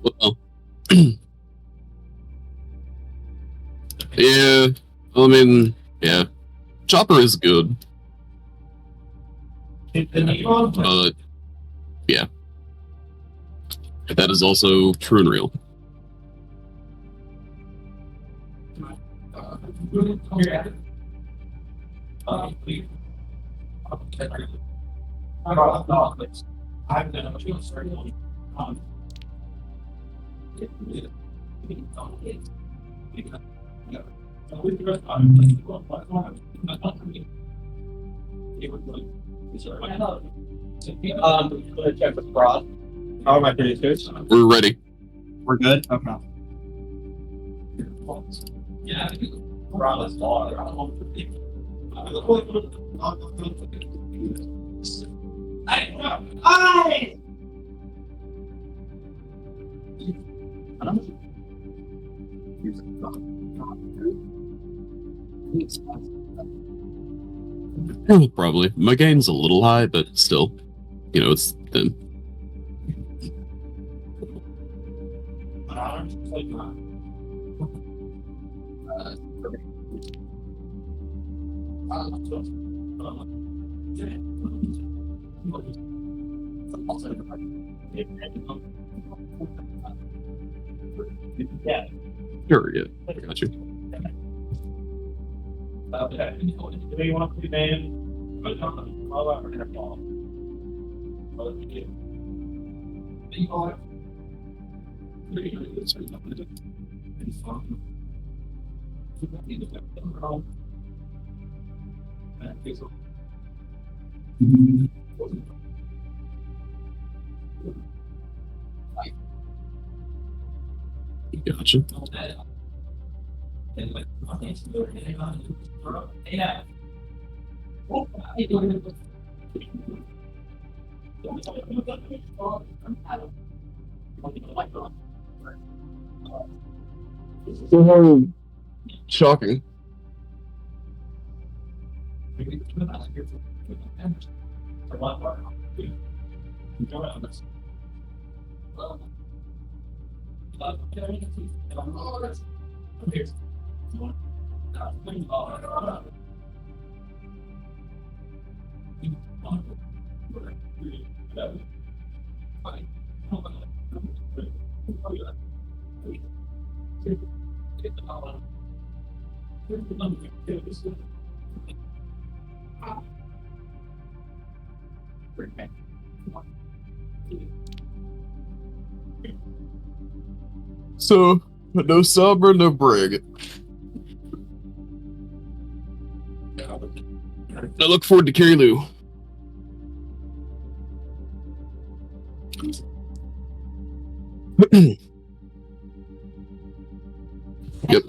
Well, yeah, I mean, yeah, Chopper is good, but yeah, that is also true and real. Check with Broad. How are my producers? We're ready. We're good? Okay. Yeah. Broad is law. Probably. My game's a little high, but still, you know, it's thin. Yeah. Sure, yeah, I got you. Okay. Do you want to be banned? All over in a ball. Gotcha. Yeah. Shocking. So, no Sabra, no Brig. I look forward to Kirilu. Yep.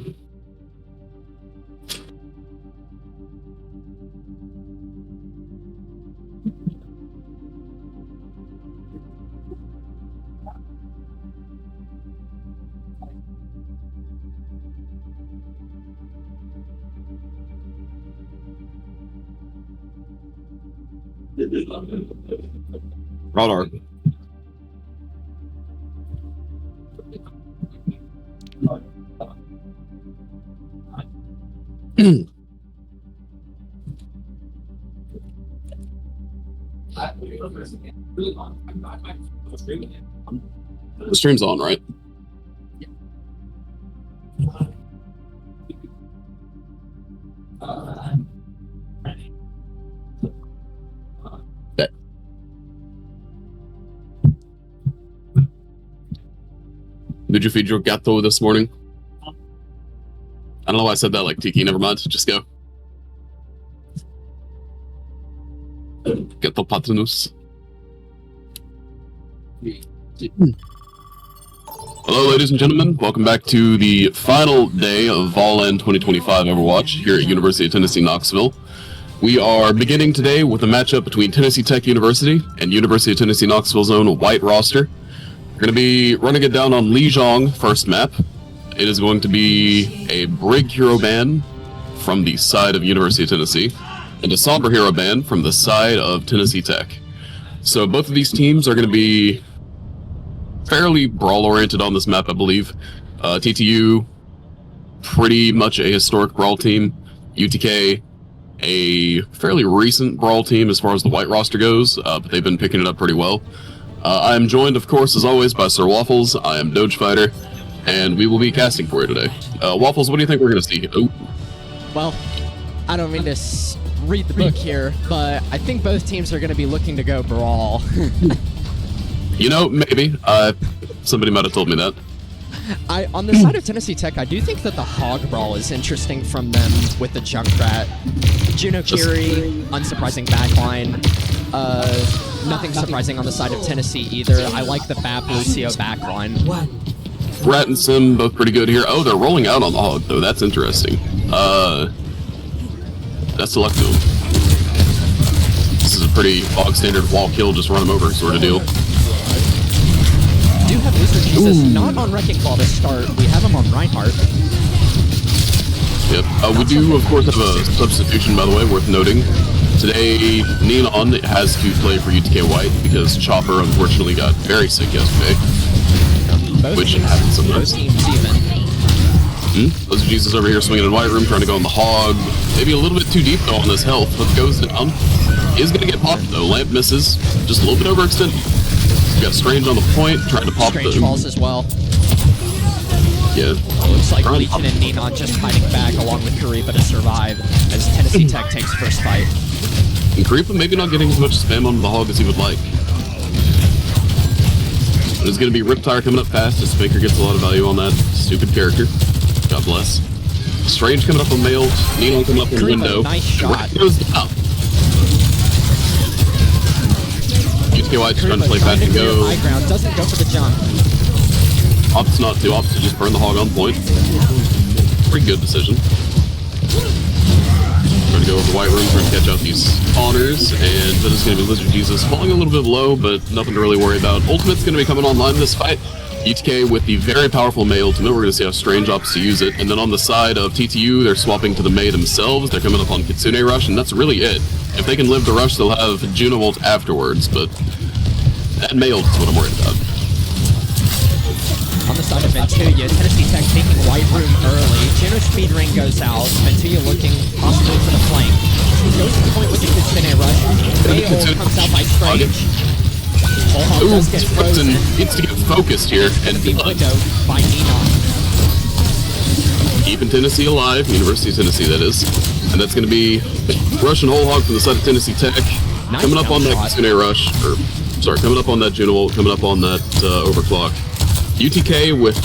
Radar. The stream's on, right? Okay. Did you feed your gato this morning? I don't know why I said that like Tiki, never mind. Just go. Get the Patronus. Hello, ladies and gentlemen. Welcome back to the final day of VOLAN 2025 Overwatch here at University of Tennessee, Knoxville. We are beginning today with a matchup between Tennessee Tech University and University of Tennessee Knoxville's own white roster. We're going to be running it down on Lijiang first map. It is going to be a Brig hero ban from the side of University of Tennessee and a Somber hero ban from the side of Tennessee Tech. So both of these teams are going to be fairly brawl-oriented on this map, I believe. TTU, pretty much a historic brawl team. UTK, a fairly recent brawl team as far as the white roster goes, but they've been picking it up pretty well. I am joined, of course, as always, by Sir Waffles. I am Doge Fighter, and we will be casting for you today. Waffles, what do you think we're going to see? Oh. Well, I don't mean to read the book here, but I think both teams are going to be looking to go brawl. You know, maybe. Somebody might have told me that. On the side of Tennessee Tech, I do think that the Hog Brawl is interesting from them with the Junkrat. Juno Kiri, unsurprising backline. Nothing surprising on the side of Tennessee either. I like the Bap Lucio backline. Rat and Sim, both pretty good here. Oh, they're rolling out on the Hog, though. That's interesting. That's the luck to them. This is a pretty bog standard wall kill, just run them over sort of deal. We do have Wizard Jesus not on Wrecking Ball to start. We have him on Reinhardt. Yep. We do, of course, have a substitution, by the way, worth noting. Today, Neon has to play for UTK White because Chopper, unfortunately, got very sick yesterday. Which happens sometimes. Both teams even. Wizard Jesus over here swinging in White Room, trying to go on the Hog. Maybe a little bit too deep, though, on this health, but goes down. Is going to get popped, though. Lamp misses. Just a little bit overextended. We got Strange on the point, trying to pop Strange falls as well. Yeah. Looks like Legion and Neon just fighting back along with Kariba to survive as Tennessee Tech takes first fight. And Kariba maybe not getting as much spam on the Hog as he would like. There's going to be Riptire coming up fast as Faker gets a lot of value on that stupid character. God bless. Strange coming up on Mail, Neon coming up on Window. Nice shot. Goes down. UTK White's trying to play fast and go. High ground, doesn't go for the jump. Opts not to, opts to just burn the Hog on point. Pretty good decision. Trying to go over White Room, trying to catch out these spawners, and then it's going to be Lizard Jesus falling a little bit low, but nothing to really worry about. Ultimate's going to be coming online in this fight. UTK with the very powerful Mei ultimate. We're going to see how Strange opts to use it. And then on the side of TTU, they're swapping to the Mei themselves. They're coming up on Kitsune Rush, and that's really it. If they can live the rush, they'll have Juno ult afterwards, but that Mei ult is what I'm worried about. On the side of Ventuya, Tennessee Tech taking White Room early. Juno speed ring goes out. Ventuya looking possibly for the flank. He goes to the point with the Kitsune Rush. Mei ult comes out by Strange. Ooh, Frozen needs to get focused here, and window by Neon. Keeping Tennessee alive, University of Tennessee, that is. And that's going to be Russian Whole Hog from the side of Tennessee Tech. Nice coming up on that shot. Kitsune Rush, or sorry, coming up on that Juno ult, coming up on that Overclock. UTK with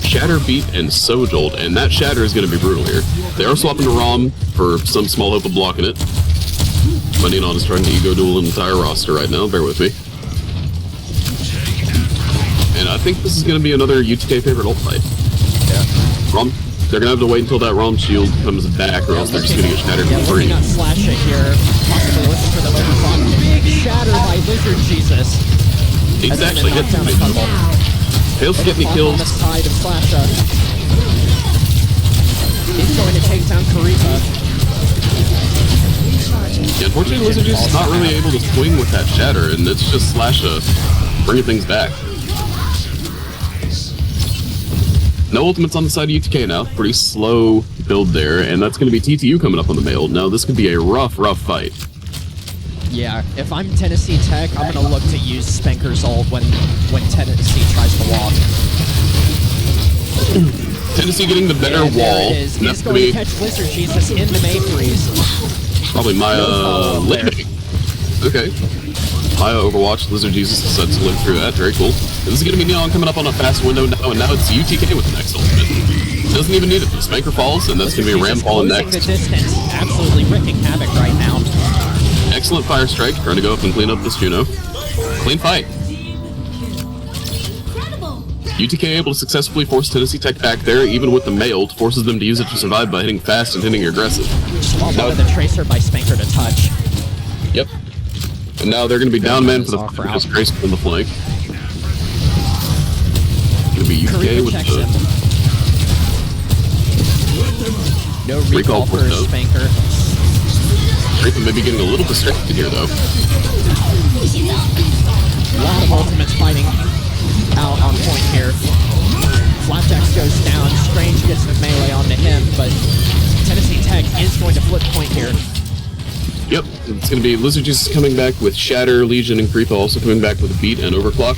Shatter Beat and Sojolt, and that Shatter is going to be brutal here. They are swapping to Rom for some small hope of blocking it. But Neon is trying to ego duel an entire roster right now, bear with me. And I think this is going to be another UTK favorite ult fight. Yeah. Rom, they're going to have to wait until that Rom shield comes back, or else they're just going to get shattered for free. Looking at Slasha here, possibly looking for the overclock. Big shatter by Lizard Jesus. He's actually hit me. Fails to get any On kills. the side of Slasha. He's going to take down Kariba. Yeah, unfortunately, Lizard Jesus is not really able to swing with that shatter, and it's just Slasha bringing things back. No ultimates on the side of UTK now. Pretty slow build there, and that's going to be TTU coming up on the Mail. Now, this could be a rough fight. Yeah, if I'm Tennessee Tech, I'm going to look to use Spanker's ult when Tennessee tries to walk. Tennessee getting the better Yeah, wall. There it is. And He's that's going to catch Lizard Jesus in the May freeze. probably Maya living. Okay. Maya Overwatch, Lizard Jesus decides to live through that. Very cool. And this is going to be Neon coming up on a fast window now, and now it's UTK with the next ultimate. doesn't even need it. The Spanker falls, and that's going to be a Ram falling next. The distance, absolutely wreaking havoc right now. Excellent Fire Strike, trying to go up and clean up this Juno. Clean fight. UTK able to successfully force Tennessee Tech back there, even with the mailed, forces them to use it to survive by hitting fast and hitting aggressive. Swap out of the Tracer by Spanker to touch. Yep. And now they're going to be down man for the Tracer on the flank. Going to be UTK with the... No recall for Spanker. Reaper may be getting a little distracted here, though. A lot of ultimates fighting out on point here. Flapjacks goes down, Strange gets the melee onto him, but Tennessee Tech is going to flip point here. Yep, it's going to be Lizard Jesus coming back with Shatter, Legion, and Creepa also coming back with a Beat and Overclock.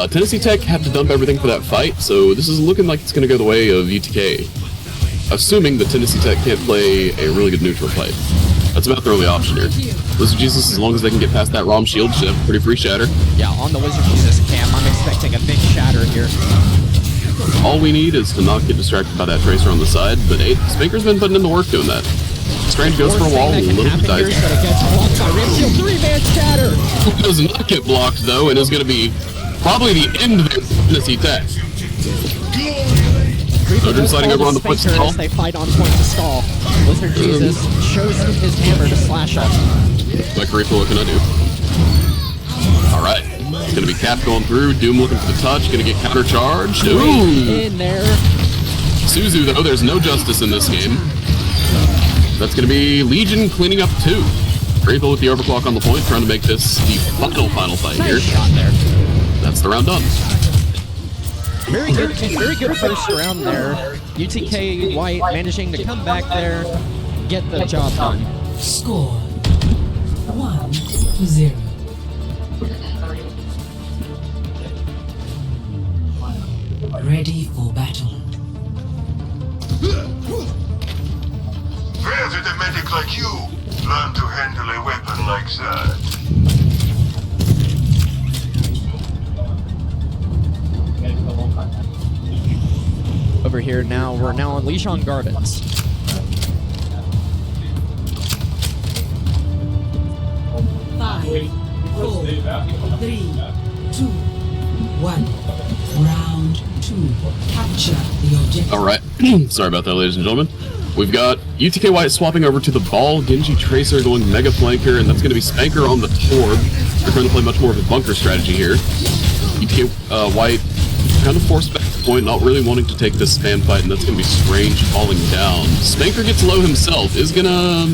Tennessee Tech had to dump everything for that fight, so this is looking like it's going to go the way of UTK. Assuming that Tennessee Tech can't play a really good neutral fight. That's about their only option here. Wizard Jesus, as long as they can get past that ROM shield, should have a pretty free shatter. Yeah, on the Wizard Jesus cam, I'm expecting a big shatter here. All we need is to not get distracted by that Tracer on the side, but hey, Spanker's been putting in the work doing that. Strange goes for a wall, a little bit dies. But it gets blocked by Ramshield, 3-man shatter! It does not get blocked, though, and is going to be probably the end of their Tennessee Tech. Odin sliding over on the foot stall. As they fight on point to stall. Wizard Jesus shows his hammer to slash up. Like Creepa, what can I do? Alright. It's gonna be Cap going through, Doom looking for the touch, gonna get counter-charged. Ooh! In there. Suzu, though, there's no justice in this game. That's gonna be Legion cleaning up 2. Creepa with the overclock on the point, trying to make this the final fight here. Nice shot there. That's the round done. Very good first round there. UTK White managing to come back there, get the job done. Score 1-0. Ready for battle. Where did a medic like you learn to handle a weapon like that? Over here now, we're now on Lijiang Gardens. Five, 4, 3, 2, 1. Round 2. Capture the objective. Alright. Sorry about that, ladies and gentlemen. We've got UTK White swapping over to the ball, Genji Tracer going Mega Flanker, and that's going to be Spanker on the Torb. They're trying to play much more of a bunker strategy here. UTK White kind of forced back to point, not really wanting to take this spam fight, and that's going to be Strange falling down. Spanker gets low himself, is going to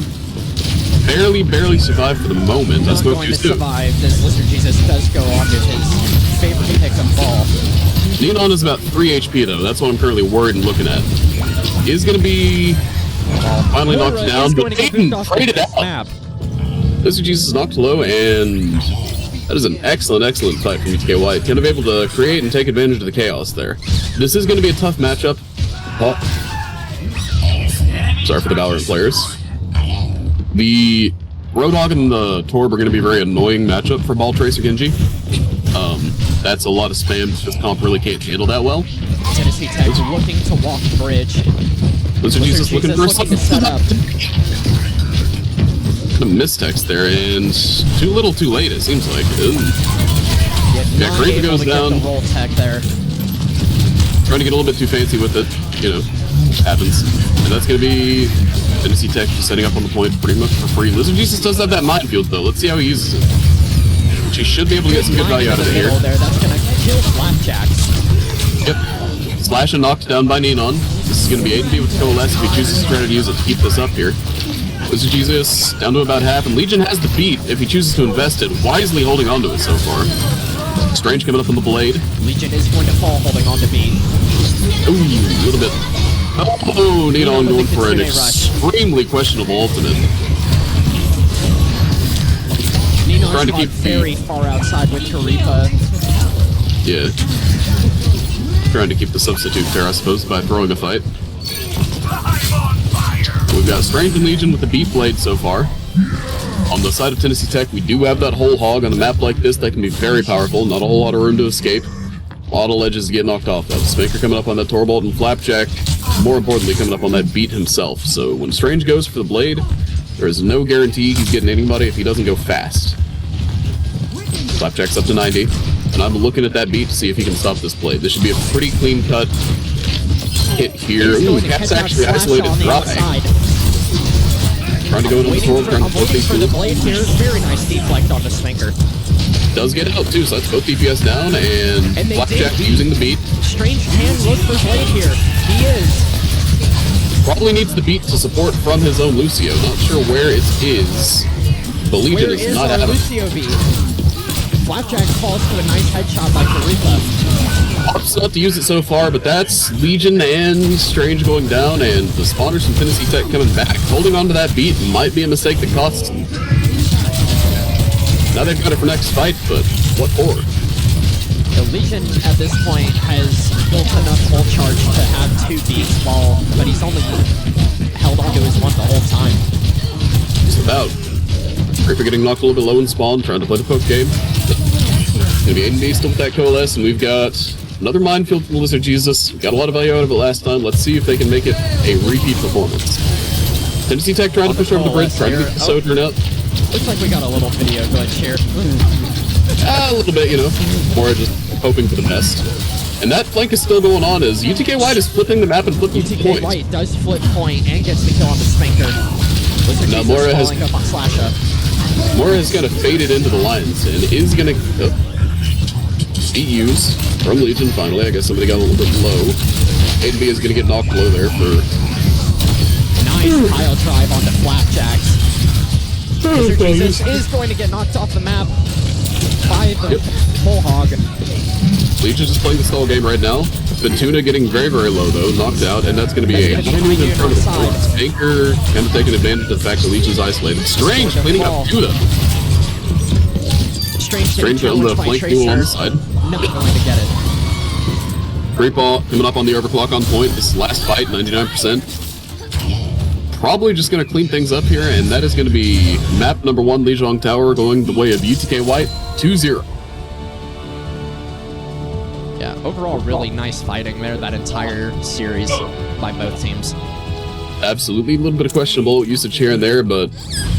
barely survive for the moment. That's not going to survive. This Lizard Jesus does go on to his favorite pick of ball. Neon is about 3 HP though, that's what I'm currently worried and looking at. Is going to be finally knocked down, but Aiden traded out. Lizard Jesus is knocked low, and that is an excellent fight from UTK White. Kind of able to create and take advantage of the chaos there. This is going to be a tough matchup. Oh. Sorry for the Valorant players. The Roadhog and the Torb are going to be a very annoying matchup for Ball Tracer Genji. That's a lot of spam because comp really can't handle that well. Tennessee Tech looking to walk the bridge. Lizard Jesus looking for to set up. A mistext there, and too little too late, it seems like. Yeah, Creepa goes down. The roll tech there. Trying to get a little bit too fancy with it, you know, happens. And that's going to be Tennessee Tech just setting up on the point pretty much for free. Lizard Jesus does have that minefield, though. Let's see how he uses it. She should be able to get some good value out of it here. That's going to kill Flapjacks. Yep. Slash and knocked down by Neon. This is going to be A&B with Coalesce if he chooses to try to use it to keep this up here. Lizard Jesus down to about half, and Legion has the beat if he chooses to invest it, wisely holding onto it so far. Strange coming up on the blade. Legion is going to fall holding on to beat. Ooh, a little bit. Oh, Neon going for an extremely questionable ultimate. Neon's trying to keep very far outside with Creepa. Yeah. Trying to keep the substitute fair, I suppose, by throwing a fight. We've got Strange and Legion with the beat blade so far. On the side of Tennessee Tech, we do have that whole hog on a map like this that can be very powerful. Not a whole lot of room to escape. A lot of ledges to get knocked off of. Spanker coming up on that Torbolt, and Flapjack more importantly, coming up on that beat himself. So when Strange goes for the blade, there is no guarantee he's getting anybody if he doesn't go fast. Flapjack's up to 90, and I'm looking at that beat to see if he can stop this blade. This should be a pretty clean cut hit here. Ooh, Cat's actually isolated dry. Trying to go into the storm, trying to both these for the blade here. Very nice deflect on the Spinker. Does get out too, so that's both DPS down, and Flapjack using the beat. Strange can look for blade here. He is. Probably needs the beat to support from his own Lucio. Not sure where it is. The Legion is not our having Lucio beat? Flapjack falls to a nice headshot by Karifa. Opts not to use it so far, but that's Legion and Strange going down, and the spawners from Tennessee Tech coming back. Holding on to that beat might be a mistake that costs them. Now they've got it for next fight, but what for? The Legion at this point has built enough full charge to have 2 beats, but he's only held onto his one the whole time. Just about. Reaper getting knocked a little bit low in spawn, trying to play the poke game. Gonna be AD still with that Coalesce, and we've got another minefield from Lizard Jesus. Got a lot of value out of it last time. Let's see if they can make it a repeat performance. Tennessee Tech trying to push over the bridge, trying to get the Sojourn up. Looks like we got a little video glitch here. A little bit, you know. More just hoping for the best. And that flank is still going on as UTK White is flipping the map and flipping UTK point. White does flip point and gets the kill on the Spinker. Lizard Now Jesus Mora has falling up on Slash Up. Mora has kind of faded into the lines and is gonna use from Legion finally. I guess somebody got a little bit low. AD is gonna get knocked low there for nice pile drive onto Flapjacks. Lizard Jesus is going to get knocked off the map by the Bullhog. Legion's just playing the stall game right now. Ventuna getting very, very low though, knocked out, and that's going to be a move in front of the point. Anchor kind of taking advantage of the fact that Legion's isolated. Strange cleaning up Judah. Strange on the flank duel on the side. Not going to get it. Great ball coming up on the overclock on point. This last fight, 99%. Probably just going to clean things up here, and that is going to be map number 1, Lijiang Tower, going the way of UTK White, 2-0. Yeah, overall really nice fighting there, that entire series by both teams. Absolutely, a little bit of questionable usage here and there, but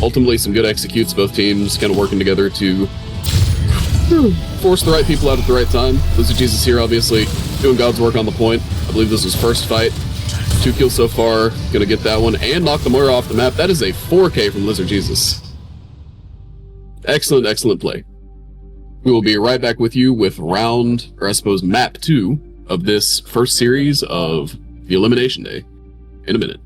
ultimately some good executes, both teams kind of working together to force the right people out at the right time. Lizard Jesus here, obviously, doing God's work on the point. I believe this is his first fight. 2 kills so far, gonna get that one, and knock the Moira off the map. That is a 4K from Lizard Jesus. Excellent, excellent play. We will be right back with you with map 2 of this first series of the Elimination Day in a minute.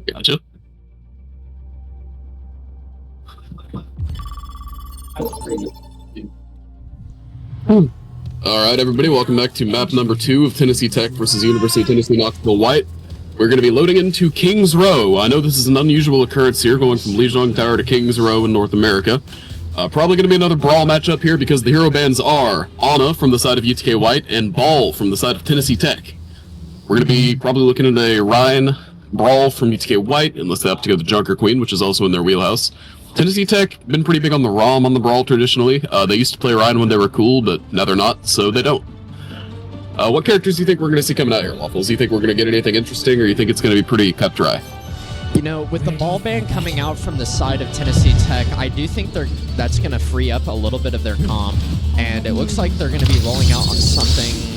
Gotcha. Alright, everybody, welcome back to map number 2 of Tennessee Tech versus University of Tennessee Knoxville White. We're going to be loading into Kings Row. I know this is an unusual occurrence here, going from Lijiang Tower to Kings Row in North America. Probably going to be another brawl matchup here because the hero bands are Anna from the side of UTK White and Ball from the side of Tennessee Tech. We're going to be probably looking at a Ryan brawl from UTK White, unless they have to go the Junker Queen, which is also in their wheelhouse. Tennessee Tech, been pretty big on the ROM on the brawl traditionally. They used to play Ryan when they were cool, but now they're not, so they don't. What characters do you think we're going to see coming out here, Waffles? Do you think we're going to get anything interesting, or you think it's going to be pretty cut dry? You know, with the ball ban coming out from the side of Tennessee Tech, I do think that's going to free up a little bit of their comp, and it looks like they're going to be rolling out on something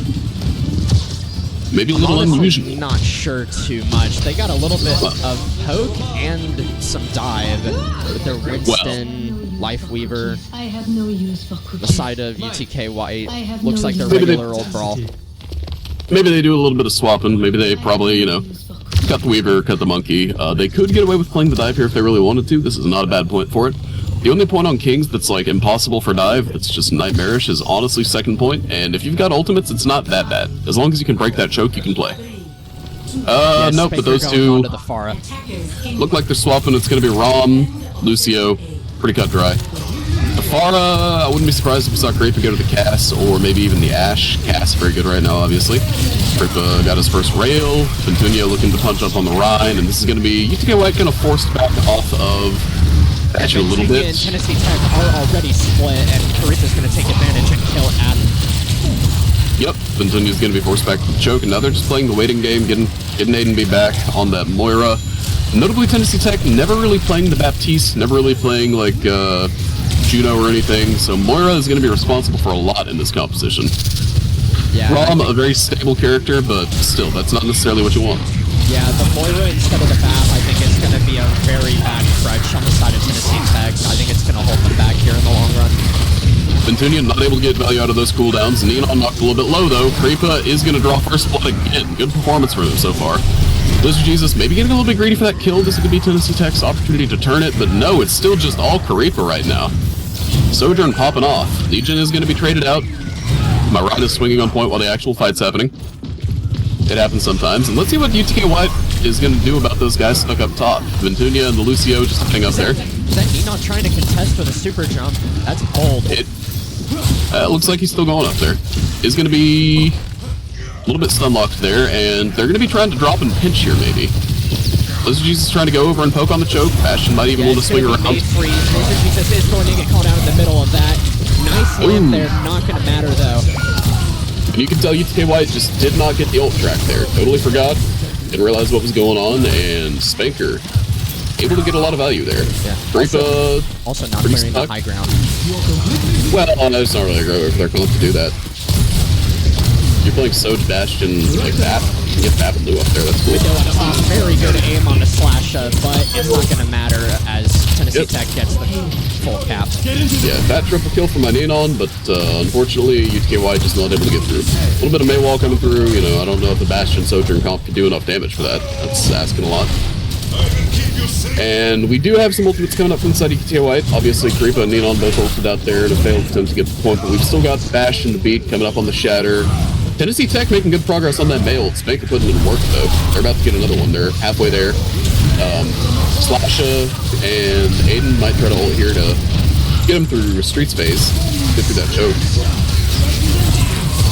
maybe a little unusual. Not sure too much. They got a little bit of poke and some dive with their Winston, Life Weaver. I have no use for cooking. The side of UTK White have looks no like their use. regular old brawl. Maybe they do a little bit of swapping. Maybe they probably, you know, cut the Weaver, cut the Monkey. They could get away with playing the dive here if they really wanted to. This is not a bad point for it. The only point on Kings that's like impossible for dive, it's just nightmarish, is honestly second point. And if you've got ultimates, it's not that bad. As long as you can break that choke, you can play. Nope, but those two look like they're swapping. It's going to be Rom, Lucio, pretty cut dry. The Pharah, I wouldn't be surprised if we saw Creepa go to the Cass, or maybe even the Ashe. Cass, very good right now, obviously. Creepa got his first rail. Ventunia looking to punch up on the Rhine, and this is going to be UTK White kind of forced back off of Ashe a little bit. And Tennessee Tech are already split, and Caripa's going to take advantage and kill Adam. Yep, Ventunia's going to be forced back to the choke, and now they're just playing the waiting game, getting Aiden B back on that Moira. Notably, Tennessee Tech never really playing the Baptiste, never really playing like Juno or anything, so Moira is going to be responsible for a lot in this composition. Yeah, Rom, a very stable character, but still, that's not necessarily what you want. Yeah, the Moira instead of the Bap, I think it's going to be a very bad crutch on the side of Tennessee Tech. I think it's going to hold them back here in the long run. Ventunia not able to get value out of those cooldowns. Neon knocked a little bit low, though. Creepa is going to draw first blood again. Good performance from him so far. Blizzard Jesus maybe getting a little bit greedy for that kill. This could be Tennessee Tech's opportunity to turn it, but no, it's still just all Creepa right now. Sojourn popping off. Legion is going to be traded out. My Rhine is swinging on point while the actual fight's happening. It happens sometimes. And let's see what UTK White is going to do about those guys stuck up top. Ventunia and the Lucio just sitting up there. Is that Neon trying to contest with a super jump? That's bold. It looks like he's still going up there. Is going to be a little bit stun locked there, and they're going to be trying to drop and pinch here, maybe. Blizzard Jesus trying to go over and poke on the choke. Bastion might even want to swing around. Blizzard Jesus is going to get caught out in the middle of that. Nice hit there, not going to matter though. And you can tell UTK White just did not get the ult track there. Totally forgot, didn't realize what was going on, and Spanker able to get a lot of value there. Yeah. Creepa Also not clearing the high ground. Well, it's not really great for their comp to do that. You're playing Soj Bastion like that. You get Bap and Lou up there, that's cool. Very good aim on the slash, but it's not going to matter as Tennessee Tech gets the full cap. Yeah, fat triple kill from my Neon, but unfortunately UTK White just not able to get through. A little bit of Maywall coming through, you know, I don't know if the Bastion Sojourn comp can do enough damage for that. That's asking a lot. And we do have some ultimates coming up from the side of UTK White. Obviously, Creepa and Neon both ulted out there in a failed attempt to get the point, but we've still got Bastion the beat coming up on the Shatter. Tennessee Tech making good progress on that May ult. Spanker putting in work, though. They're about to get another one. They're halfway there. Slasha and Aiden might try to ult here to get him through Streets phase, get through that choke.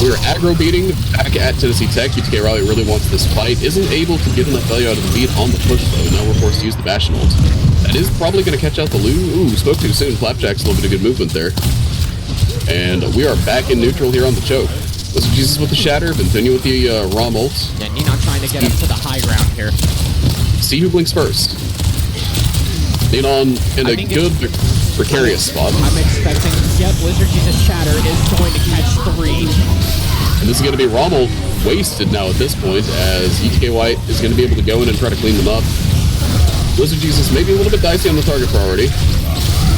We're aggro beating back at Tennessee Tech. UTK Raleigh really wants this fight. Isn't able to get enough value out of the beat on the push, though. Now we're forced to use the Bastion ult. That is probably going to catch out the Lou. Ooh, spoke too soon. Flapjack's a little bit of good movement there. And we are back in neutral here on the choke. Blizzard Jesus with the Shatter, Ventunia with the ROM ult. Yeah, Neon trying to get up to the high ground here. See who blinks first. Neon in a good, precarious spot. I'm expecting, yeah, Blizzard Jesus Shatter is going to catch 3. And this is going to be ROM ult wasted now at this point, as UTK White is going to be able to go in and try to clean them up. Blizzard Jesus maybe a little bit dicey on the target priority.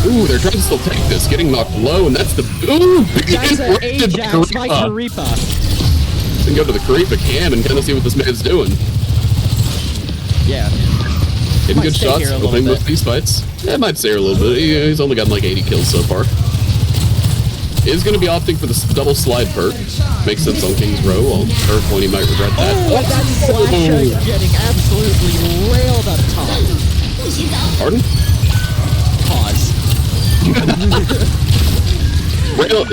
Ooh, they're trying to still take this, getting knocked low, and that's the ooh, That's an Ajax by Karipa. Then go to the Karipa cam and kind of see what this man's doing. Yeah. Getting Might good stay shots, here a little opening bit. most of these fights. Yeah, it might stay here a little bit. He's only gotten like 80 kills so far. Is going to be opting for the double slide perk. Makes sense on King's Row. Well, at her point, he might regret that. Oh, that's Slasher getting absolutely railed up top. Pardon? Pause. Rail,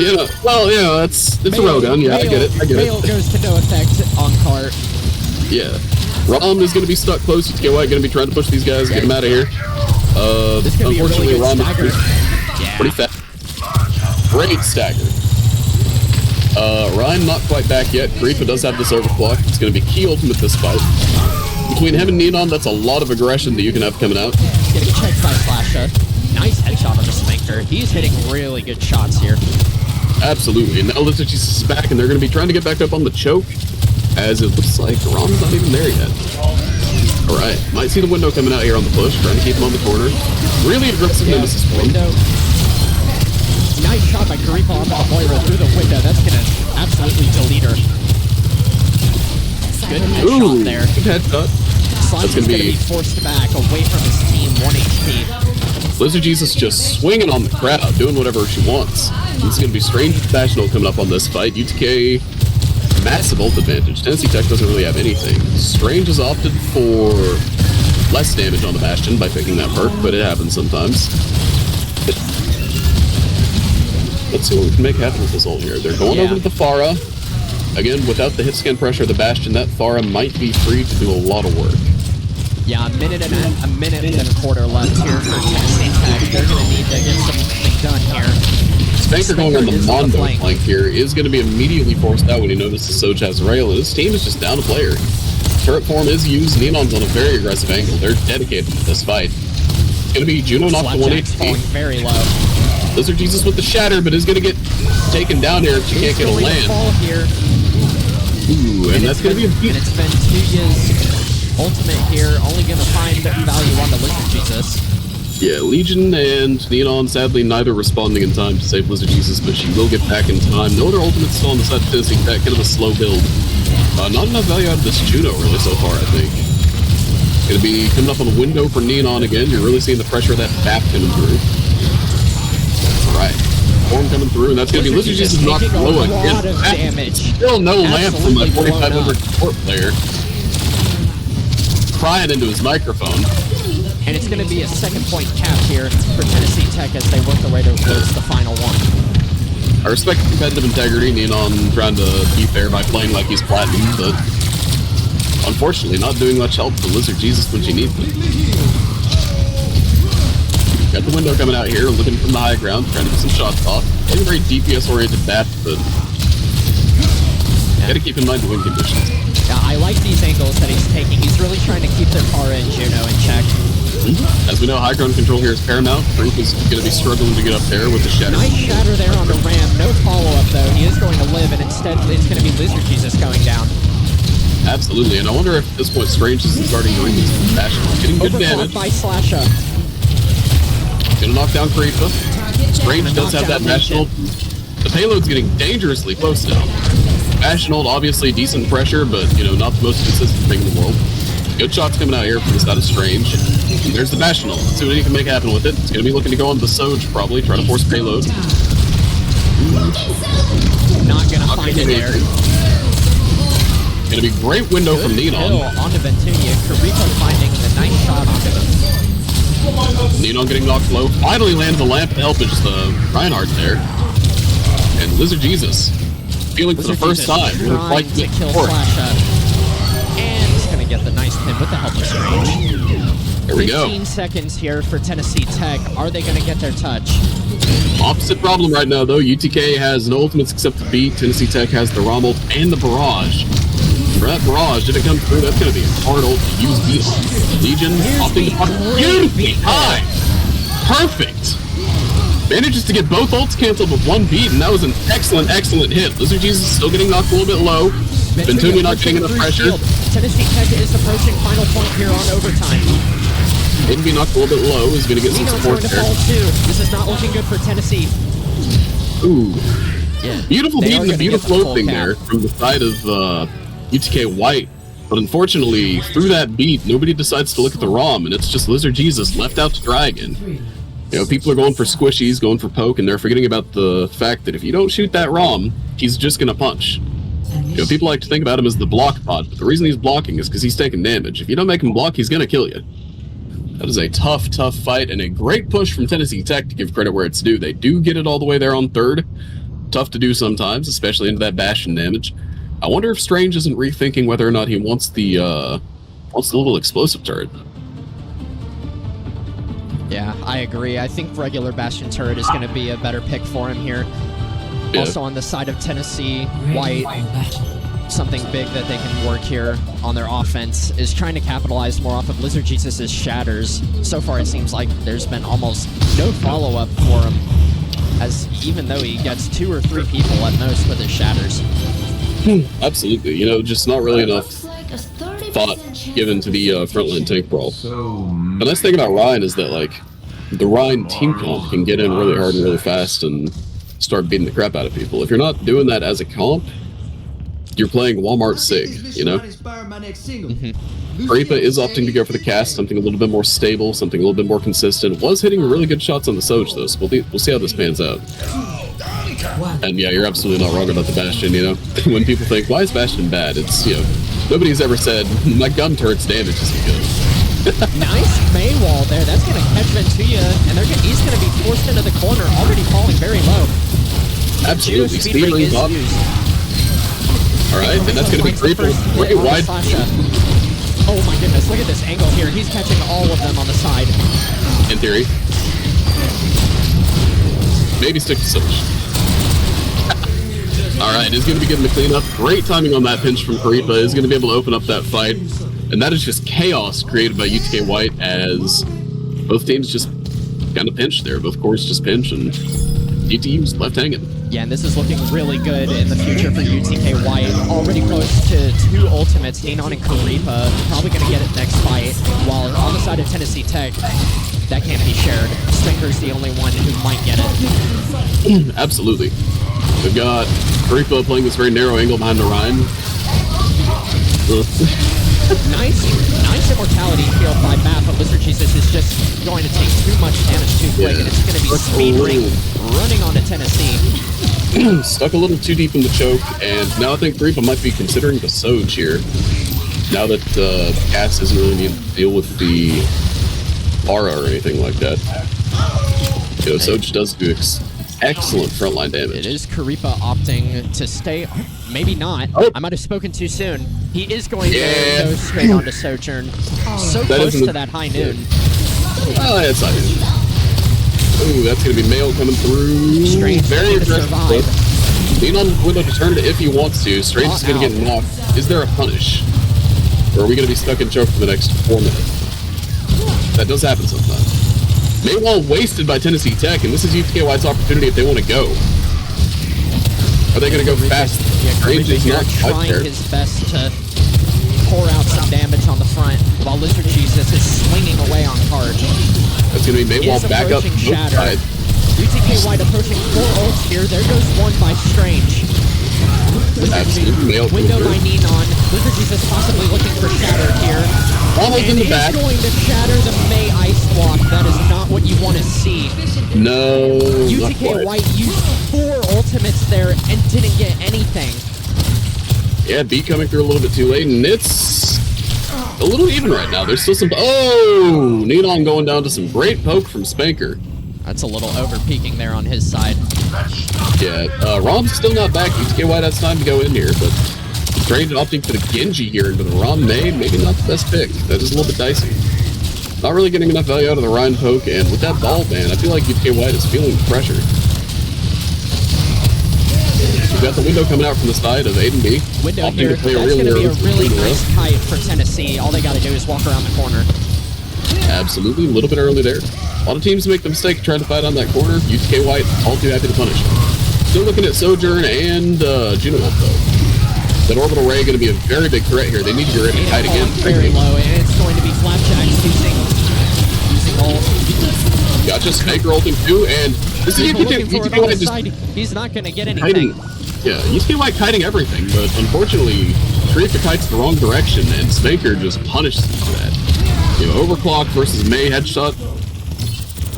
it's a railgun. Yeah, I get it. Rail goes to no effect on cart. Yeah. Rom is going to be stuck close to TK White, going to be trying to push these guys, get him out of here. This could be a really Unfortunately, good Rom stagger. is pretty fast. Great stagger. Ryan not quite back yet. Karipa does have this overclock. It's going to be key ultimate this fight. Between him and Neon, that's a lot of aggression that you can have coming out. Getting checked by Slasher. Nice headshot on the Spanker. He's hitting really good shots here. Absolutely. And now Lizardgesus is back, and they're going to be trying to get back up on the choke, as it looks like Rom's not even there yet. All right. Might see the window coming out here on the push, trying to keep him on the corner. Really aggressive Nemesis form. Window. Nice shot by Karipa on the Moira through the window. That's going to absolutely delete her. Good headshot there. Good headshot. Slime's going to be forced back away from his team, 1 HP. Lizardgesus just swinging on the crowd, doing whatever she wants. This is going to be Strange International coming up on this fight. UTK, massive ult advantage. Tennessee Tech doesn't really have anything. Strange has opted for less damage on the Bastion by picking that perk, but it happens sometimes. Let's see what we can make happen with this ult here. They're going over to the Pharah. Again, without the hit scan pressure of the Bastion, that Pharah might be free to do a lot of work. Yeah, a minute and a quarter left here for Tennessee Tech. They're going to need to get something done here. Spanker going on the Mondo flank here is going to be immediately forced out when he notices Soj has rail. His team is just down a player. Turret form is used. Neon's on a very aggressive angle. They're dedicated to this fight. It's going to be Juno knocked to 1 HP. Very low. Lizardgesus with the shatter, but is going to get taken down here if she can't get a land. Fall here. Ooh, and that's going to be a beat. And it's been 2 years. Ultimate here, only going to find value on the Lizardgesus. Yeah, Legion and Neon sadly neither responding in time to save Lizardgesus, but she will get back in time. No other ultimates still on the side of Tennessee Tech, kind of a slow build. Not enough value out of this Juno really so far, I think. Gonna be coming up on the window for Neon again. You're really seeing the pressure of that BAP coming through. Alright. Form coming through, and that's gonna be Lizardgesus knocked low again. Still no lamp from my 4500 support player. Crying into his microphone. And it's going to be a 2nd point cap here for Tennessee Tech as they work their way towards the final one. I respect competitive integrity, Neon trying to be fair by playing like he's platinum, but unfortunately not doing much help for Lizardgesus when she needs it. Got the window coming out here, looking from the high ground, trying to get some shots off. Playing a very DPS-oriented bat, but gotta keep in mind the win conditions. Yeah, I like these angles that he's taking. He's really trying to keep their Pharah and Juno in check. As we know, high ground control here is paramount. Brink is going to be struggling to get up there with the shatter. Nice shatter there on the ramp. No follow-up, though. He is going to live, and instead it's going to be Lizardgesus going down. Absolutely, and I wonder if at this point Strange is starting to read this fashion. Getting good damage. By Slasher. Gonna knock down Karipa. Strange does have that national. The payload's getting dangerously close now. Bastion obviously decent pressure, but not the most consistent thing in the world. Good shots coming out here from the side of Strange. And there's the Bastion. Let's see what he can make happen with it. It's gonna be looking to go on the Soj probably, try to force payload. Not gonna find it there. Gonna be great window from Neon. Onto Ventunia. Karipa finding the nice shot onto him. Neon getting knocked low. Finally lands a lamp to help. It's just Reinhardt there. And Lizardgesus feeling for the first time. Trying to kill Slasher. And he's going to get the nice pin with the help of Strange. There we go. 15 seconds here for Tennessee Tech. Are they going to get their touch? Opposite problem right now, though. UTK has no ultimates except the beat. Tennessee Tech has the Rommel and the Barrage. For that Barrage, if it comes through, that's going to be a hard ult to use beat on. Legion opting to beautifully high. Perfect. Manages to get both ults canceled with 1 beat, and that was an excellent, excellent hit. Lizardgesus still getting knocked a little bit low. Ventunia not getting enough pressure. Tennessee Tech is approaching final point here on overtime. Maybe knocked a little bit low. He's going to get some Nino's support going to there. fall too. This is not looking good for Tennessee. Ooh. Yeah. Beautiful They beat are and a gonna get beautiful the full opening cap. there from the side of UTK White. But unfortunately, through that beat, nobody decides to look at the ROM, and it's just Lizard Jesus left out to dry again. You know, people are going for squishies, going for poke, and they're forgetting about the fact that if you don't shoot that ROM, he's just going to punch. You know, people like to think about him as the block pod, but the reason he's blocking is because he's taking damage. If you don't make him block, he's going to kill you. That is a tough, tough fight, and a great push from Tennessee Tech to give credit where it's due. They do get it all the way there on third. Tough to do sometimes, especially into that Bastion damage. I wonder if Strange isn't rethinking whether or not he wants the little explosive turret. Yeah, I agree. I think regular Bastion turret is going to be a better pick for him here. Yeah. Also on the side of Tennessee, Ready White, for battle. something big that they can work here on their offense is trying to capitalize more off of Lizard Jesus' shatters. So far, it seems like there's been almost no follow-up for him, as even though he gets 2 or 3 people at most with his shatters. Absolutely. You know, just not really enough thought given to the frontline tank brawl. The nice thing about Ryan is that, like, the Ryan team comp can get in really hard and really fast and start beating the crap out of people. If you're not doing that as a comp, you're playing Walmart SIG, you know? Karipa is opting to go for the cast, something a little bit more stable, something a little bit more consistent. Was hitting really good shots on the Soj, though, so we'll see how this pans out. And yeah, you're absolutely not wrong about the Bastion, you know? When people think, why is Bastion bad? It's, you know, nobody's ever said, my gun turret's damage isn't good. Nice May wall there. That's going to catch Ventuya, and he's going to be forced into the corner, already falling very low. Absolutely. Speed ring Speed is up. used. Alright, and that's going to be Finds the creeping. first hit Working on wide. Sasha. Oh my goodness, look at this angle here. He's catching all of them on the side. In theory. Maybe stick to Soj. Alright, he's going to be getting the cleanup. Great timing on that pinch from Karipa. Is going to be able to open up that fight. And that is just chaos created by UTK White as both teams just kind of pinch there. Both cores just pinch and DTU's left hanging. Yeah, and this is looking really good in the future for UTK White. Already close to 2 ultimates, Neon and Karipa. Probably going to get it next fight. While on the side of Tennessee Tech, that can't be shared. Stinker's the only one who might get it. Absolutely. We've got Karipa playing this very narrow angle behind Orion. Nice immortality field by Matt, but Lizard Jesus is just going to take too much damage too quick, and it's going to be speed ring running onto Tennessee. Stuck a little too deep in the choke, and now I think Karipa might be considering the Soj here. Now that Cass doesn't really need to deal with the aura or anything like that. You know, Soj does do excellent frontline damage. It is Karipa opting to stay. Maybe not. Oh. I might have spoken too soon. He is going to go straight onto Sojourn. So close to that high noon. Oh, it's not good. Ooh, that's going to be Mail coming through. Strange Very to survive. aggressive. Lean on Window to turn it if he wants to. Strange is going to get knocked. Is there a punish? Or are we going to be stuck in choke for the next 4 minutes? That does happen sometimes. Maywall wasted by Tennessee Tech, and this is UTK White's opportunity if they want to go. Are they going to go fast? Yeah, Strange Karipa is here not quite trying there. his best to pour out some damage on the front, while Lizard Jesus is swinging away on card. That's going to be Maywall Is back up approaching both Shatter. sides. UTK White approaching 4 ults here. There goes one by Strange. Absolutely. Mail coming Window by through. Neon. Lizard Jesus possibly looking for Shatter here. Almost And in the is back. going to shatter the May Ice Block. That is not what you want to see. No, not UTK quite. White used 4 ultimates there and didn't get anything. Yeah, B coming through a little bit too late, and it's a little even right now. There's still some... Oh! Neon going down to some great poke from Spanker. That's a little over-peaking there on his side. Yeah, Rom's still not back. UTK White has time to go in here, but Strange opting for the Genji here into the Rom May, maybe not the best pick. That is a little bit dicey. Not really getting enough value out of the Ryan poke, and with that ball ban, I feel like UTK White is feeling the pressure. We've got the window coming out from the side of A and B. Window opting here. to play That's real going to be a road really between the nice rows. kite for Tennessee. All they got to do is walk around the corner. Absolutely, a little bit early there. A lot of teams make the mistake of trying to fight on that corner. UTK White, all too happy to punish. Still looking at Sojourn and Juno though. That orbital ray going to be a very big threat here. They need to get ready to kite again. Very low, and it's going to be Flapjacks using ult. Gotcha, Spanker ulting too, and this is Looking for it UTK on White the just side. He's not going to get kiting. anything. Yeah, UTK White kiting everything, but unfortunately, Creeper kites the wrong direction, and Spanker just punishes that. You know, Overclock versus May headshot.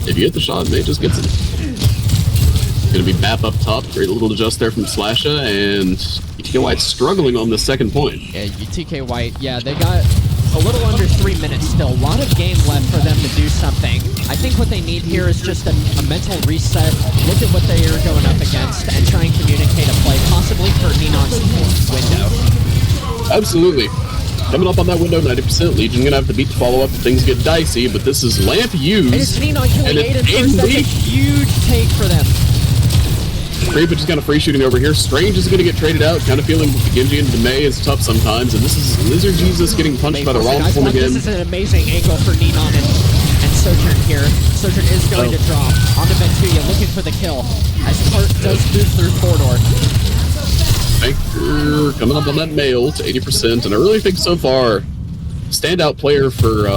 If you hit the shot, May just gets it. Gonna be Bap up top. Great little adjust there from Slasha, and UTK White struggling on the second point. Yeah, UTK White, yeah, they got a little under 3 minutes still. A lot of game left for them to do something. I think what they need here is just a mental reset, look at what they are going up against, and try and communicate a play, possibly for Ninon's window. Absolutely. Coming up on that window, 90%. Legion gonna have to beat the follow-up if things get dicey, but this is Lamp used. And it's Ninon killing and it's Aiden first. That's a Aiden huge take for them. Creep is kind of free shooting over here. Strange is going to get traded out. Kind of feeling that the Genji into May is tough sometimes. And this is Lizard Jesus getting punched by the wrong form again. This is an amazing angle for Ninon and Sojourn here. Sojourn is going to drop onto Ventuya, looking for the kill as Hart does move through corridor. Spanker coming up on that mail to 80%. And I really think so far, standout player for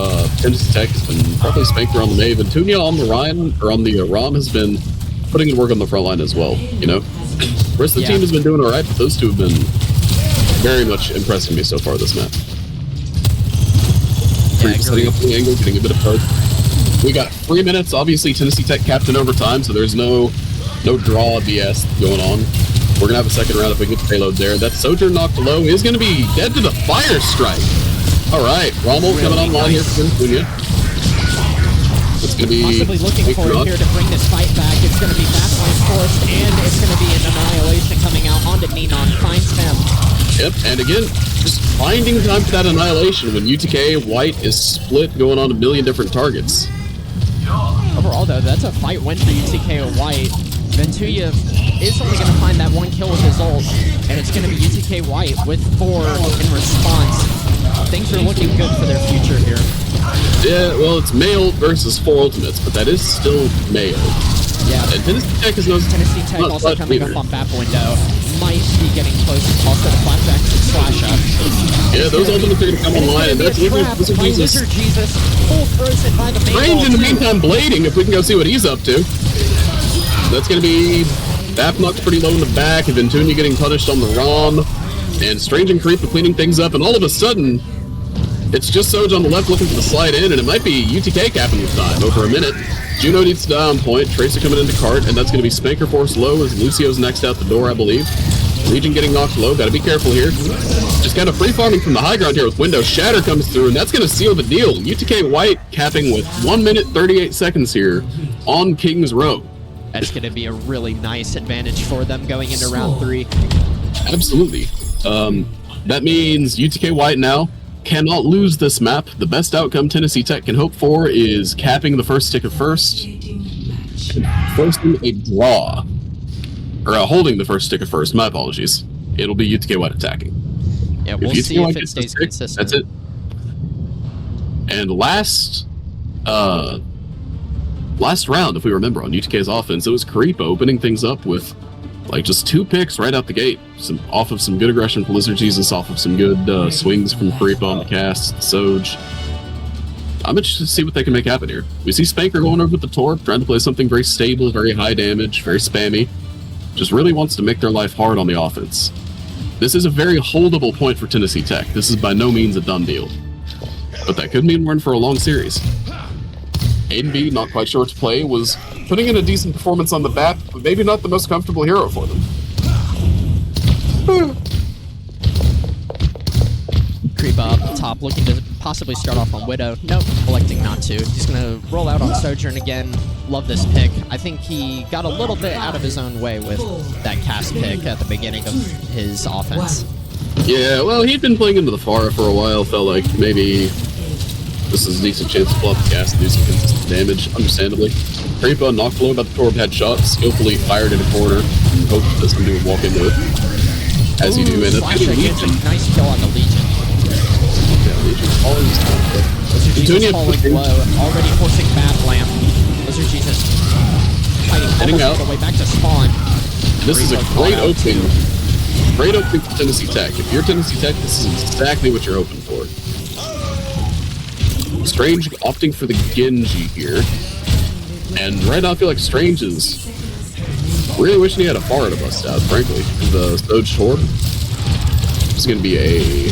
Tennessee Tech has been probably Spanker on the May. Ventuya on the Ryan, or on the Rom has been putting in work on the front line as well, you know? The rest of the team has been doing all right, but those two have been very much impressing me so far this map. Setting up the angle, getting a bit of poke. We got 3 minutes. Obviously, Tennessee Tech capped in overtime, so there's no draw BS going on. We're going to have a second round if we get the payload there. That Sojourn knocked low is going to be dead to the fire strike. All right, Rommel coming online here for Ventuya. It's going to be possibly looking for it here to bring this fight back. It's going to be backline forced, and it's going to be an annihilation coming out onto Ninon. Finds him. Yep, and again, just finding time for that annihilation when UTK White is split going on a million different targets. Overall, though, that's a fight win for UTK White. Ventuya is only going to find that one kill with his ult, and it's going to be UTK White with 4 in response. Things are looking good for their future here. Yeah, well, it's male versus 4 ultimates, but that is still male. Yeah. And Tennessee Tech is Tennessee Tech also coming up on Bap window. Might be getting close. Also, the flashback to Slasha. Yeah, those ultimates are going to come online, and that's Lizard Jesus. Jesus. Full frozen by the main Strange in the meantime blading, if we can go see what he's up to. That's going to be Bap knocked pretty low in the back, and Ventuya getting punished on the ROM. And Strange and Creep are cleaning things up, and all of a sudden, it's just Soj on the left looking for the slide in, and it might be UTK capping with time. Over a minute. Juno needs to die on point. Tracer coming into cart, and that's going to be Spanker force low as Lucio's next out the door, I believe. Legion getting knocked low. Got to be careful here. Just kind of free farming from the high ground here with Window. Shatter comes through, and that's going to seal the deal. UTK White capping with 1 minute 38 seconds here on King's Row. That's going to be a really nice advantage for them going into round 3. Absolutely. That means UTK White now cannot lose this map. The best outcome Tennessee Tech can hope for is capping the first tick of first, forcing a draw, or holding the first tick of first. My apologies. It'll be UTK White attacking. Yeah, we'll see if it stays consistent. That's it. And last round, if we remember, on UTK's offense, it was Creep opening things up with like just 2 picks right out the gate. Off of some good aggression from Lizard Jesus, off of some good swings from Creep on the cast, Soj. I'm interested to see what they can make happen here. We see Spanker going over with the Torp, trying to play something very stable, very high damage, very spammy. Just really wants to make their life hard on the offense. This is a very holdable point for Tennessee Tech. This is by no means a done deal. But that could mean we're in for a long series. Aiden B, not quite sure what to play, was putting in a decent performance on the bat, but maybe not the most comfortable hero for them. Creep up top, looking to possibly start off on Widow. Nope, electing not to. He's going to roll out on Sojourn again. Love this pick. I think he got a little bit out of his own way with that cast pick at the beginning of his offense. Yeah, well, he'd been playing into the Pharah for a while. Felt like maybe this is a decent chance to pull up the cast and do some consistent damage, understandably. Creepa knocked low about the Torb headshot, skillfully fired in a corner, and hoped that somebody would walk into it. As you do, and that's gets a nice kill on the Legion. Yeah, Legion's falling this time. Lizard Jesus falling low, already forcing Bad Lamp. Lizard Jesus fighting almost all the way back to spawn. This is a great opening. Great opening for Tennessee Tech. If you're Tennessee Tech, this is exactly what you're hoping for. Strange opting for the Genji here. And right now I feel like Strange is really wishing he had a Pharah to bust out, frankly. The Soj Torb is going to be a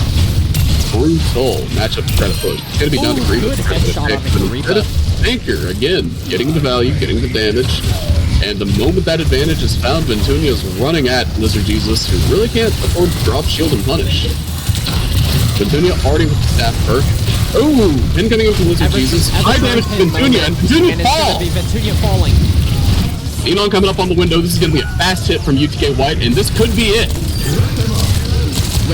brutal matchup to try to push. It's going to be down to Green. Good headshot on the Kariba. Anchor, again, getting the value, getting the damage. And the moment that advantage is found, Ventunia is running at Lizard Jesus, who really can't afford to drop shield and punish. Ventunia already with the staff perk. Ooh, pin coming in from Lizard Jesus. High damage to Ventunia, and Ventunia falls! It's gonna be Ventunia falling. Xenon coming up on the window. This is going to be a fast hit from UTK White, and this could be it.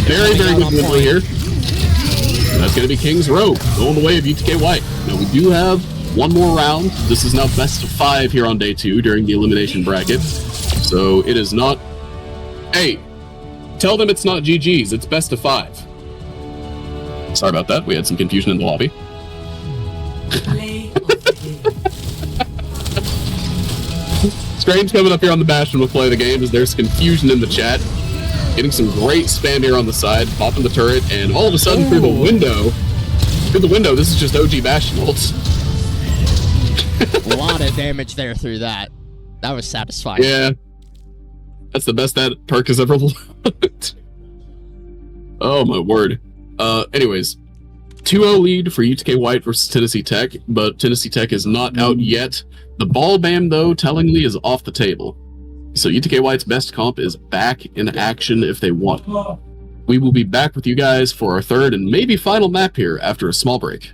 Very, very good window here. And that's going to be King's Row, going the way of UTK White. Now, we do have one more round. This is now best of 5 here on day 2 during the elimination bracket. So it is not... Hey, tell them it's not GG's. It's best of 5. Sorry about that. We had some confusion in the lobby. Strange coming up here on the Bastion will play the game as there's confusion in the chat. Getting some great spam here on the side, popping the turret, and all of a sudden through the window, this is just OG Bastion ults. A lot of damage there through that. That was satisfying. Yeah. That's the best that perk has ever looked. Oh my word. Anyways, 2-0 lead for UTK White versus Tennessee Tech, but Tennessee Tech is not out yet. The ball ban, though, tellingly is off the table. So UTK White's best comp is back in action if they want. We will be back with you guys for our third and maybe final map here after a small break.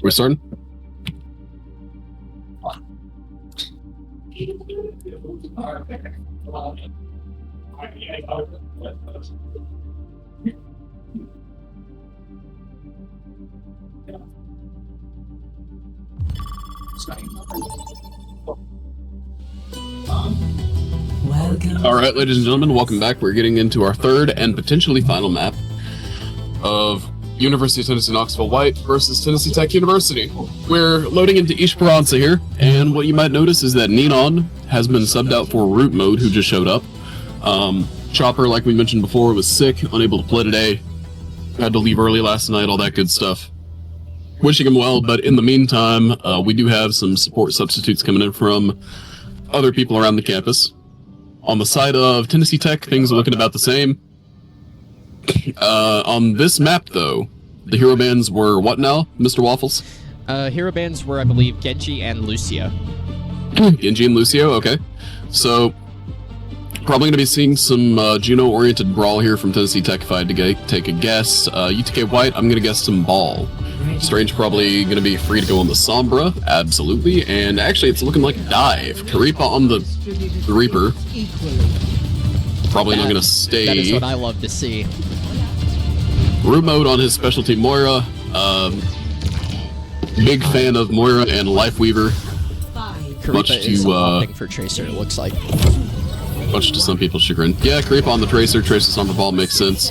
We're starting? Welcome. All right, ladies and gentlemen, welcome back. We're getting into our third and potentially final map of University of Tennessee Knoxville White versus Tennessee Tech University. We're loading into Esperanza here, and what you might notice is that Ninon has been subbed out for Root Mode, who just showed up. Chopper, like we mentioned before, was sick, unable to play today, had to leave early last night, all that good stuff. Wishing him well, but in the meantime, we do have some support substitutes coming in from other people around the campus. On the side of Tennessee Tech, things are looking about the same. On this map, though, the hero bands were what now, Mr. Waffles? Hero bands were, I believe, Genji and Lucio. Genji and Lucio, okay. So, probably going to be seeing some Juno-oriented brawl here from Tennessee Tech if I had to take a guess. UTK White, I'm going to guess some ball. Strange probably going to be free to go on the Sombra, absolutely. And actually, it's looking like dive. Karipa on the Reaper. Probably not going to stay. That is what I love to see. Root Mode on his specialty Moira. Big fan of Moira and Lifeweaver. Karipa is opting for Tracer, it looks like. Much to some people's chagrin. Yeah, Karipa on the Tracer, Tracer Sombra Ball makes sense.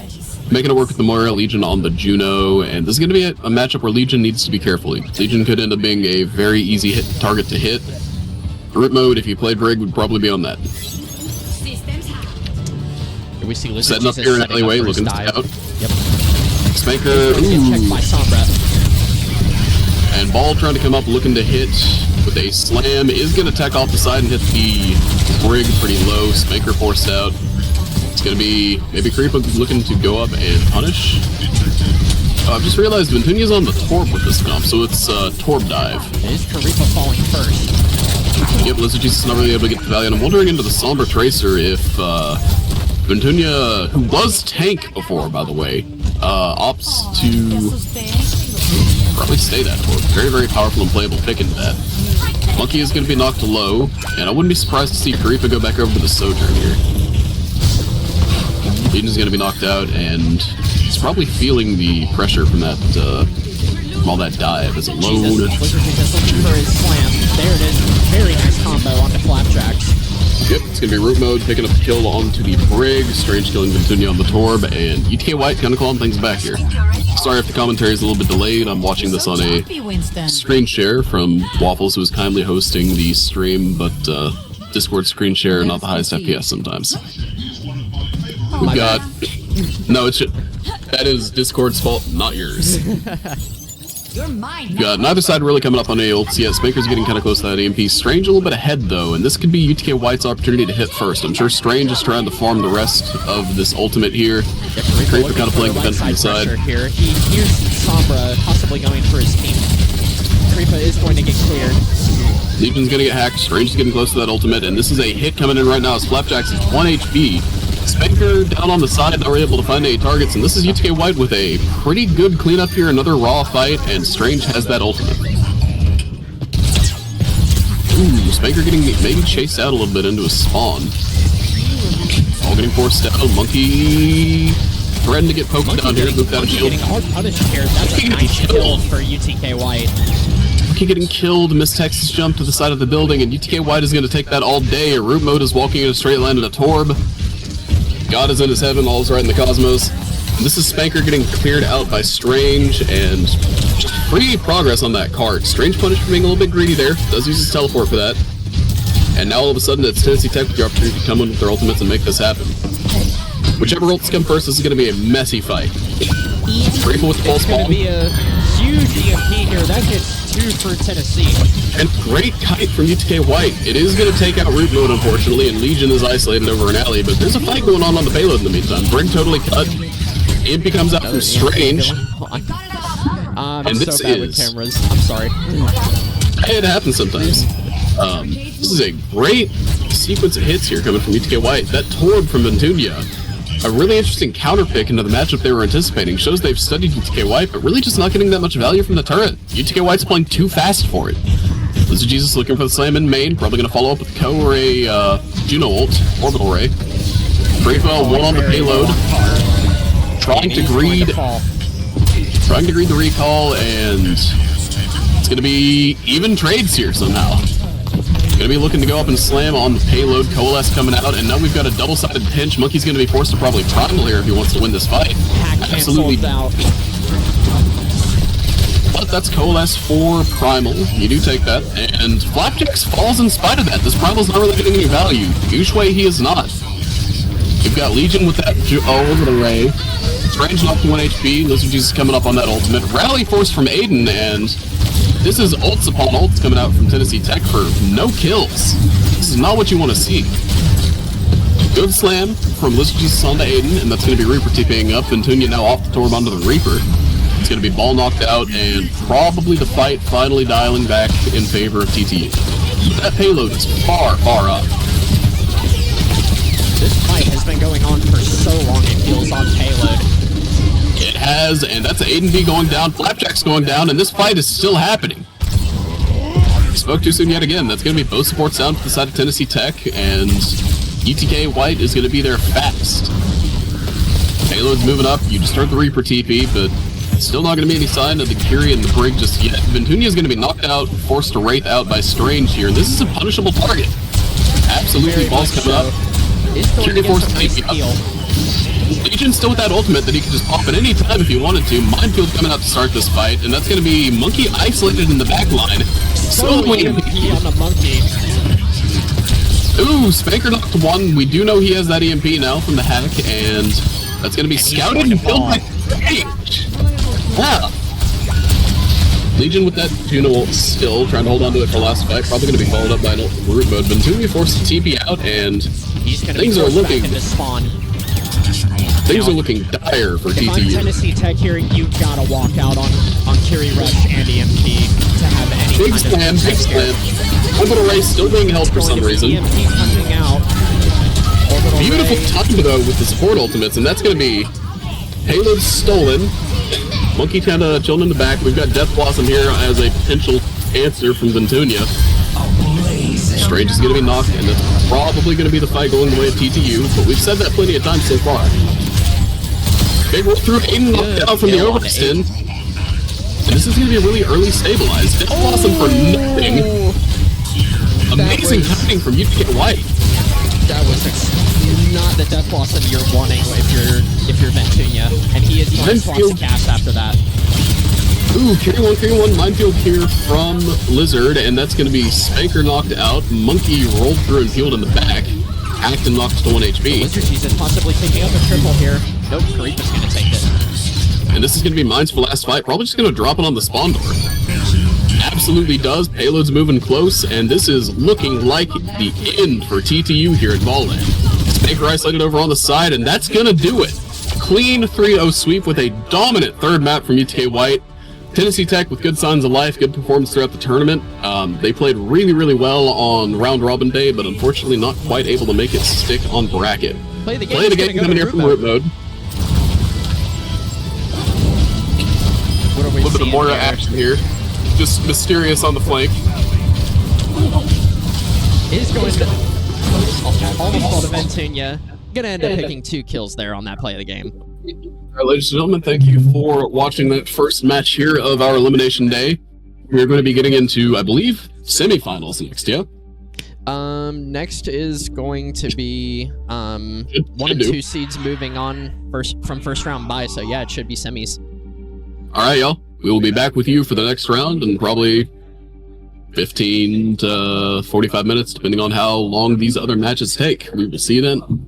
Making it work with the Moira, Legion on the Juno, and this is going to be a matchup where Legion needs to be careful. Legion could end up being a very easy target to hit. Root Mode, if you played Brig, would probably be on that. Here we see Lizard Setting up Jesus here in setting alleyway, up for his looking dive. out. Yep. Spanker, Checked by Sombra. and Ball trying to come up, looking to hit with a slam. Is going to tack off the side and hit the Brig pretty low. Spanker forced out. It's going to be maybe Creepa looking to go up and punish. I've just realized Ventunia's on the Torb with this comp, so it's Torb dive. It is Karipa falling first. Yep, Lizard Jesus is not really able to get the Valiant. I'm wondering into the Sombra Tracer if Ventunia, who was tank before, by the way, opts to probably stay that Torb. Very, very powerful and playable pick into that. Monkey is going to be knocked low, and I wouldn't be surprised to see Karipa go back over to the Sojourn here. Legion's going to be knocked out, and he's probably feeling the pressure from that, from all that dive as a load. Lizard Jesus looking for his slam. There it is. Very nice combo onto Flapjacks. Yep, it's going to be Root Mode picking up the kill onto the Brig. Strange killing Ventunia on the Torb, and UTK White kind of clawing things back here. Sorry if the commentary is a little bit delayed. I'm watching this on a screen share from Waffles, who is kindly hosting the stream, but Discord screen share not the highest FPS sometimes. We've got... No, it's that is Discord's fault, not yours. We've got neither side really coming up on any ults yet. Spanker's getting kind of close to that EMP. Strange a little bit ahead, though, and this could be UTK White's opportunity to hit first. I'm sure Strange is trying to farm the rest of this ultimate here. Karipa kind of playing defense from the side. Here. He hears Sombra possibly going for his team. Karipa is going to get cleared. Legion's going to get hacked. Strange is getting close to that ultimate, and this is a hit coming in right now as Flapjacks is 1 HP. Spanker down on the side, not able to find any targets, and this is UTK White with a pretty good cleanup here, another raw fight, and Strange has that ultimate. Ooh, Spanker getting maybe chased out a little bit into a spawn. All getting forced down. Monkey threatening to get poked down here, moved out of shield. Getting hard punished here. That's a nice kill for UTK White. Monkey getting killed, Miss Texas jump to the side of the building, and UTK White is going to take that all day. Root Mode is walking in a straight line to the Torb. God is in his heaven, all is right in the cosmos. And this is Spanker getting cleared out by Strange, and just free progress on that cart. Strange punished for being a little bit greedy there. Does use his teleport for that. And now all of a sudden it's Tennessee Tech with the opportunity to come in with their ultimates and make this happen. Whichever ults come first, this is going to be a messy fight. Grateful with the pulse ball. It's going to be a huge EMP here. That gets 2 for Tennessee. And great kite from UTK White. It is going to take out Root Mode, unfortunately, and Legion is isolated over an alley, but there's a fight going on the payload in the meantime. Brig totally cut. EMP comes out from Strange. I'm and so this bad with cameras. I'm sorry. It happens sometimes. This is a great sequence of hits here coming from UTK White. That Torb from Ventunia a really interesting counter pick into the matchup they were anticipating. Shows they've studied UTK White, but really just not getting that much value from the turret. UTK White's playing too fast for it. Lizard Jesus looking for the slam in main, probably going to follow up with Ko or a Juno ult, Orbital Ray. Freefell, one on the payload. Trying to greed the recall, and it's going to be even trades here somehow. Going to be looking to go up and slam on the payload. Coalesce coming out, and now we've got a double-sided pinch. Monkey's going to be forced to probably primal here if he wants to win this fight. Absolutely. But that's Coalesce for primal. You do take that, and Flapjacks falls in spite of that. This primal's not really getting any value. Usually he is not. You've got Legion with that Orbital Ray. Strange knocked 1 HP. Lizard Jesus coming up on that ultimate. Rally force from Aiden, and this is ults upon ults coming out from Tennessee Tech for no kills. This is not what you want to see. Good slam from Lizard Jesus onto Aiden, and that's going to be Reaper TPing up. Ventunia now off the Torb onto the Reaper. It's going to be ball knocked out, and probably the fight finally dialing back in favor of TTU. But that payload is far, far up. This fight has been going on for so long, it feels on payload. It has, and that's Aiden B going down, Flapjack's going down, and this fight is still happening. Spoke too soon yet again. That's going to be both supports down to the side of Tennessee Tech, and UTK White is going to be there fast. Payload's moving up. You just heard the Reaper TP, but still not going to be any sign of the Curie and the Brig just yet. Ventunia is going to be knocked out, forced to Wraith out by Strange here. This is a punishable target. Absolutely, balls coming up. Curie forced to TP up. Legion's still with that ultimate that he can just pop at any time if he wanted to. Minefield coming out to start this fight, and that's going to be Monkey isolated in the back line. Slowly EMP on the Monkey. Ooh, Spanker knocked one. We do know he has that EMP now from the hack, and that's going to be scouted and killed by Strange. Yeah. Legion with that Juno ult still trying to hold on to it for last fight. Probably going to be followed up by an ult from root mode. Ventunia forced to TP out, and things are looking. Things are looking dire for TTU. If I'm Tennessee Tech here, you gotta walk out on Curie Rush and EMP to have any Big kind slam, of big slam. Orbital Ray still being held for some reason. EMP coming out. Beautiful time though with the support ultimates, and that's going to be payload stolen. Monkey kind of chilling in the back. We've got Death Blossom here as a potential answer from Ventunia. Strange is going to be knocked, and that's probably going to be the fight going the way of TTU, but we've said that plenty of times so far. Big roll through Aiden knocked out from the overextend. And this is going to be a really early stabilized. Death Blossom for nothing. Amazing timing from UTK White. That was not the Death Blossom you're wanting if you're Ventunia, and he is wants to cast after that. Ooh, carry one, Minefield here from Lizard, and that's going to be Spanker knocked out. Monkey rolled through and healed in the back. Hacked and knocked to 1 HP. Lizard Jesus possibly picking up a triple here. Nope, Karipa's going to take it. And this is going to be Mines for last fight. Probably just going to drop it on the spawn door. Absolutely does. Payload's moving close, and this is looking like the end for TTU here at VOLAN. Spanker isolated over on the side, and that's going to do it. Clean 3-0 sweep with a dominant third map from UTK White. Tennessee Tech with good signs of life, good performance throughout the tournament. They played really, really well on round robin day, but unfortunately not quite able to make it stick on bracket. Play the game coming here from root mode. What are we A little bit of seeing Moira here? action here. Just Mysterious on the flank. Is going to almost fall to Ventunia. Gonna end up picking 2 kills there on that play of the game. All right, ladies and gentlemen, thank you for watching that first match here of our Elimination Day. We're going to be getting into, I believe, semifinals next, yeah? Next is going to be 1 and 2 seeds moving on from first round bye, so yeah, it should be semis. All right, y'all. We will be back with you for the next round in probably 15 to 45 minutes, depending on how long these other matches take. We will see you then.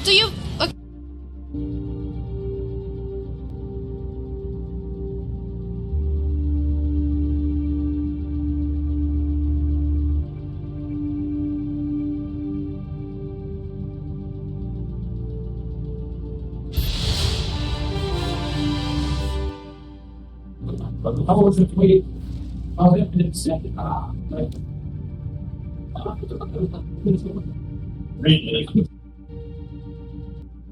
Do you? Okay. How was it? Wait. Oh, it's second. Right.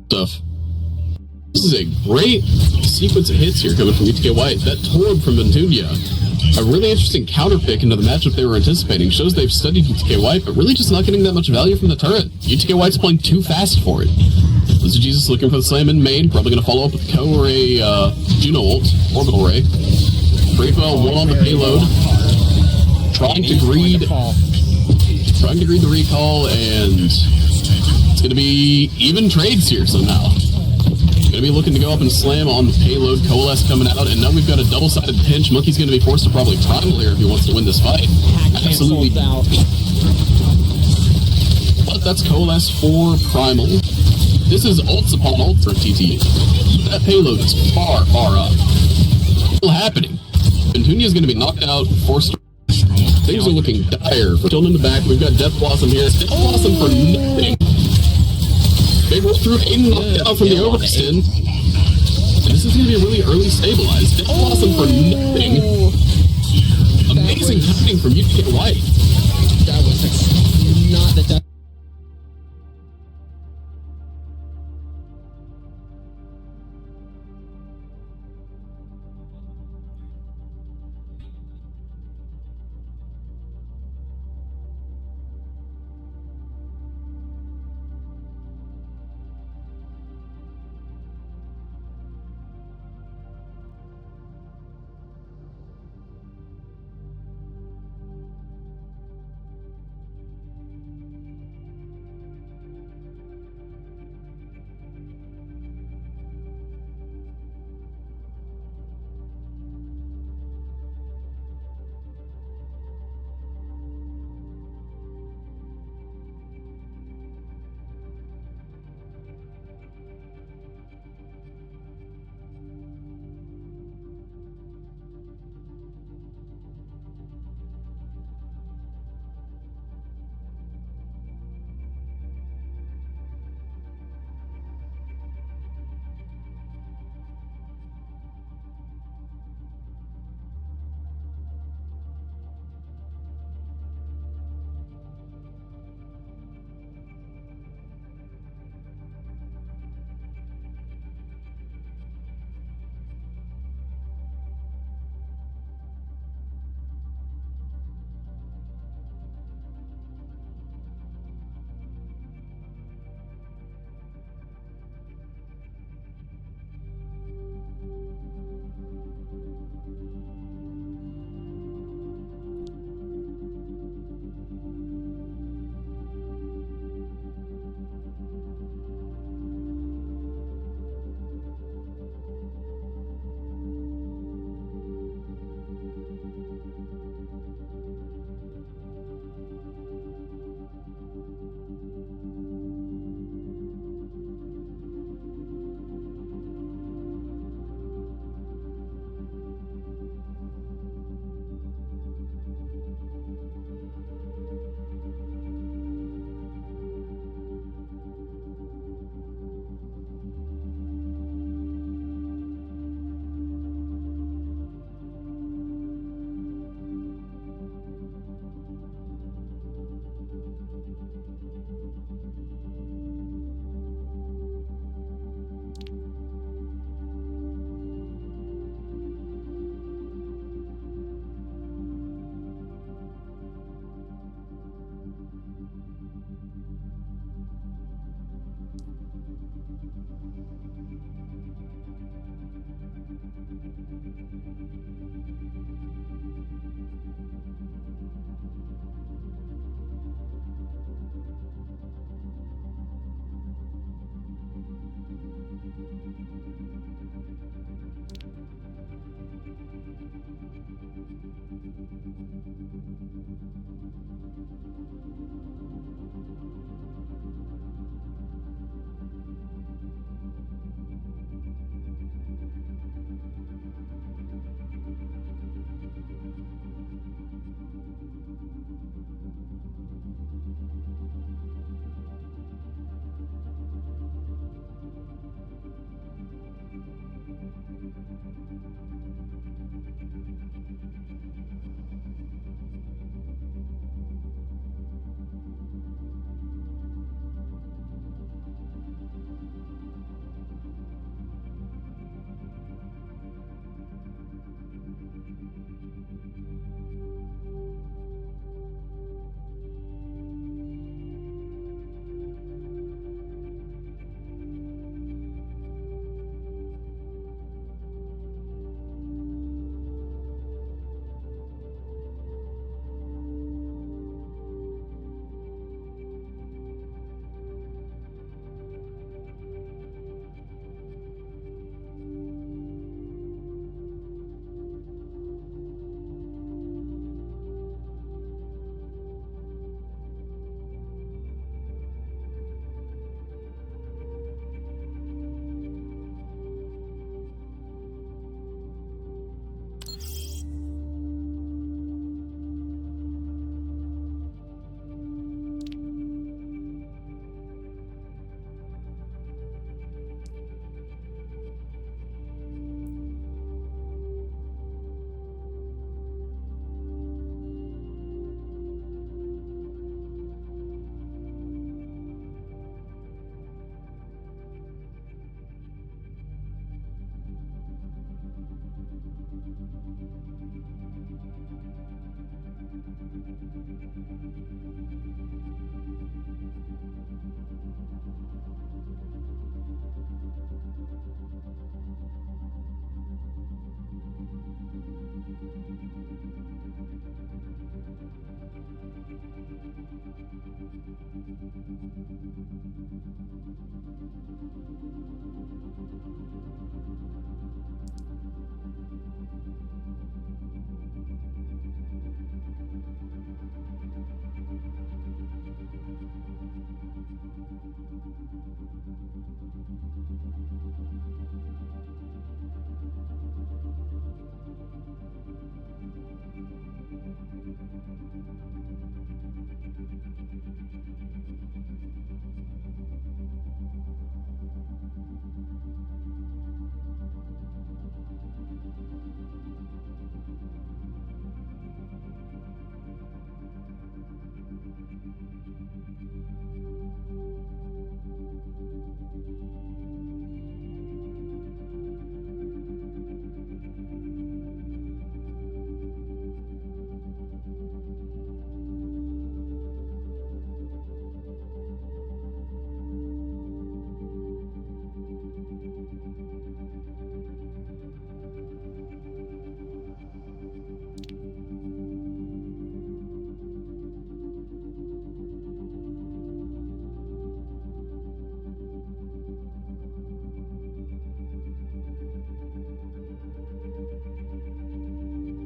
Stuff. This is a great sequence of hits here coming from UTK White. That Torb from Ventunia, a really interesting counter pick into the matchup they were anticipating. Shows they've studied UTK White, but really just not getting that much value from the turret. UTK White's playing too fast for it. Lizard Jesus looking for the slam in main, probably going to follow up with Ko or a Juno ult, Orbital Ray. Bravo, one on the payload. Trying to greed the recall, and it's going to be even trades here somehow. Going to be looking to go up and slam on the payload. Coalesce coming out, and now we've got a double-sided pinch. Monkey's going to be forced to probably primal here if he wants to win this fight. Absolutely. But that's Coalesce for primal. This is ults upon ult for TT. That payload is far, far up. Still happening. Ventunia's going to be knocked out, forced to... Things are looking dire. Still in the back, we've got Death Blossom here. Death Blossom for nothing. They roll through Aiden knocked out from the overextend. And this is going to be a really early stabilized. Death Blossom for nothing. Amazing timing from UTK White. That was not the death.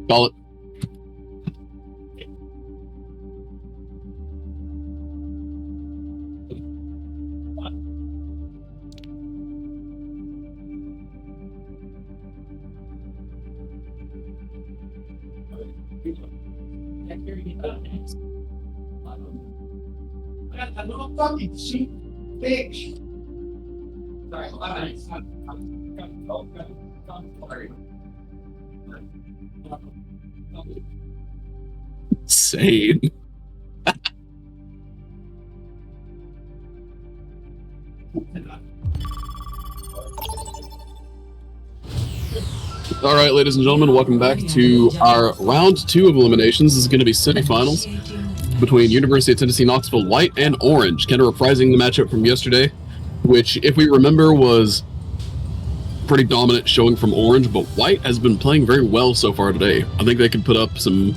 Call it. That little fucking sheep fish. Insane. All right, ladies and gentlemen, welcome back to our round 2 of eliminations. This is going to be semifinals between University of Tennessee Knoxville White and Orange, kind of reprising the matchup from yesterday, which, if we remember, was pretty dominant showing from Orange, but White has been playing very well so far today. I think they can put up some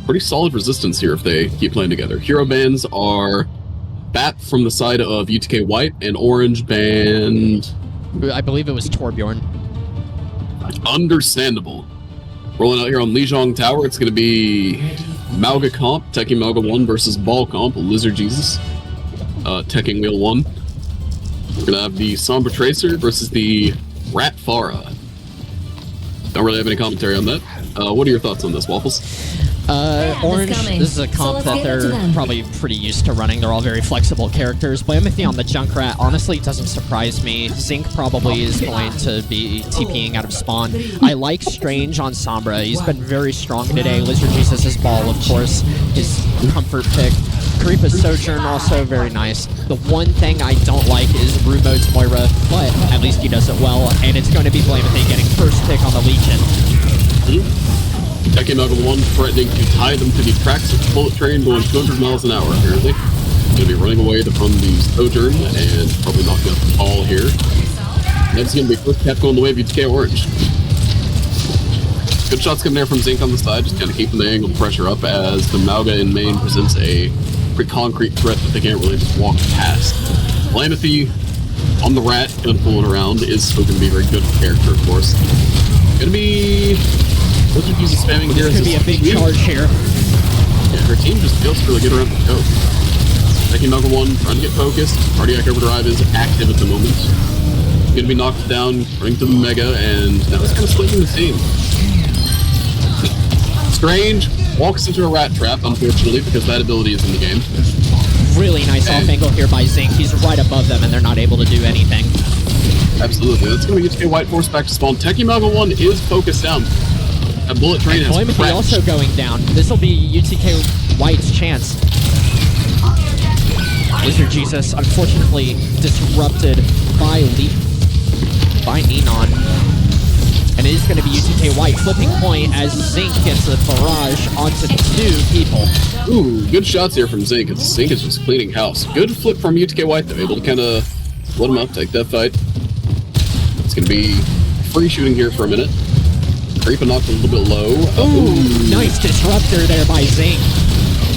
pretty solid resistance here if they keep playing together. Hero bans are BAP from the side of UTK White, and Orange banned... I believe it was Torbjorn. Understandable. Rolling out here on Lijiang Tower, it's going to be Mauga Comp, Teching Mauga 1 versus Ball Comp, Lizard Jesus, Teching Wheel 1. We're going to have the Sombra Tracer versus the Rat Farah. Don't really have any commentary on that. What are your thoughts on this, Waffles? Orange, this is a comp that they're probably pretty used to running. They're all very flexible characters. Blamothy on the Junkrat, honestly, doesn't surprise me. Zinc probably is going to be TPing out of spawn. I like Strange on Sombra. He's been very strong today. Lizard Jesus' Ball, of course, his comfort pick. Creep is Sojourn, also very nice. The one thing I don't like is Brew Mode's Moira, but at least he does it well, and it's going to be Blamothy getting first pick on the Legion. Teching Mauga 1 threatening to tie them to the tracks of the bullet train going 200 miles an hour, apparently. Going to be running away from the Sojourn and probably knocking out the Paul here. Next going to be first cap going the way of UTK Orange. Good shots coming there from Zinc on the side, just kind of keeping the angle pressure up as the Mauga in main presents a pretty concrete threat that they can't really just walk past. Blamothy on the Rat, kind of fooling around, is still going to be a very good character, of course. Going to be... Lizard Jesus spamming here. This could be a big charge here. Yeah, her team just feels really good around the scope. Teching Mauga 1, trying to get focused. Cardiac Overdrive is active at the moment. Going to be knocked down, running to the Mega, and now it's kind of splitting the team. Strange walks into a rat trap, unfortunately, because that ability is in the game. Really nice off angle here by Zinc. He's right above them, and they're not able to do anything. Absolutely. That's going to get UTK White forced back to spawn. Teching Mauga 1 is focused down. A bullet train has Blamothy cracked. also going down. This will be UTK White's chance. Lizard Jesus, unfortunately, disrupted by Nenon. And it is going to be UTK White flipping point as Zinc gets a barrage onto 2 people. Ooh, good shots here from Zinc. Zinc is just cleaning house. Good flip from UTK White, though. Able to kind of split him up, take that fight. It's going to be free shooting here for a minute. Creep knocked a little bit low. Ooh, nice disruptor there by Zinc.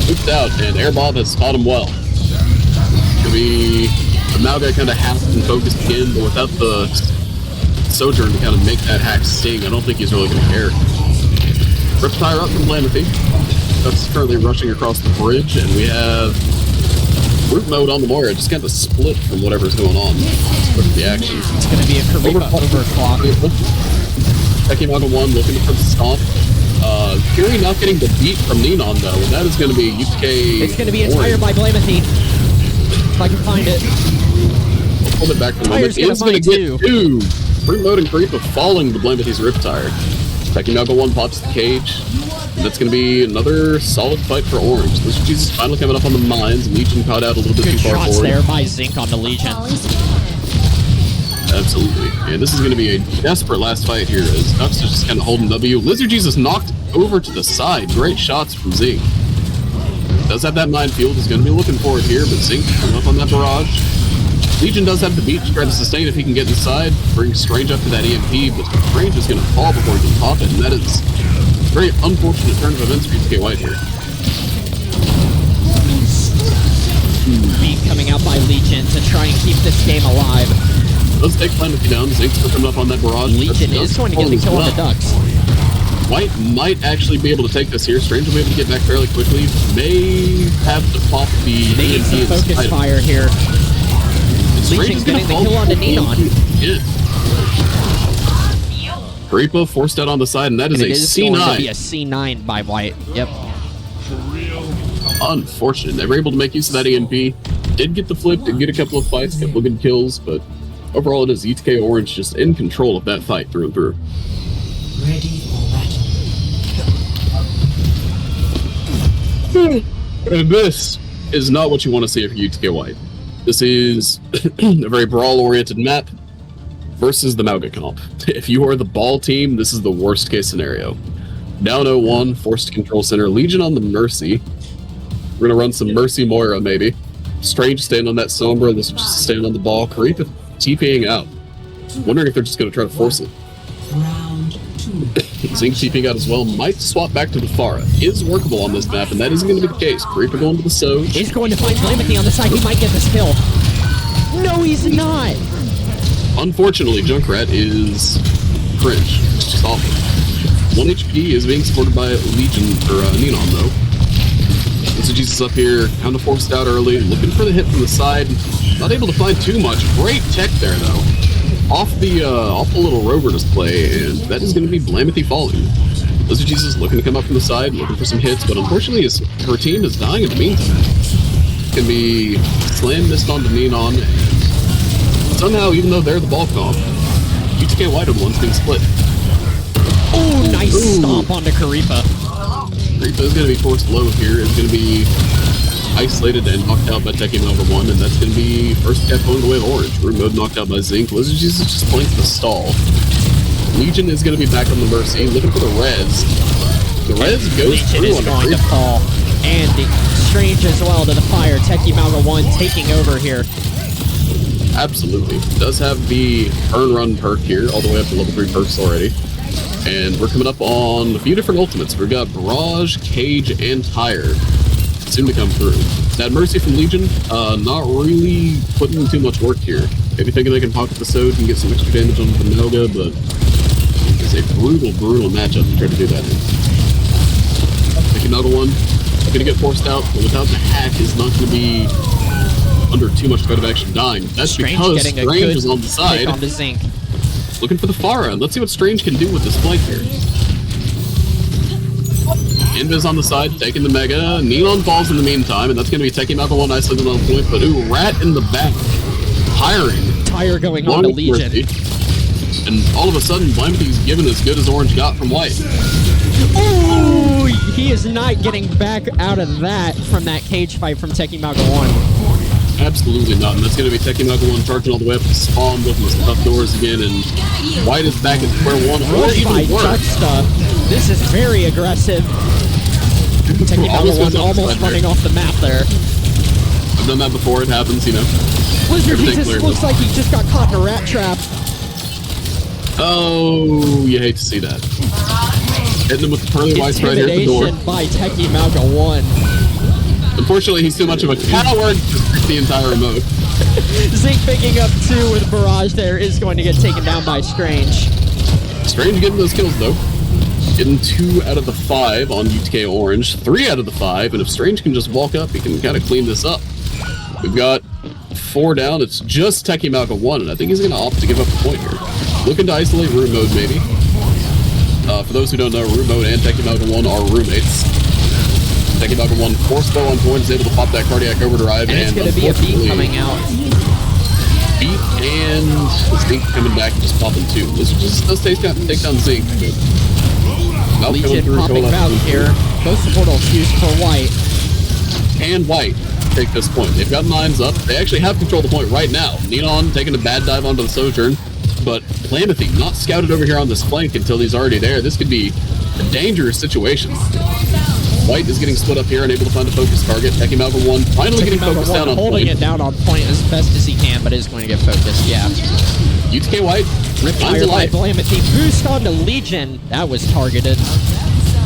Looped out, and Airbob has caught him well. Could be the Mauga kind of half and focused again, but without the Sojourn to kind of make that hack sting, I don't think he's really going to care. Riptire up from Blamothy. That's currently rushing across the bridge, and we have Root Mode on the Moira, just kind of split from whatever's going on. Look at the action. It's going to be a Kariba overclock. Teching Mauga 1 looking for the stomp. Fury not getting the beat from Nenon, though, and that is going to be UTK. It's going to be inspired by Blamothy. If I can find it. We'll pull it back for a moment. It's going to get 2. Root Mode and Creep of falling to Blamothy's Riptire. Teching Mauga 1 pops the cage. And that's going to be another solid fight for Orange. Lizard Jesus finally coming up on the mines. Legion caught out a little bit Good too far shots forward. there by Zinc on the Legion. Absolutely. And this is going to be a desperate last fight here as Nux is just kind of holding W. Lizard Jesus knocked over to the side. Great shots from Zinc. Does have that minefield. He's going to be looking for it here, but Zinc coming up on that barrage. Legion does have the beat to try to sustain if he can get inside. Bring Strange up to that EMP, but Strange is going to fall before he can pop it, and that is a very unfortunate turn of events for UTK White here. Beat coming out by Legion to try and keep this game alive. Does take Blamothy down. Zink's coming up on that barrage. Legion is going to get the kill on the Ducks. White might actually be able to take this here. Strange will be able to get back fairly quickly. May have to pop the They need some EMP focus inside. fire here. Legion's getting the kill on the Neon. Yeah. Creepa forced out on the side, and that is And a it is going to be C9. a C9 by White. Yep. Unfortunate. They were able to make use of that EMP. Did get the flip, did get a couple of fights, a couple of good kills, but overall it is ETK Orange just in control of that fight through and through. Ready for battle. And this is not what you want to see for UTK White. This is a very brawl-oriented map versus the Mauga comp. If you are the ball team, this is the worst case scenario. Down 0-1, forced to control center. Legion on the Mercy. We're going to run some Mercy Moira, maybe. Strange stand on that Sombra. This is just stand on the ball. Creep TPing out. Wondering if they're just going to try to force it. Round 2. Zinc TPing out as well. Might swap back to the Pharah. Is workable on this map, and that isn't going to be the case. Creeper going to the Soj. He's going to find Blamity on the side. He might get this kill. No, he's not. Unfortunately, Junkrat is cringe. It's just awful. 1 HP is being supported by Legion, or Neon, though. So Jesus up here, kind of forced out early, looking for the hit from the side. Not able to find too much. Great tech there, though. Off the little rover display, and that is going to be Blamity falling. Lizard Jesus looking to come up from the side, looking for some hits, but unfortunately her team is dying in the meantime. Can be slam missed onto Neon. Somehow, even though they're the ball comp, UTK White one's being split. Oh, nice stomp onto Karipa. Karipa is going to be forced low here. Is going to be isolated and knocked out by Tekken Mauga 1, and that's going to be first cap going the way of Orange. Room mode knocked out by Zinc. Lizard Jesus just points the stall. Legion is going to be back on the Mercy, looking for the res. The res goes Legion through is on the going to Creepa. fall. And Strange as well to the fire. Tekken Mauga 1 taking over here. Absolutely. Does have the earn run perk here, all the way up to level 3 perks already. And we're coming up on a few different ultimates. We've got Barrage, Cage, and Tire soon to come through. That Mercy from Legion, not really putting in too much work here. Maybe thinking they can pocket the Soj and get some extra damage on the Mauga, but it's a brutal matchup to try to do that in. Take another one. Gonna get forced out, but without the hack is not gonna be under too much threat of action dying. That's Strange because getting a Strange good is on the side. take on the Zinc. Looking for the Pharah. Let's see what Strange can do with this flank here. Invis on the side, taking the Mega. Neon falls in the meantime, and that's going to be taking out the one isolated on point, but ooh, Rat in the back. Hiring. Tire going on to Legion. And all of a sudden, Blamity's given as good as Orange got from White. Ooh, he is not getting back out of that from that cage fight from Tekken Mauga 1. Absolutely not, and that's going to be Tekken Mauga 1 charging all the way up to spawn, looking some tough doors again, and White is back at square one, or Rush by even worse. Juxta. This is very aggressive. Tekken Mauga 1 almost running off the map there. I've done that before, it happens, you know. Lizard Everything Jesus cleared looks up. like he just got caught in a rat trap. Oh, you hate to see that. Hitting him with the pearly whites right here at the door. Intimidation by Tekken Mauga 1. Unfortunately, he's too much of a coward to break the entire remote. Zinc picking up 2 with Barrage there is going to get taken down by Strange. Strange getting those kills, though. Getting 2 out of the 5 on UTK Orange, 3 out of the 5, and if Strange can just walk up, he can kind of clean this up. We've got 4 down. It's just Tekken Mauga 1, and I think he's going to opt to give up the point here. Looking to isolate room mode, maybe. For those who don't know, room mode and Tekken Mauga 1 are roommates. Tekken Mauga 1 forced though on point, is able to pop that cardiac overdrive, And it's going to be a beat coming out. Beat and Zinc coming back and just popping 2. This just does take down Zinc. But Legion popping out here. Both supportals used for White. And White take this point. They've got 9s up. They actually have control of the point right now. Neon taking a bad dive onto the Sojourn, but Calamity not scouted over here on this flank until he's already there. This could be a dangerous situation. White is getting split up here, unable to find a focus target. Tekken Mauga 1 finally getting focused down on holding point. it down on point as best as he can, but is going to get focused, yeah. UTK White, Rip finds fire a by life. Blamity. Boost onto Legion. That was targeted.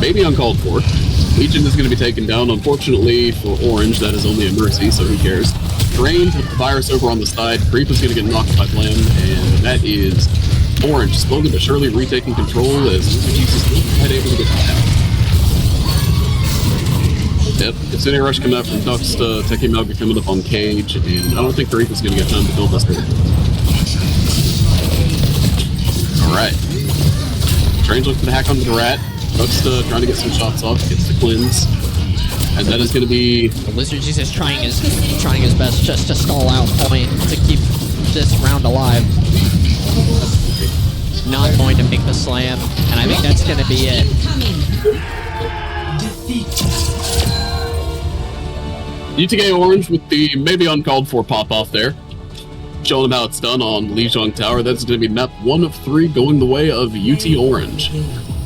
Maybe uncalled for. Legion is going to be taken down. Unfortunately for Orange, that is only a mercy, so who cares? Strange with the virus over on the side. Creep is going to get knocked by Blam, and that is Orange slowly but surely retaking control as he's head able to get out. Yep, Incendiary Rush coming out from Dux to Techie Malga coming up on Cage, and I don't think Karika's gonna get time to build this thing. Alright. Strange looks for the hack onto the rat. Dux trying to get some shots off, gets the cleanse. And that is gonna be The Lizard Jesus trying his best just to stall out point to keep this round alive. Not going to make the slam, and I think that's gonna be it. UTK Orange with the maybe uncalled for pop-off there. Showing them how it's done on Lijiang Tower. That's going to be map 1 of 3 going the way of UT Orange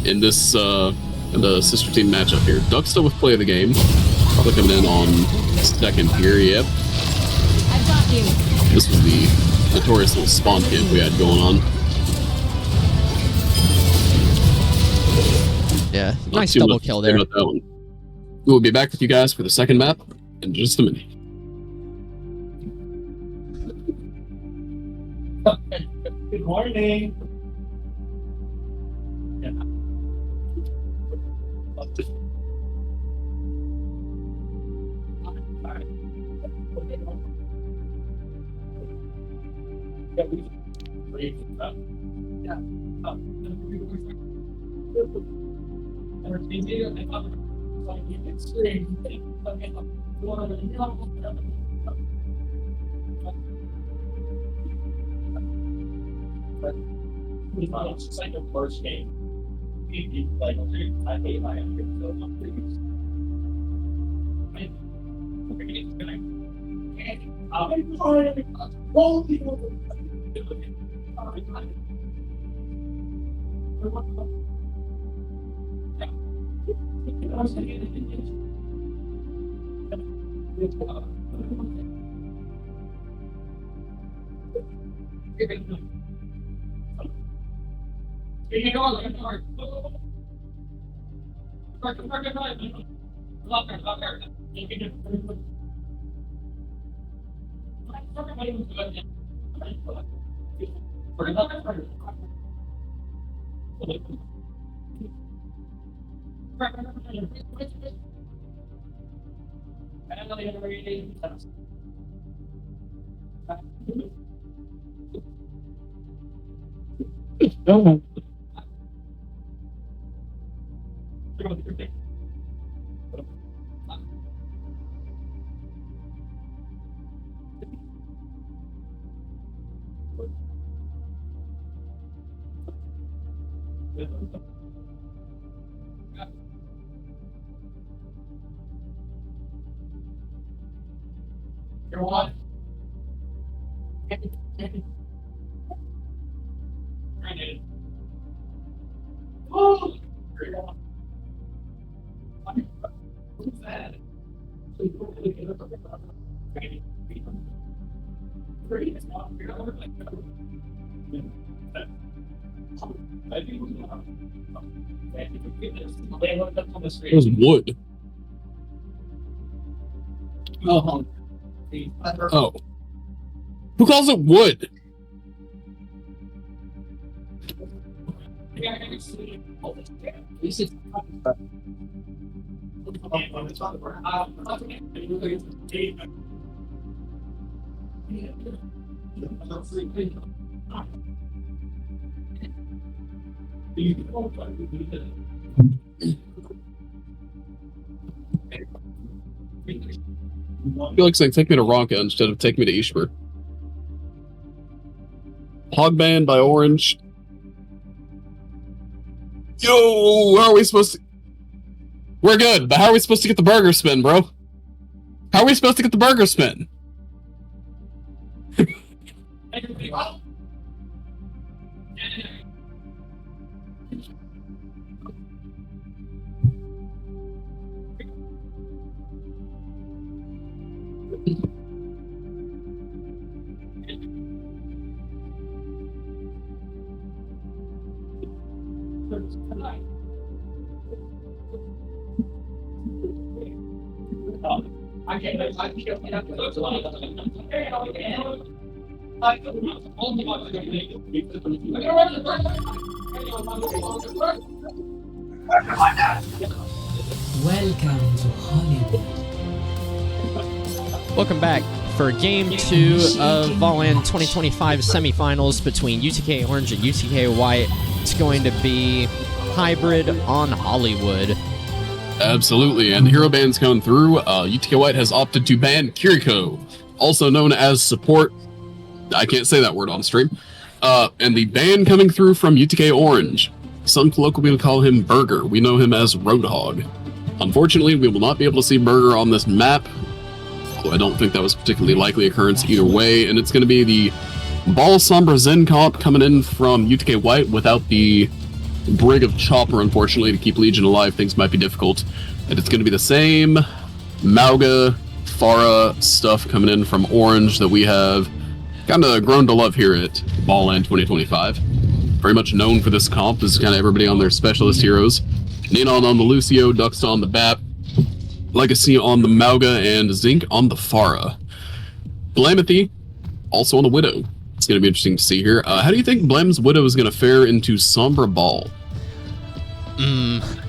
in this in the sister team matchup here. Duck still with play of the game. Probably coming in on second here, yep. I've got you. This was the notorious little spawn camp we had going on. Yeah, Not nice too double much kill to say there. about that one. We will be back with you guys for the second map in just a minute. Good morning. It's just like the first game. Like, I hate my It was wood. Oh. Oh. Who calls it wood? I feel like saying take me to Ronka instead of take me to Ishmer. Hog banned by Orange. Yo, how are we supposed to... We're good, but how are we supposed to get the burger spin, bro? How are we supposed to get the burger spin? Welcome to Hollywood. Welcome back for Game 2 of VOLAN 2025 semifinals between UTK Orange and UTK White. It's going to be hybrid on Hollywood. Absolutely, and hero bans coming through. UTK White has opted to ban Kiriko, also known as support. I can't say that word on stream. And the ban coming through from UTK Orange. Some colloquially will call him Burger. We know him as Roadhog. Unfortunately, we will not be able to see Burger on this map. I don't think that was a particularly likely occurrence either way, and it's going to be the Ball Sombra Zen comp coming in from UTK White without the Brig of Chopper, unfortunately, to keep Legion alive. Things might be difficult. And it's going to be the same Mauga, Pharah stuff coming in from Orange that we have kind of grown to love here at VOLAN 2025. Very much known for this comp. This is kind of everybody on their specialist heroes. Ninon on the Lucio, Duxta on the Bap, Legacy on the Mauga, and Zinc on the Pharah. Blamethy also on the Widow. It's going to be interesting to see here. How do you think Blam's Widow is going to fare into Sombra Ball?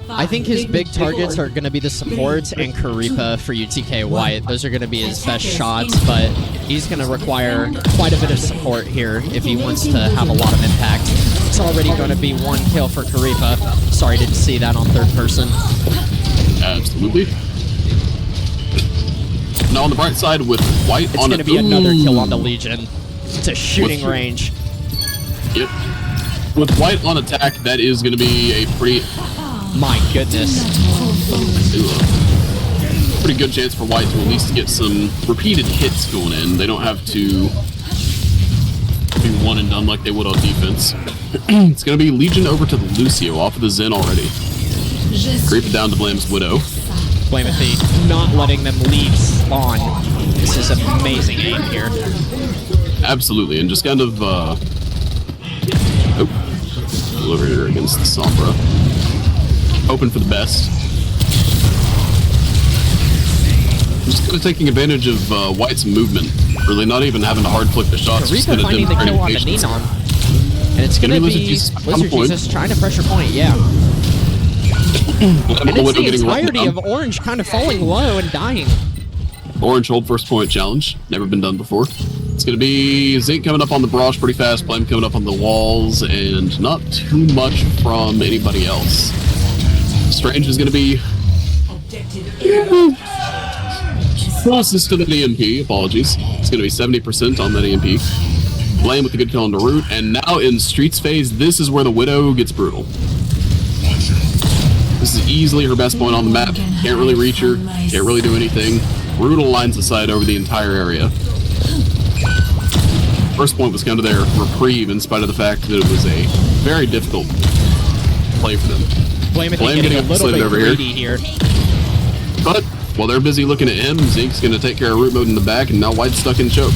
I think his big targets are going to be the supports and Karipa for UTK White. Those are going to be his best shots, but he's going to require quite a bit of support here if he wants to have a lot of impact. It's already going to be 1 kill for Karipa. Sorry, didn't see that on third person. Absolutely. Now on the bright side with White It's on going to be another kill on the Legion to shooting range. Yep. With White on attack, that is going to be a pretty pretty good chance for White to at least get some repeated hits going in. They don't have to be one and done like they would on defense. It's going to be Legion over to the Lucio off of the Zen already. Creep it down to Blam's Widow. Blamethy not letting them leave spawn. This is amazing aim here. Absolutely, and just kind of over here against the Sombra. Hoping for the best. Just kind of taking advantage of White's movement. Really not even having to hard flick the shots. Karipa finding the kill on the Ninon. And it's going to be Lizard Jesus trying to pressure point, yeah. And it's the entirety of Orange kind of falling low and dying. Orange hold first point challenge. Never been done before. It's going to be Zinc coming up on the barrage pretty fast, Blame coming up on the walls, and not too much from anybody else. Strange is going to be closest to the EMP. Apologies. It's going to be 70% on that EMP. Blame with the good kill on the root, and now in Streets phase, this is where the Widow gets brutal. This is easily her best point on the map. Can't really reach her. Can't really do anything. Brutal lines aside over the entire area. First point was kind of their reprieve in spite of the fact that it was a very difficult play for them. Blame getting a little bit over greedy here. But while they're busy looking at him, Zink's going to take care of root mode in the back, and now White's stuck in choke.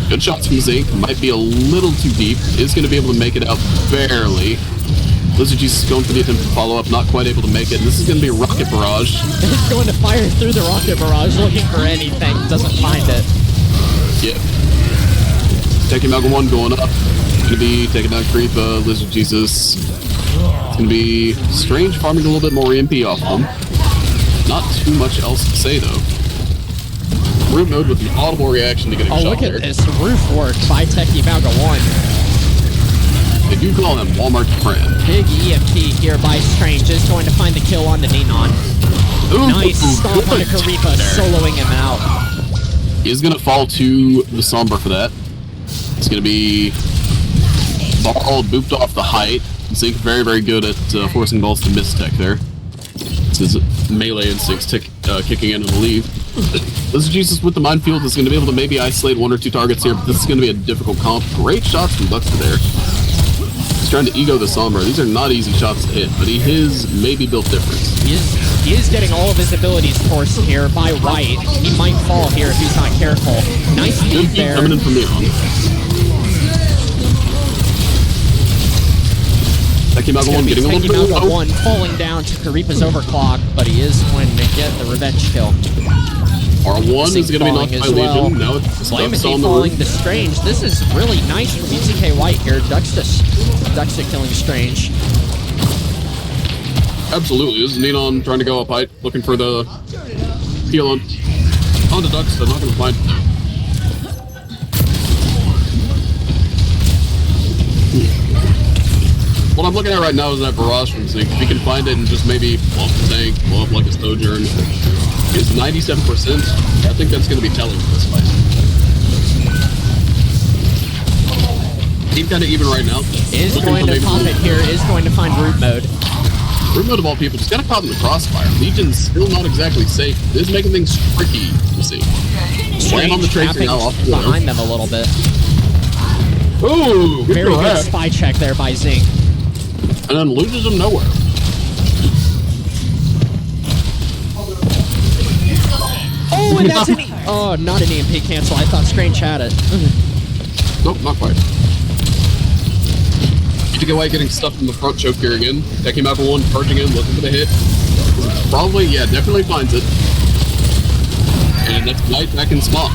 Good shots from Zink. Might be a little too deep. Is going to be able to make it out barely. Lizard Jesus going for the attempt to follow up, not quite able to make it. This is going to be a rocket barrage. He's going to fire through the rocket barrage, looking for anything. Doesn't find it. Yep. Taking Malcolm 1 going up. Going to be taking out Creepa, Lizard Jesus. It's going to be Strange farming a little bit more EMP off them. Not too much else to say though. Root mode with the audible reaction to getting shot look there. at this roof work by Techie Malga 1. They do call him Walmart's friend. Big EMP here by Strange is going to find the kill on the Ninon. Nice stomp on a Karipa, soloing him out. He is going to fall to the Sombra for that. It's going to be ball booped off the height. Zink very, very good at forcing balls to miss tech there. This is melee instincts kicking in on the leave. Lizard Jesus with the minefield is going to be able to maybe isolate 1 or 2 targets here, but this is going to be a difficult comp. Great shots from Duxta there. He's trying to ego the Sombra. These are not easy shots to hit, but he is maybe built different. He is getting all of his abilities forced here by White. He might fall here if he's not careful. Nice lead there. Coming in from Leon. Techie Malga 1 getting a little bit low. One falling down to Karipa's overclock, but he is going to get the revenge kill. R1 is going to be knocked by as well. Legion. Now it's Blamity on the falling roof. to Strange. This is really nice from UTK White here. Duxta killing Strange. Absolutely. This is Neon trying to go up height, looking for the heal on the Ducks. They're not going to find it. What I'm looking at right now is that barrage from Zink. If you can find it and just maybe blow up the tank, blow up like a Sojourn, is 97%. I think that's going to be telling for this fight. Team kind of even right now. Is Looking going for to maybe pop it here. Is going to find root mode. Root mode of all people just got caught in the crossfire. Legion's still not exactly safe. This is making things tricky to see. Slam on the tracer now off the behind them a little bit. Ooh, Very good spy check there by Zink. And then loses them nowhere. Oh, and that's an oh, not an EMP cancel. I thought Strange had it. Nope, not quite. UTK White getting stuffed in the front choke here again. Taking him out for one, charging in, looking for the hit. Probably, yeah, definitely finds it. And that's White back in spot.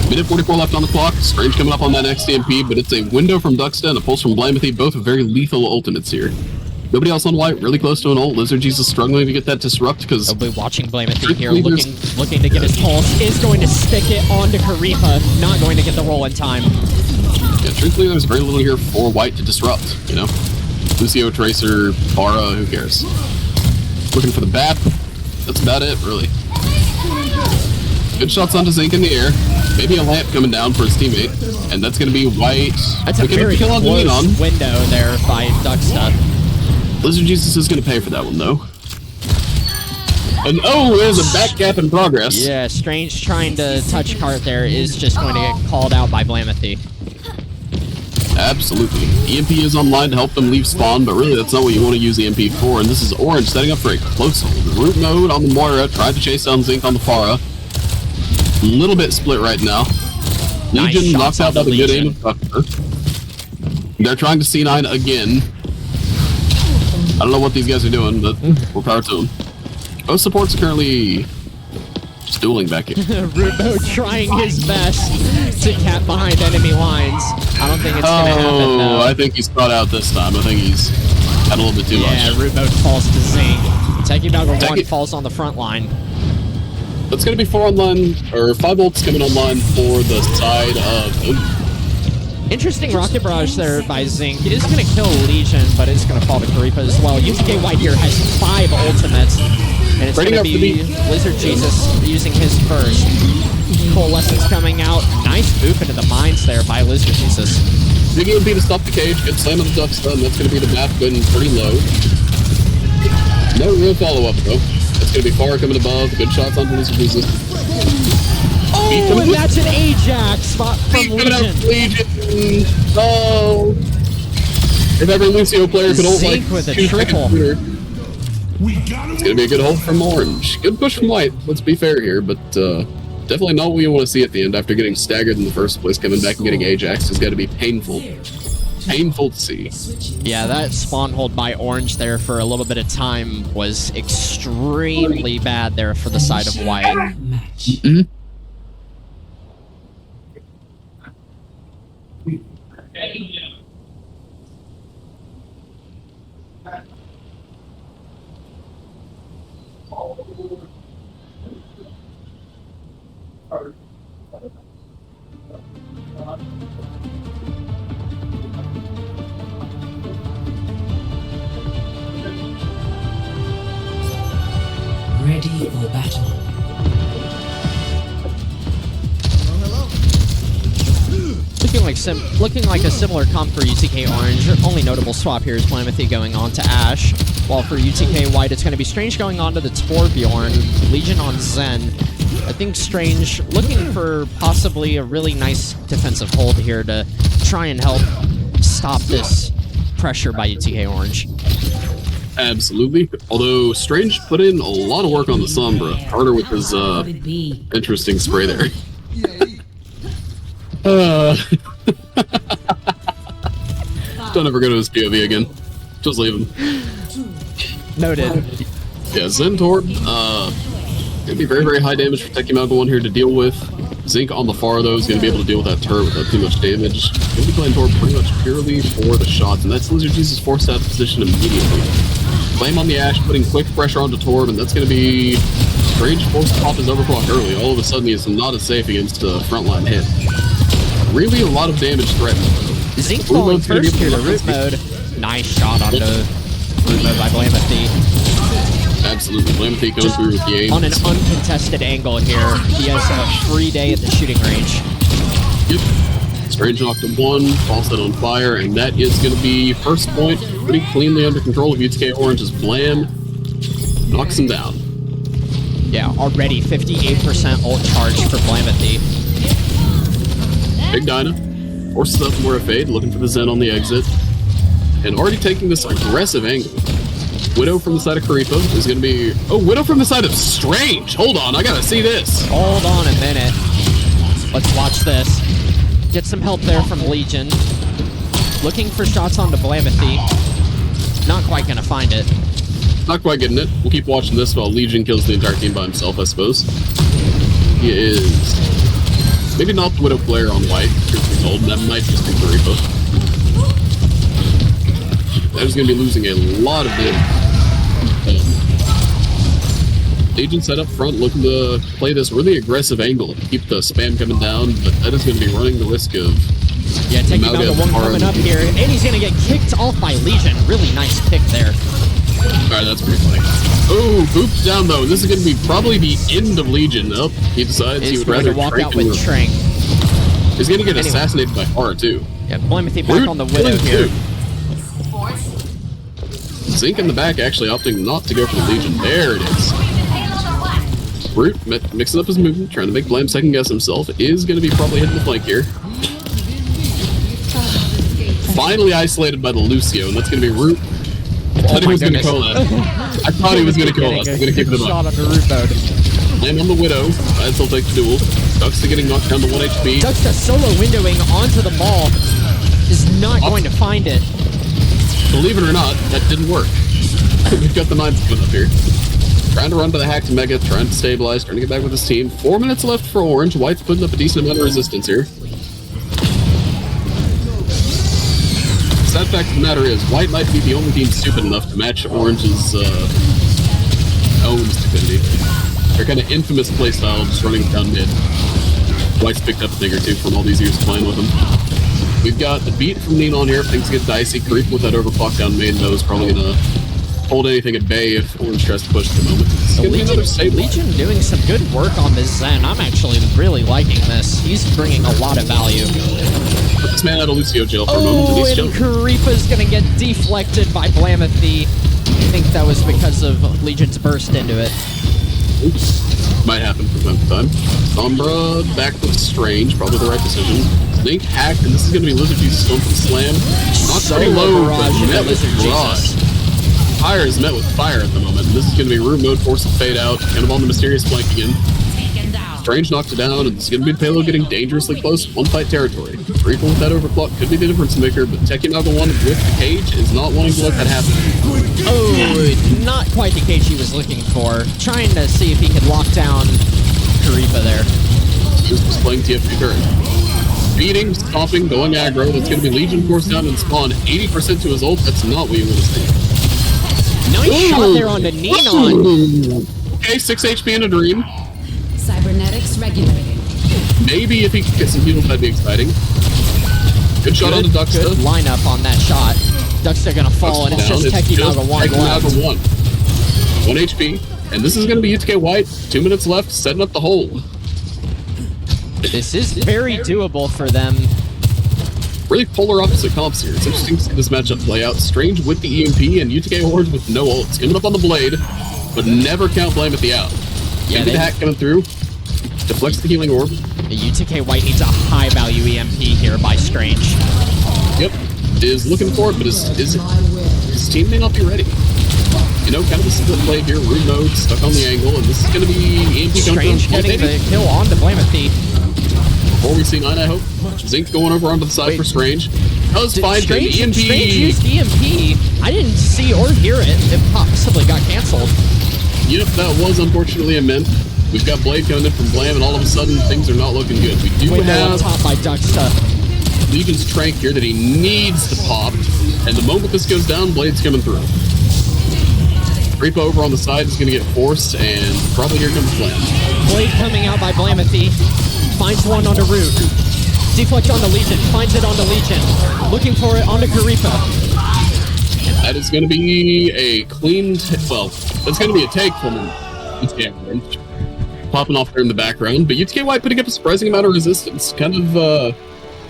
Minute 44 left on the clock. Strange coming up on that next EMP, but it's a window from Duxta and a pulse from Blamity, both very lethal ultimates here. Nobody else on White, really close to an ult. Lizard Jesus struggling to get that disrupt because He'll be watching Blamity here, looking to get his pulse. Is going to stick it onto Karipa, not going to get the roll in time. yeah, truthfully, there's very little here for White to disrupt, you know? Lucio, Tracer, Bara, who cares? Looking for the bat. That's about it, really. Good shots onto Zink in the air. Maybe a lamp coming down for his teammate. And that's going to be White. That's a very close window there by Duxta. Lizard Jesus is going to pay for that one, though. And oh, there's a back gap in progress. Yeah, Strange trying to touch cart there is just going to get called out by Blamity. Absolutely. EMP is online to help them leave spawn, but really that's not what you want to use EMP for. And this is Orange setting up for a close hold. Root mode on the Moira, tried to chase down Zink on the Pharah. A little bit split right now. Nice Legion shots knocks out on by the the good aim Legion. of Tucker. They're trying to C9 again. I don't know what these guys are doing, but we'll power to them. Both supports are currently just dueling back here. Rubo trying his best to cap behind enemy lines. I don't think it's going to happen, though. I think he's caught out this time. I think he's had a little bit too much. Yeah, root mode falls to Zink. Techie Dogger 1 Techie- falls on the front line. That's going to be 4 online, or 5 volts coming online for the side of... Interesting rocket barrage there by Zink. It is going to kill Legion, but it's going to fall to Karipa as well. UTK White here has 5 ultimates, and it's going to be Lizard Jesus using his first. Coalescence coming out. Nice boop into the mines there by Lizard Jesus. Big EMP to stop the cage, good slam on the duck stun, that's going to be the map going pretty low. No real follow-up though. That's going to be far coming above, good shots on Lizard Jesus. Oh, and that's an Ajax spot from Legion. Oh. If every Lucio player could hold Zink like with a 2 triple. seconds sooner. It's going to be a good hold from Orange. Good push from White, let's be fair here, but definitely not what you want to see at the end after getting staggered in the first place. Coming back and getting Ajax has got to be painful. Painful to see. Yeah, that spawn hold by Orange there for a little bit of time was extremely bad there for the side of White. Match. Mm-hmm. Ready for battle. Looking like a similar comp for UTK Orange. Only notable swap here is Blamity going on to Ashe, while for UTK White it's going to be Strange going on to the Torbjorn, Legion on Zen. I think Strange looking for possibly a really nice defensive hold here to try and help stop this pressure by UTK Orange. Absolutely. Although Strange put in a lot of work on the Sombra. Harder with his interesting spray there. Don't ever go to his POV again. Just leave him. Noted. Yeah, Zentorp, Gonna be very, very high damage for Teki Malga 1 here to deal with. Zinc on the far, though, is going to be able to deal with that turret without too much damage. Going to be playing Torb pretty much purely for the shots, and that's Lizard Jesus forced out of position immediately. Flame on the Ash, putting quick pressure onto Torb, and that's going to be Strange forced to pop his overclock early. All of a sudden, he is not as safe against a frontline hit. Really a lot of damage threatened. Zinc falling first here to root mode. Nice shot onto root mode by Blamothy. Absolutely. Blamothy going through with the aim. On an uncontested angle here. He has a free day at the shooting range. Yep. Strange knocked him 1, false set on fire, and that is going to be first point pretty cleanly under control of UTK Orange as Blam knocks him down. Yeah, already 58% ult charge for Blamothy. Big Dyna forces up Mora Fade, looking for the Zen on the exit, and already taking this aggressive angle. Widow from the side of Karipa is going to be... Oh, Widow from the side of Strange! Hold on, I gotta see this! Hold on a minute. Let's watch this. Get some help there from Legion. Looking for shots onto Blamothy. Not quite gonna find it. Not quite getting it. We'll keep watching this while Legion kills the entire team by himself, I suppose. He is... maybe not the Widow player on white, truth be told. That might just be Karipa. That is going to be losing a lot of damage. Legion set up front, looking to play this really aggressive angle to keep the spam coming down, but that is going to be running the risk of... Yeah, taking out the one coming up here, and he's going to get kicked off by Legion. Really nice pick there. Alright, that's pretty funny. Oh, booped down though. This is going to be probably the end of Legion. Oh, he decides he would rather walk out with Trank. He's going to get assassinated by Horror too. Yeah, Blamothy back on the Widow here. Zinc in the back actually opting not to go for the Legion. There it is. Root mixing up his movement, trying to make Blam second guess himself, is going to be probably hitting the flank here. Finally isolated by the Lucio, and that's going to be Root. I thought he was going to kill that. I thought he was going to kill us. I'm going to keep it in shot under Root mode. Land on the Widow, as he'll take the duel. Ducksta getting knocked down to 1 HP. Ducksta solo windowing onto the ball. Is not going to find it. Believe it or not, that didn't work. We've got the mines coming up here. Trying to run to the hack to Mega, trying to stabilize, trying to get back with his team. 4 minutes left for Orange. White's putting up a decent amount of resistance here. The sad fact of the matter is, White might be the only team stupid enough to match Orange's own stupidity. Their kind of infamous playstyle of just running down mid. White's picked up a thing or two from all these years playing with him. We've got the beat from Neon here. Things get dicey. Karipa with that overclock down main, though, is probably going to hold anything at bay if Orange tries to push at the moment. It's going to be another stable. Legion doing some good work on this Zen. I'm actually really liking this. He's bringing a lot of value. Put this man out of Lucio jail for a moment. And Karipa's going to get deflected by Blamothy. I think that was because of Legion's burst into it. Oops. Might happen from time to time. Sombra back with Strange. Probably the right decision. Snake hacked, and this is going to be Lizard Jesus going for the slam. Not So pretty low, but barrage met with Lizard barrage. Fire is met with fire at the moment. And this is going to be root mode, force to fade out. Kind of on the mysterious flank again. Strange knocked it down, and it's going to be Payload getting dangerously close to one-fight territory. Reaper with that overclock could be the difference maker, but Teki Malga 1 with the cage is not wanting to let that happen. Oh, not quite the cage he was looking for. Trying to see if he could lock down Karipa there. Just playing TFP turret. Beating, stomping, going aggro. That's going to be Legion force down and spawn 80% to his ult. That's not what you want to see. Nice shot there on the Neon. Okay, 6 HP in a dream. Cybernetics regulating. Maybe if he could get some heals, that'd be exciting. Good shot on the Ducksta. Good lineup on that shot. Ducksta gonna fall, and it's just Teki Malga 1 left. 1 HP. And this is going to be UTK White. 2 minutes left, setting up the hole. This is very doable for them. Really polar opposite comps here. It's interesting to see this matchup play out. Strange with the EMP and UTK Orange with no ults. Coming up on the blade, but never count Blamothy out. Yeah, the hack coming through. Deflects the healing orb. The UTK White needs a high value EMP here by Strange. Yep. Is looking for it, but his team may not be ready. You know, kind of a split play here. Root mode, stuck on the angle, and this is going to be EMP Strange getting the kill on the Blamothy. Before we see 9, I hope. Zinc going over onto the side for Strange. Does find him. EMP. Strange used EMP. I didn't see or hear it. It possibly got canceled. Yep, that was unfortunately a mint. We've got Blade coming in from Blam, and all of a sudden, things are not looking good. We do Window on have top by Ducksta. Legion's Trank here that he needs to pop, and the moment this goes down, Blade's coming through. Reaper over on the side is going to get forced, and probably here comes Blam. Blade coming out by Blamathy. Finds one on the root. Deflect on the Legion. Finds it on the Legion. Looking for it on the Karipa. That is going to be a clean, well, that's going to be a take from UTK Orange. Popping off there in the background, but UTK White putting up a surprising amount of resistance. Kind of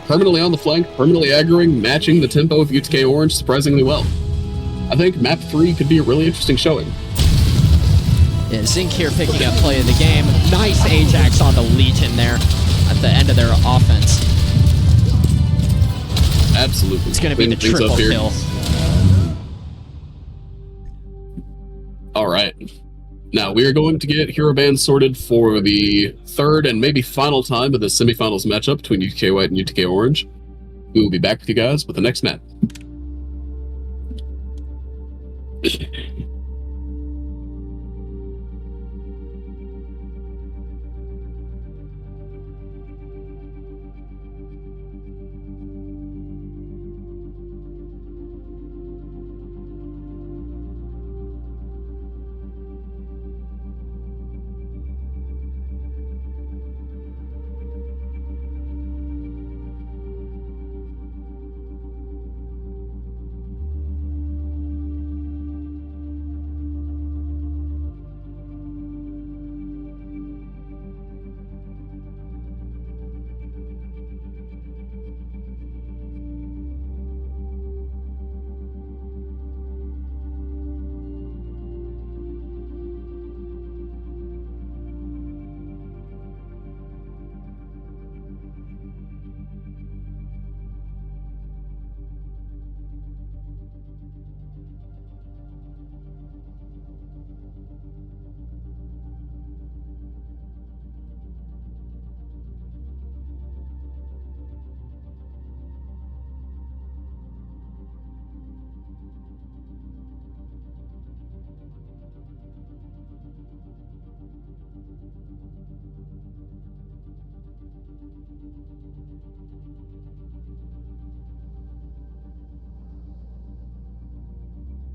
permanently on the flank, permanently aggroing, matching the tempo of UTK Orange surprisingly well. I think map 3 could be a really interesting showing. Yeah, Zink here picking up play of the game. Nice Ajax on the Legion there at the end of their offense. Absolutely. It's going to be the Things up triple here. kill. All right. Now, we are going to get Hero Band sorted for the third and maybe final time of the semifinals matchup between UTK White and UTK Orange. We will be back with you guys with the next map.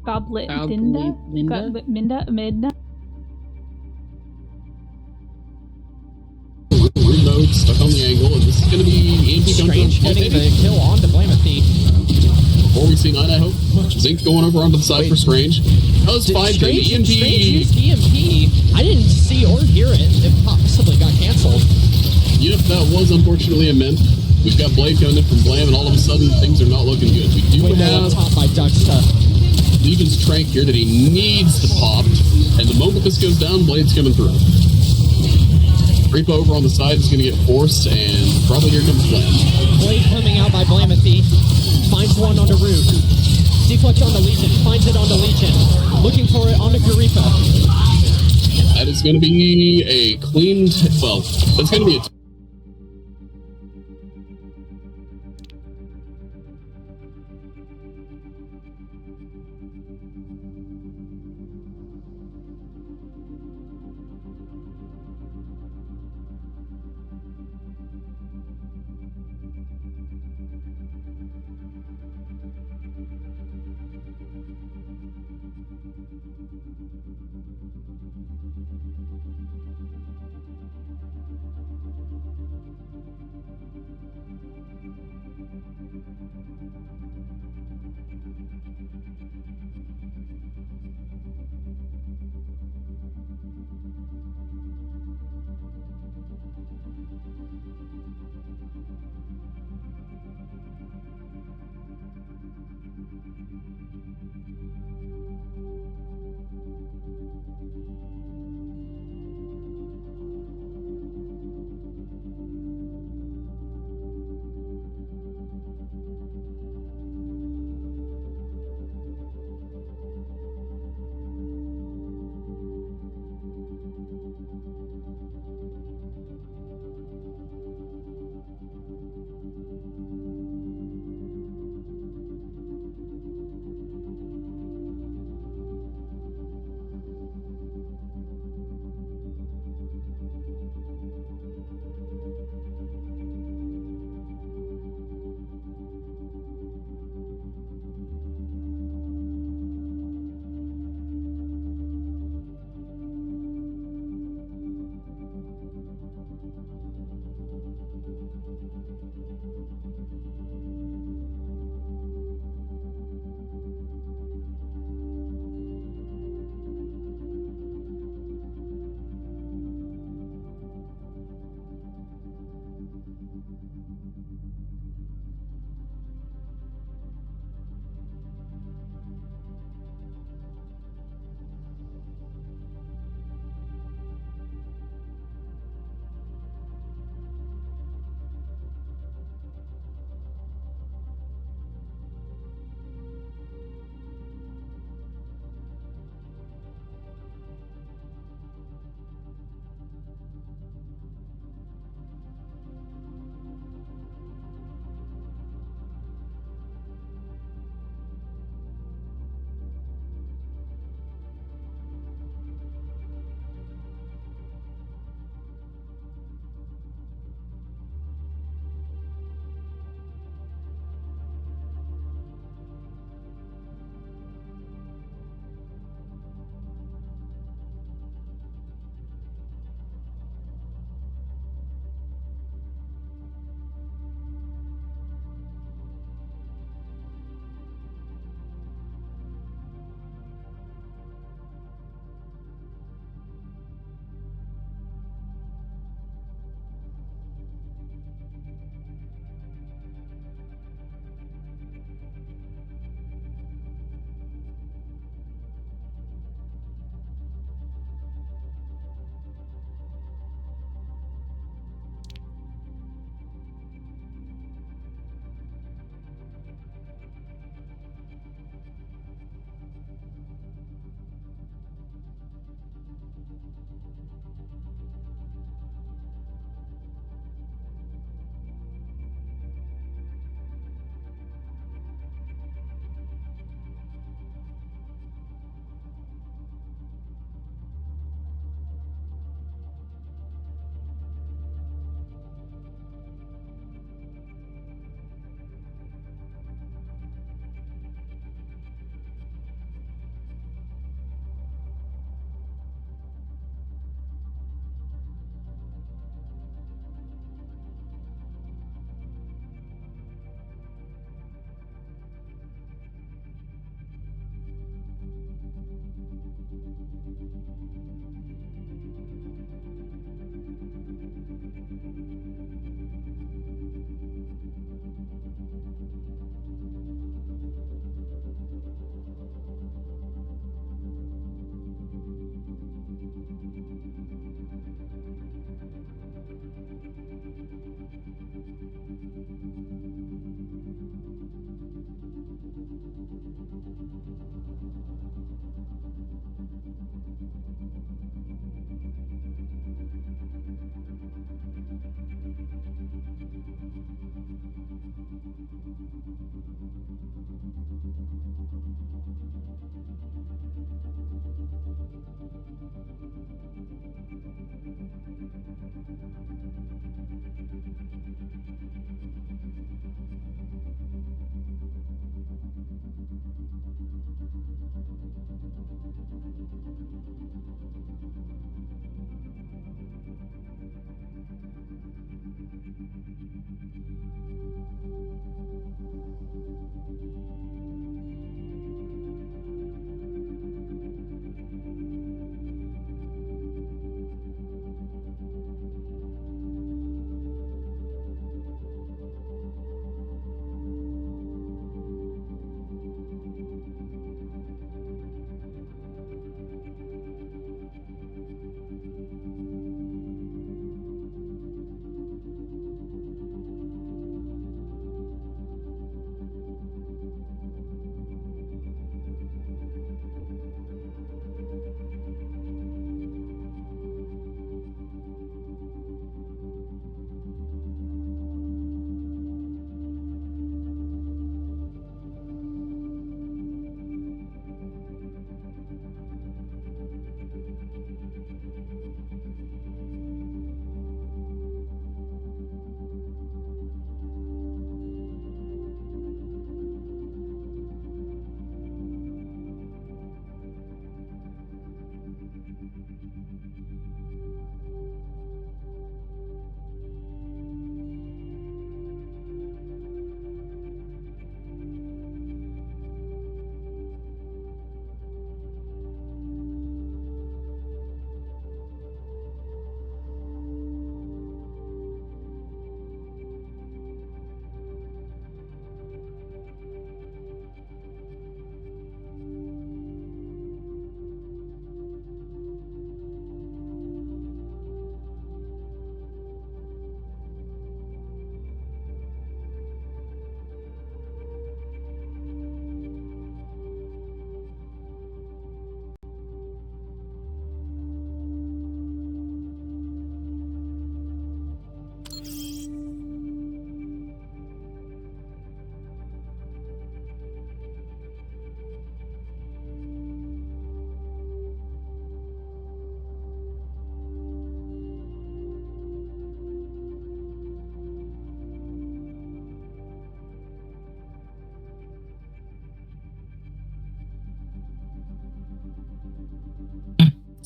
Goblet Linda? Midna. Room mode, stuck on the angle, and this is going to be EMP Strange getting the kill on to Blamathy. Before we see 9, I hope. Zink going over onto the side for Strange. Does find the EMP. Strange used EMP. I didn't see or hear it. It possibly got canceled. Yep, that was unfortunately a mint. We've got Blade coming in from Blam, and all of a sudden, things are not looking good. We do Window on have top by Ducksta. Legion's Trank here that he needs to pop, and the moment this goes down, Blade's coming through. Reaper over on the side is going to get forced, and probably here comes Blam. Blade coming out by Blamathy. Finds one on the root. Deflect on the Legion. Finds it on the Legion. Looking for it on the Karipa. That is going to be a clean, well, that's going to be a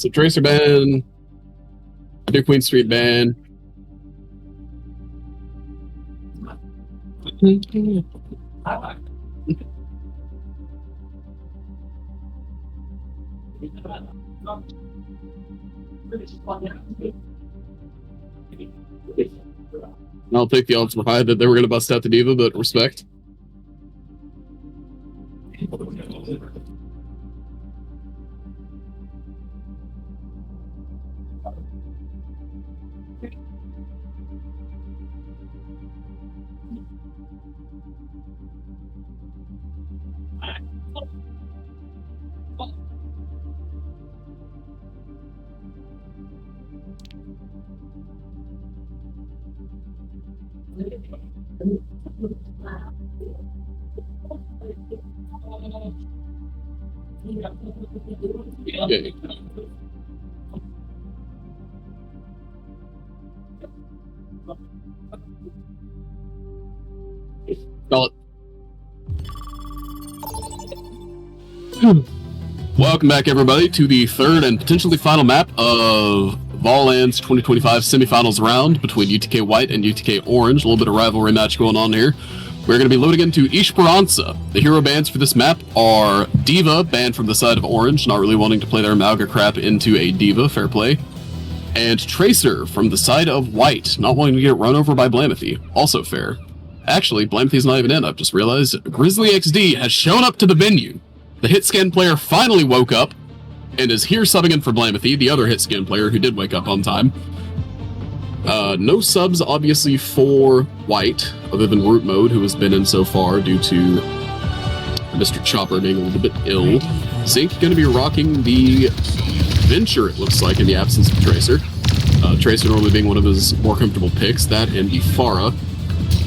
So Tracer ban, New Queen Street ban. I'll take the odds were high that they were going to bust out the diva, but respect. Okay. Call it. Welcome back, everybody, to the third and potentially final map of VOLAN's 2025 semifinals round between UTK White and UTK Orange. A little bit of rivalry match going on here. We're going to be loading into Esperanza. The hero bans for this map are Diva, banned from the side of Orange, not really wanting to play their Malga crap into a Diva, fair play. And Tracer from the side of White, not wanting to get run over by Blamethy, also fair. Actually, Blamethy's not even in, I've just realized. Grizzly XD has shown up to the venue. The hitscan player finally woke up and is here subbing in for Blamethy, the other hitscan player who did wake up on time. No subs, obviously, for White, other than Root Mode, who has been in so far due to Mr. Chopper being a little bit ill. Zink going to be rocking the Venture, it looks like, in the absence of Tracer. Tracer normally being one of his more comfortable picks, that and the Pharah.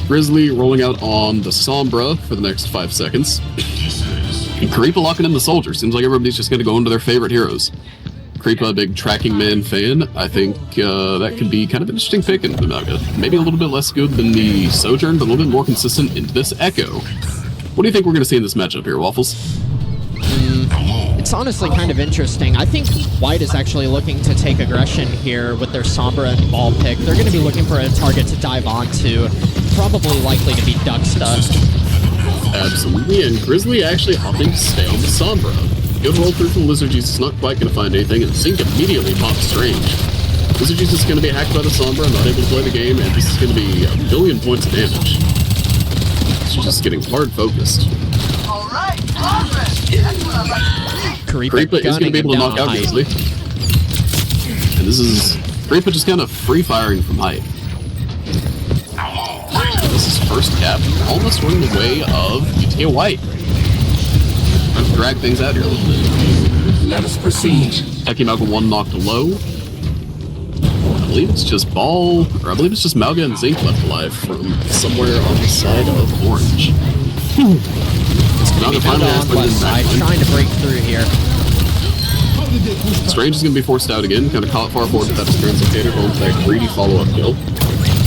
Grizzly rolling out on the Sombra for the next 5 seconds. And Karipa locking in the Soldier. Seems like everybody's just going to go into their favorite heroes. Karipa, a big Tracking Man fan. I think that could be kind of an interesting pick into the Malga. Maybe a little bit less good than the Sojourn, but a little bit more consistent into this Echo. What do you think we're going to see in this matchup here, Waffles? It's honestly kind of interesting. I think White is actually looking to take aggression here with their Sombra and Ball pick. They're going to be looking for a target to dive onto, probably likely to be Ducksta. Absolutely, and Grizzly actually opting to stay on the Sombra. Good roll through from Lizard Jesus, not quite going to find anything, and Zink immediately pops Strange. Lizard Jesus is going to be hacked by the Sombra, not able to play the game, and this is going to be a billion points of damage. It's just getting hard focused. Alright, progress! That's what I like to see! Karipa is going to be able to knock out Grizzly. And this is Karipa just kind of free-firing from height. This is first cap, almost running the way of UTK White. Trying to drag things out here a little bit. Let us proceed. Techie Malga 1 knocked low. I believe it's just Ball, or I believe it's just Malga and Zink left alive from somewhere on the side of Orange. Malga finally has to west side, trying to break through here. Strange is going to be forced out again, kind of caught far forward with that translocator, going for that greedy follow-up kill.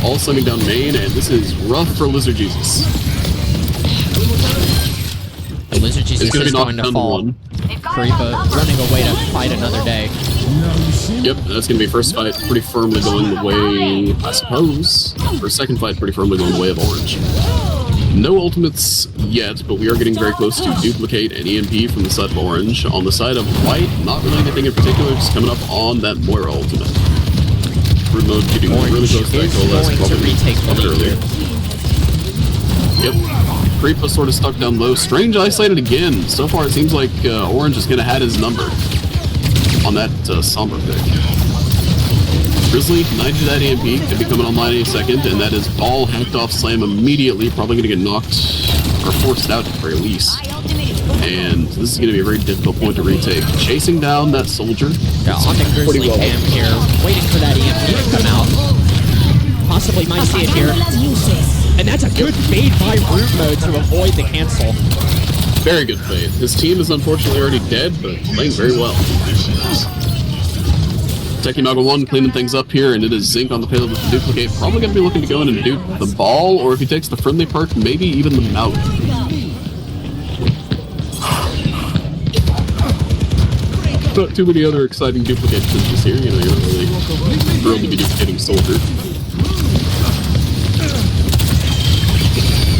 All slamming down main, and this is rough for Lizard Jesus. The Lizard Jesus is going to fall. Karipa running away to fight another day. Yep, that's going to be first fight pretty firmly going the way, I suppose, or second fight pretty firmly going the way of Orange. No ultimates yet, but we are getting very close to duplicate an EMP from the side of Orange. On the side of White, not really anything in particular, just coming up on that Moira ultimate. Root Mode getting really close to that goal last probably earlier. Yep. Karipa sort of stuck down low. Strange isolated again. So far it seems like Orange is going to have his number on that Sombra pick. Grizzly, 90 to that EMP, could be coming online any second, and that is Ball hacked off Slam immediately, probably going to get knocked, or forced out at the very least. And this is going to be a very difficult point to retake. Chasing down that Soldier. Yeah, on the Grizzly cam here, waiting for that EMP to come out. Possibly might see it here. And that's a good fade by Root Mode to avoid the cancel. Very good fade. His team is unfortunately already dead, but playing very well. Techie Malga 1 cleaning things up here, and it is Zink on the payload with the duplicate. Probably going to be looking to go in and dupe the Ball, or if he takes the friendly perk, maybe even the Malga. not too many other exciting duplications just here. You know, you're not really thrilled to be duplicating Soldier.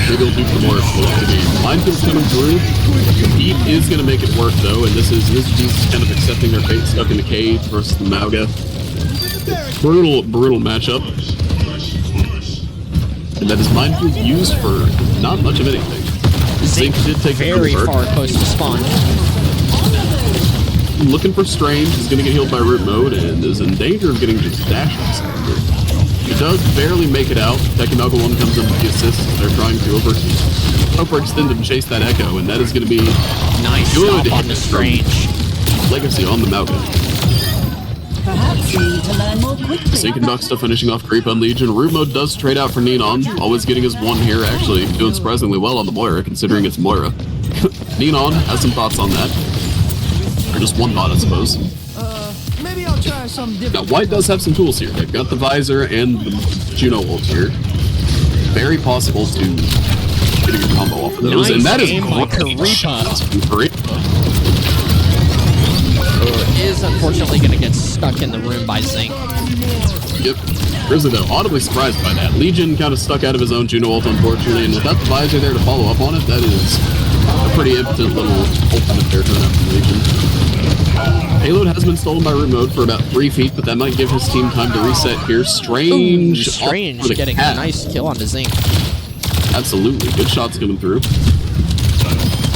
Maybe he'll do for more explosive to be. Minefield's coming through. The beat is going to make it work, though, and this is kind of accepting their fate stuck in the cage versus the Mauga. Brutal matchup. And that is Minefield used for not much of anything. Zink did take very far close to spawn. Looking for Strange, he's going to get healed by root mode and is in danger of getting just dashed. He does barely make it out. Tekimaga 1 comes in with the assist. They're trying to overextend and chase that Echo, and that is going to be nice good stop on the Strange. Legacy on the Mauga. Perhaps you need to learn more quickly. Zink and Ducksta finishing off creep on Legion. Root mode does trade out for Neon, always getting his one here, actually doing surprisingly well on the Moira, considering it's Moira. Neon has some thoughts on that. Or just one thought, I suppose. Maybe I'll try something different. Now, White does have some tools here. They've got the Visor and the Juno ult here. Very possible to get a good combo off of those. Nice and that is aim by Karipa. Is unfortunately going to get stuck in the room by Zink. Yep. Grizzly, though, audibly surprised by that. Legion kind of stuck out of his own Juno ult, unfortunately, and without the Visor there to follow up on it, that is a pretty impotent little ultimate there coming out from Legion. Payload has been stolen by root mode for about 3 feet, but that might give his team time to reset here. Strange getting a nice kill onto Zink. Absolutely. Good shots coming through.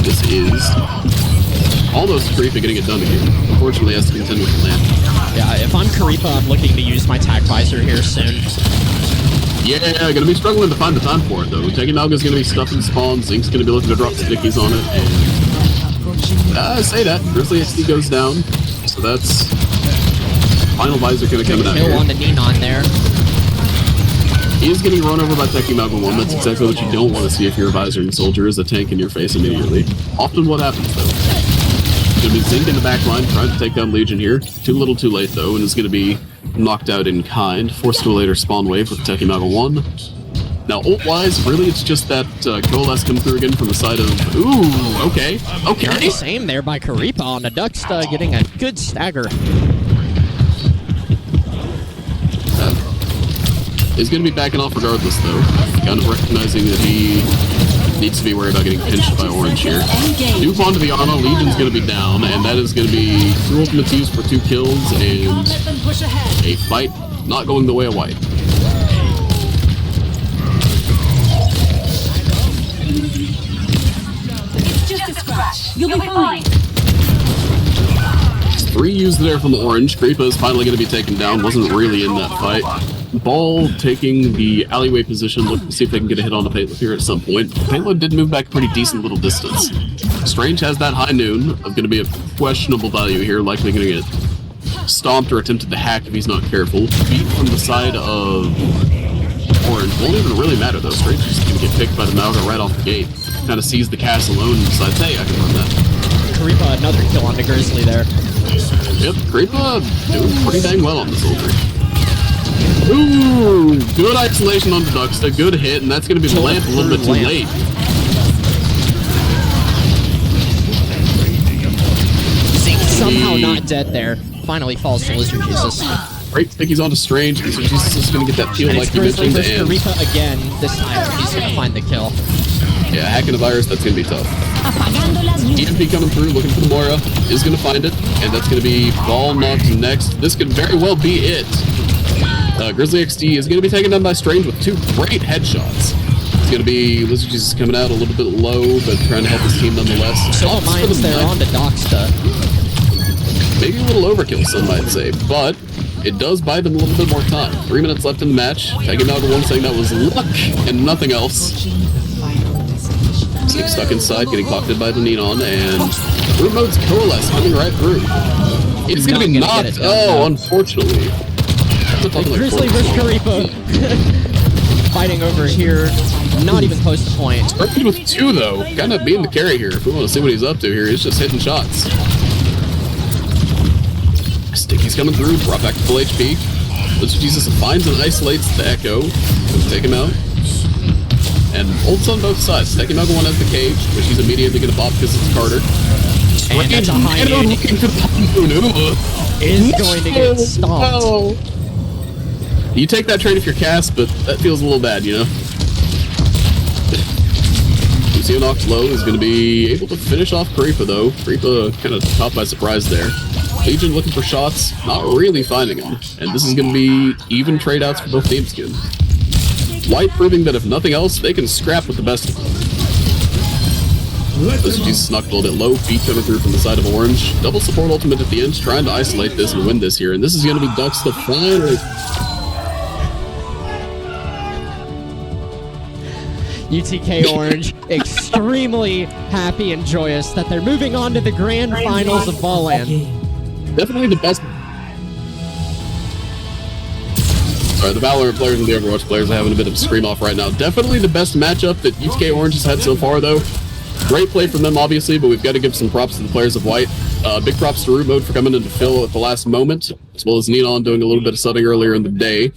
This is almost Karipa getting it done again. Unfortunately, has to contend with the land. Yeah, if I'm Karipa, I'm looking to use my tac visor here soon. Yeah, gonna be struggling to find the time for it, though. Tekimalga's gonna be stuffing spawn, Zink's gonna be looking to drop stickies on it, and I say that. Grizzly XD goes down, so that's final visor gonna come out Kill here. on the Neon there. He is getting run over by Tekimaga 1. That's exactly what you don't want to see if you're a visor and soldier, is a tank in your face immediately. Often what happens, though. Gonna be Zink in the back line, trying to take down Legion here. Too little too late, though, and is gonna be knocked out in kind. Forced to a later spawn wave with Tekimaga 1. Now, ult-wise, really it's just that Coalesce come through again from the side of... Ooh, okay. Nice aim there by Karipa on the Ducksta, getting a good stagger. He's going to be backing off regardless, though. Kind of recognizing that he needs to be worried about getting pinched by Orange here. Dupe onto the Ana, Legion's going to be down, and that is going to be 2 ultimates used for 2 kills, and a fight not going the way of White. It's just a scratch. You'll be fine. 3 used there from Orange. Karipa is finally going to be taken down. Wasn't really in that fight. Ball taking the alleyway position, looking to see if they can get a hit on the Payload here at some point. Payload did move back a pretty decent little distance. Strange has that high noon of going to be a questionable value here, likely going to get stomped or attempted to hack if he's not careful. Beat from the side of Orange won't even really matter though. Strange is just going to get picked by the Mauga right off the gate. Kind of sees the cast alone and decides, hey, I can run that. Karipa, another kill onto Grizzly there. Yep, Karipa doing pretty dang well on the soldier. Ooh, good isolation on the Ducksta, good hit, and that's going to be the lamp a little bit too late. Zink somehow not dead there. Finally falls to Lizard Jesus. Great stickies onto Strange. Lizard Jesus is going to get that peel And like it's you Grizzly mentioned. versus And Karipa again. This time he's going to find the kill. yeah, hacking a virus, that's going to be tough. EMP coming through, looking for the Moira, is going to find it, and that's going to be Ball knocked next. This could very well be it. Grizzly XD is going to be taken down by Strange with 2 great headshots. It's going to be Lizard Jesus coming out a little bit low, but trying to help his team nonetheless. Silver Mines there on the Ducksta. Maybe a little overkill, some might say, but it does buy them a little bit more time. 3 minutes left in the match. Tekimaga 1 saying that was luck and nothing else. Zink stuck inside, getting pocketed by the Neon, and root mode's Coalesce coming right through. It's going to be knocked. Oh, unfortunately. Grizzly versus Karipa. Fighting over here. Not even close to point. Started with 2, though. Kind of being the carry here. If we want to see what he's up to here, he's just hitting shots. Sticky's coming through, brought back to full HP. Lizard Jesus finds and isolates the Echo. Take him out. And ults on both sides. Tekimaga 1 has the cage, which he's immediately going to pop because it's Carter. And that's a high noon. looking for the Is going to get stomped. No. You take that trade if you're cast, but that feels a little bad, you know? Lucianox low is going to be able to finish off Karipa, though. Karipa kind of caught by surprise there. Legion looking for shots, not really finding them. And this is going to be even trade outs for both teams again. White proving that if nothing else, they can scrap with the best of them. This is snuck a little bit low, feet coming through from the side of Orange. Double support ultimate at the end, trying to isolate this and win this here. And this is going to be Ducks the final. UTK Orange extremely happy and joyous that they're moving on to the grand finals of VOLAN. Definitely the best. Sorry, the Valorant players and the Overwatch players are having a bit of a scream off right now. Definitely the best matchup that UTK Orange has had so far, though. Great play from them, obviously, but we've got to give some props to the players of White. Big props to Root Mode for coming in to fill at the last moment, as well as Neon doing a little bit of setting earlier in the day.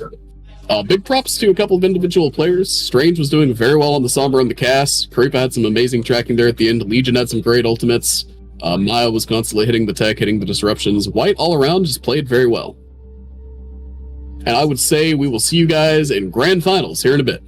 Big props to a couple of individual players. Strange was doing very well on the Sombra and the Cass. Karipa had some amazing tracking there at the end. Legion had some great ultimates. Maya was constantly hitting the tech, hitting the disruptions. White all around just played very well. And I would say we will see you guys in grand finals here in a bit.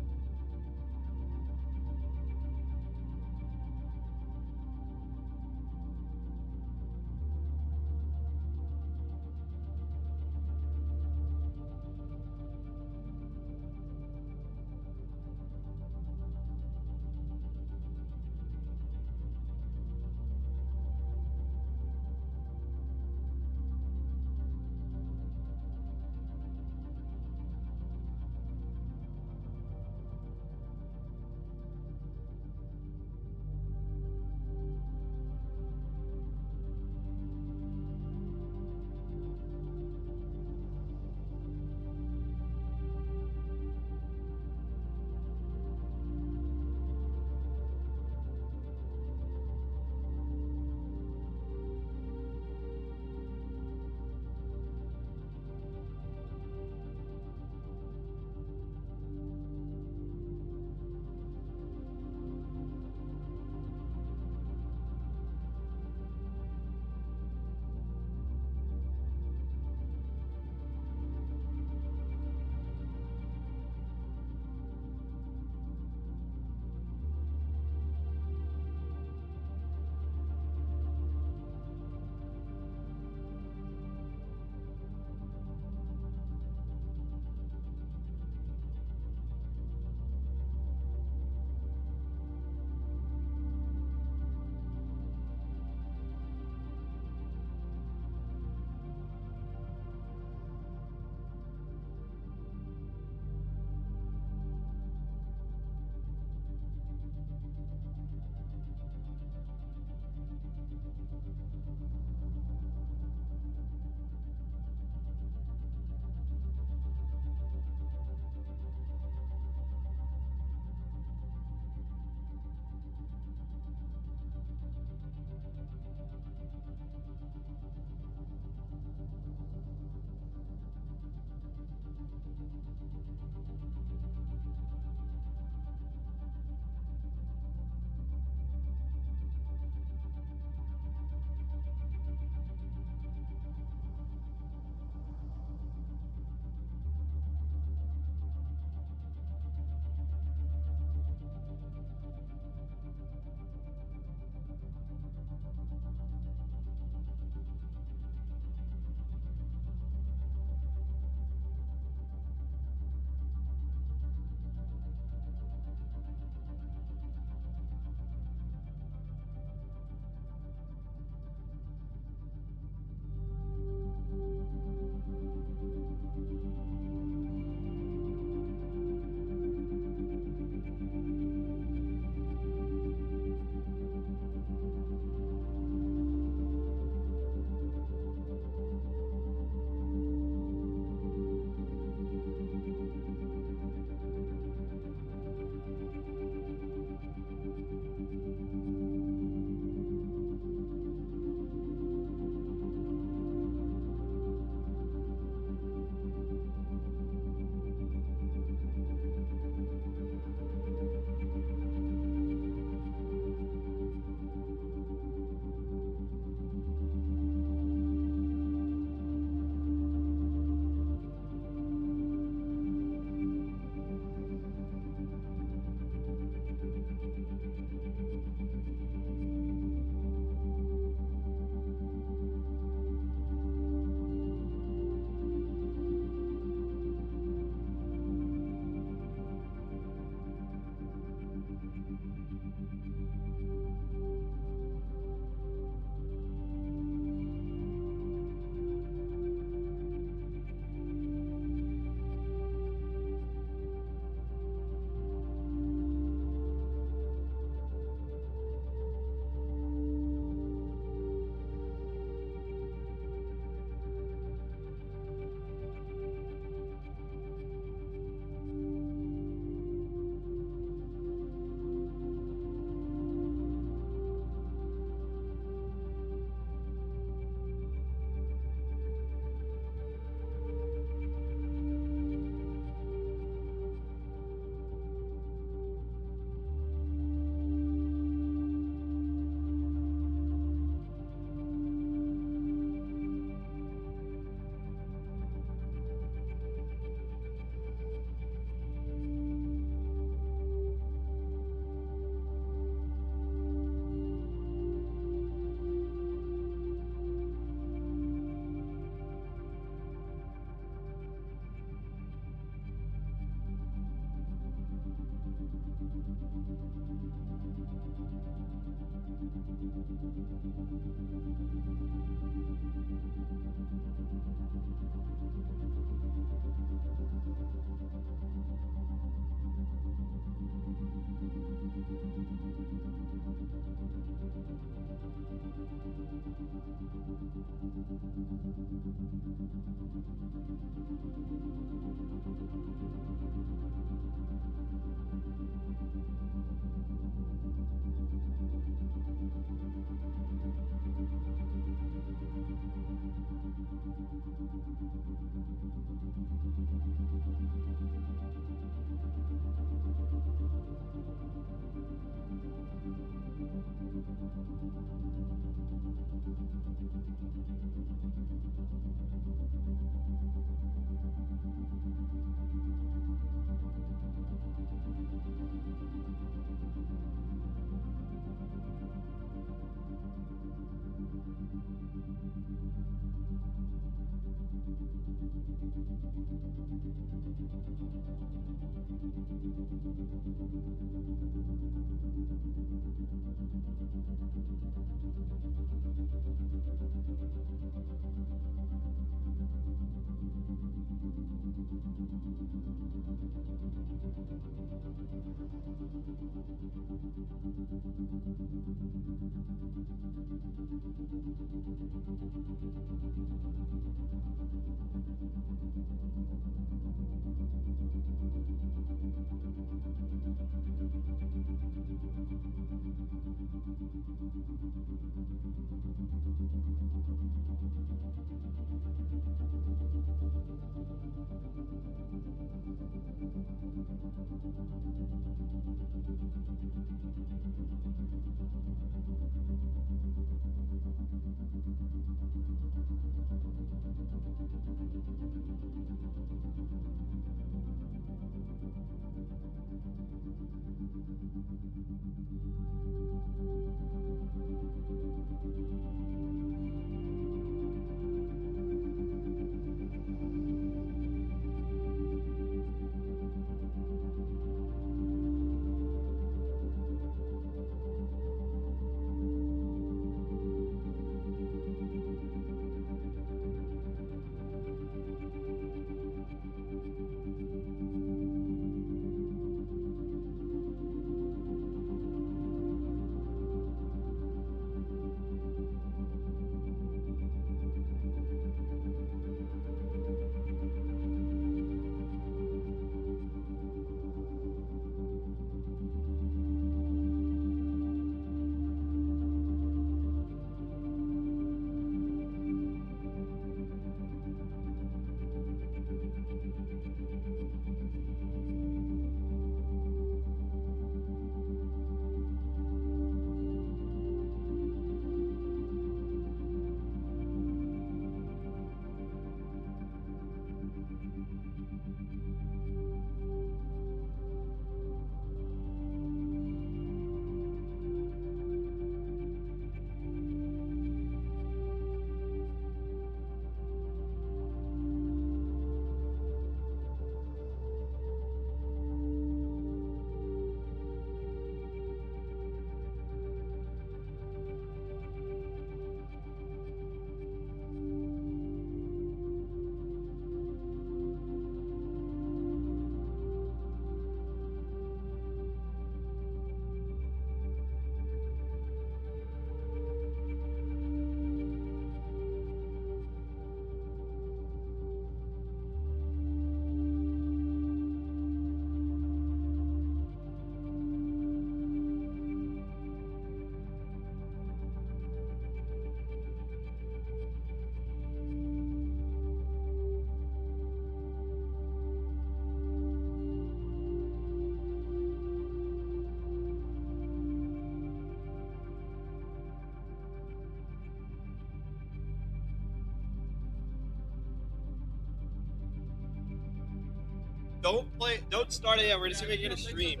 Don't play. Don't start it yet. We're just making a stream.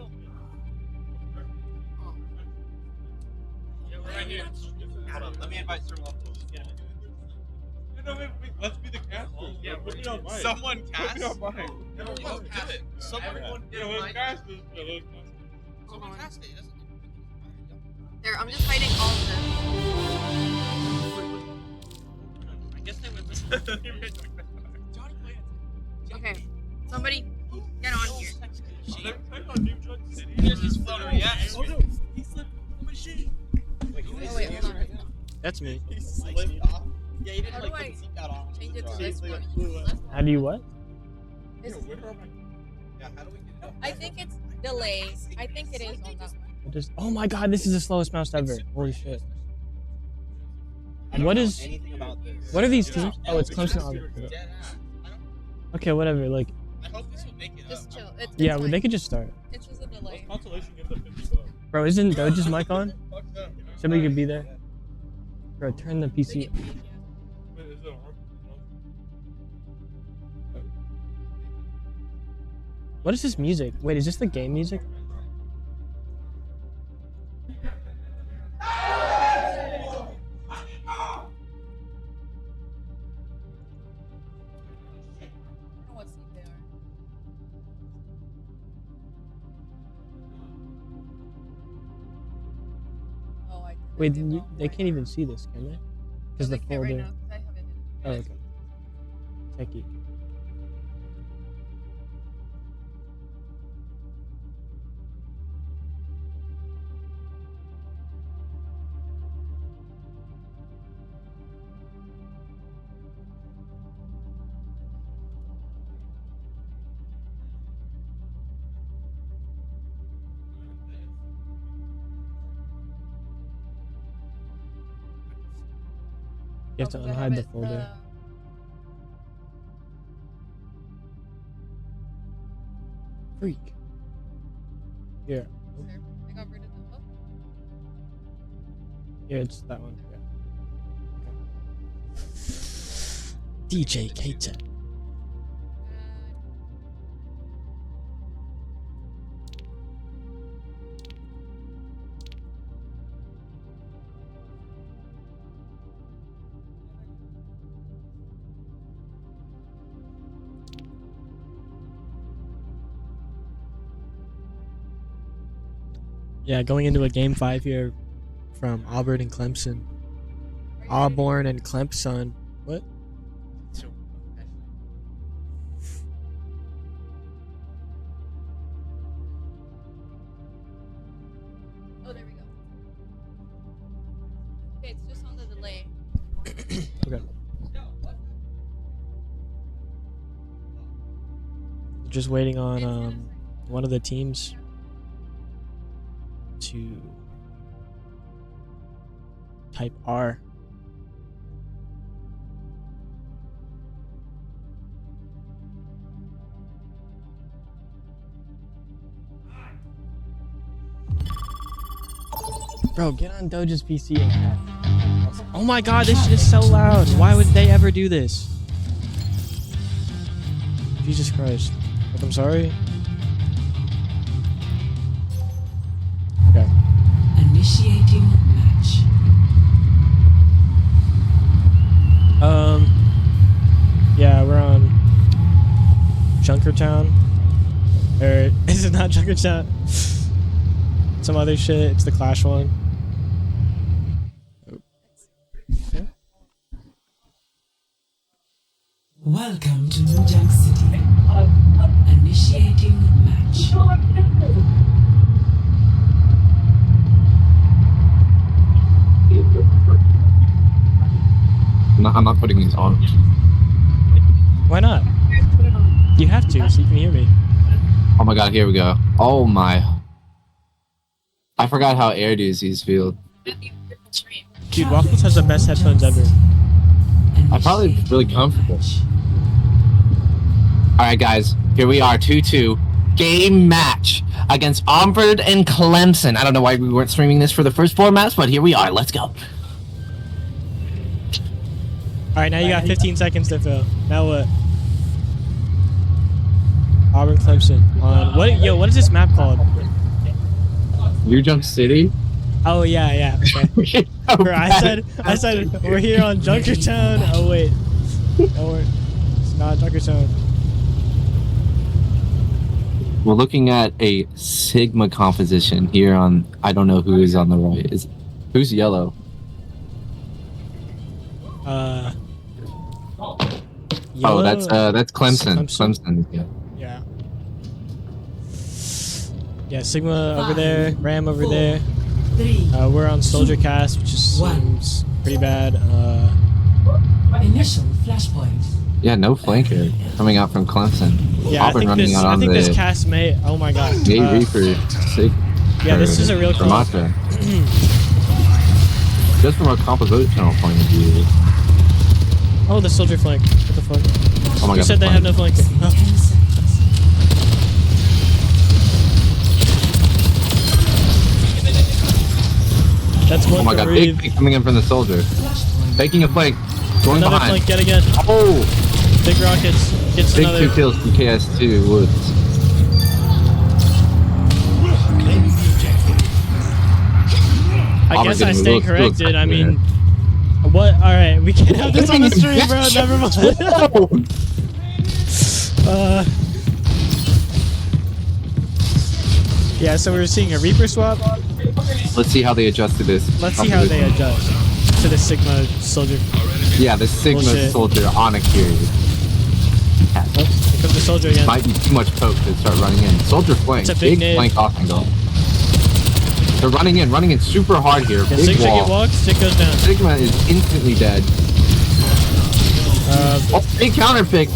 Right here. Hold on. Let me invite some locals. Let's be the casters. Yeah, put me on mine. Someone cast. Put me on mine. Someone cast it. Someone Cast this. Someone cast it. There, I'm just fighting all of them. I guess they went. Okay, somebody get on here. Here's his floater. Yes. Oh no, he slipped. Oh my shit. Oh wait, hold on. That's me. He slipped off. Yeah, he How didn't do I like put the seatbelt on. change it to this one? How do you what? This- Yeah, how do we get it? I think it's delay. I think it is on that one. Oh my god, this is the slowest mouse ever. Holy shit. I don't What know is- anything about this. What are these teams? Oh, it's Clemson. Dead ass. Okay, whatever. Like, I hope this will make it Just up. chill. It's yeah, fine. they could just start. It's just a delay. Consolation gives them $50. Bro, isn't Doge's mic on? Fuck them. Somebody could be there. Bro, turn the PC. Wait, is it on? What is this music? Wait, is this the game music? I don't know what seat they are. Oh, I did. Wait, they can't even see this, can they? Because the They can't right folder. now, 'cause I have it. Oh, okay. Techie. You have to Oh, 'cause I unhide the it, folder. Freak. Here. There. I got rid of the. Oh. Here, it's that one. Yeah. DJ Keita. Yeah, going into a game 5 here from Auburn and Clemson. Auburn and Clemson. What? Oh, there we go. Okay, it's just on the delay. Okay. Just waiting on one of the teams to type R. Bro, get on Doja's PC and chat. Oh my god, this shit is so loud. Why would they ever do this? Jesus Christ. Like, I'm sorry. Okay. Initiating match. Yeah, we're on Junkertown. Or is it not Junkertown? Some other shit. It's the Clash one. Okay. Welcome to Mujang City. Initiating match. I'm not putting these on. Why not? You have to, so you can hear me. Oh my god, here we go. Oh my. I forgot how air these feel. Dude, Waffles has the best headphones ever. I'm probably really comfortable. Alright guys, here we are, 2-2. Game match against Auburn and Clemson. I don't know why we weren't streaming this for the first 4 maps, but here we are. Let's go. Alright, now you got 15 seconds to fill. Now what? Auburn Clemson on what? Yo, what is this map called? New Jump City? Oh yeah. Okay. Bro, I said we're here on Junkertown. Oh wait, no, it's not Junkertown. We're looking at a Sigma composition here on. I don't know who is on the right. Who's yellow? Yellow? Oh, that's Clemson. Clemson. Yeah. Yeah, Sigma over there, Ram over there. 3. We're on Soldier Cast, which just seems pretty bad. Initial flashpoint. Yeah, no flanker coming out from Clemson. Yeah, Auburn I think this cast may. Oh my god. Reaper. Yeah, this is a real call. Just from a compositional point of view. Oh, the soldier flank. What the fuck? Oh my god. You said they have no flanker. Oh. That's one. Oh my god, big coming in from the soldier. Taking a flank. Going another behind. flank yet again. Oh! Big rockets. Gets Big another. 2 kills from KS2 Woods. I guess I stand corrected. I mean, what? All right, we can't have this on the stream, bro. Never mind. Yeah, so we're seeing a Reaper swap. Let's see how they adjust to this. Let's see how they adjust to the Sigma soldier. Yeah, the Sigma Bullshit. soldier on a carry. Oh, here comes the soldier again. Might be too much poke to start running in. Soldier flank. It's a big nade. Flank off angle. They're running in super hard here. Yeah, Big Sigma wall. get walked, Sig goes down. Sigma is instantly dead. Oh, big counter pick.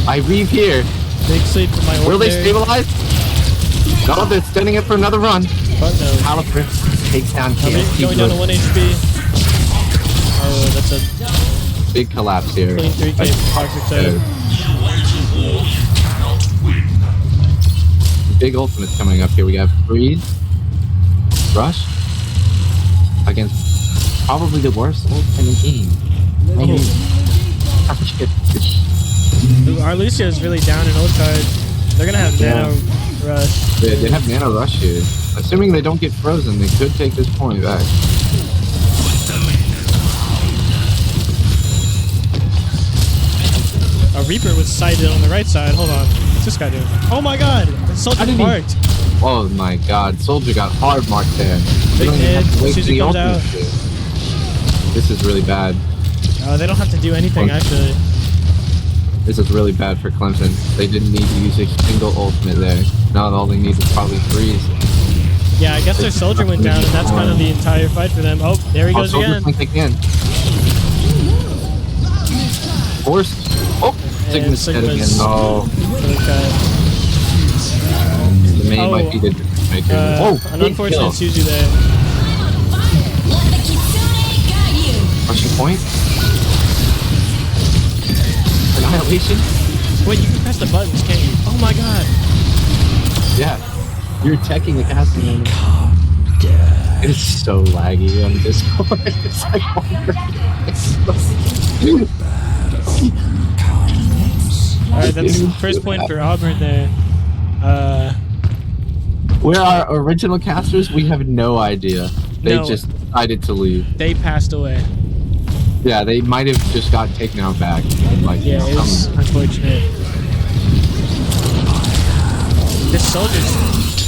I reeve here. Big sleep for my Will they ordinary. stabilize? No, they're extending it for another run. But no. Caliper takes down KS2. Going down to 1 HP. Oh, that's a Big collapse here. clean 3K toxic save. Big ultimates coming up here. We have Freeze, Rush, against probably the worst ult in the game. Our Lucio's really down in ult charge. They're gonna have nano rush. They have nano rush here. Assuming they don't get frozen, they could take this point back. A Reaper was sighted on the right side. Hold on. What's this guy doing? Oh my god! The soldier marked. Oh my god, Soldier got hard marked there. They Big don't even have to hit. wait for Susie the comes ultimate out. shit. This is really bad. They don't have to do anything actually. This is really bad for Clemson. They didn't need to use a single ultimate there. Now all they need is probably Freeze. Yeah, I guess their soldier went down, and that's kind of the entire fight for them. Oh, there he goes again. Again. Forced. Oh, Sigma's dead again. No. The main might be the difference maker. An unfortunate Suzu there. Rushing point. Annihilation. Wait, you can press the buttons, can't you? Oh my god. Yeah. You're teching the casting on it. It's so laggy on Discord. It's like Alright, that's first point for Auburn there. Where our original casters, we have no idea. They just decided to leave. They passed away. Yeah, they might have just got taken out back. Like, yeah, it's unfortunate. This soldier's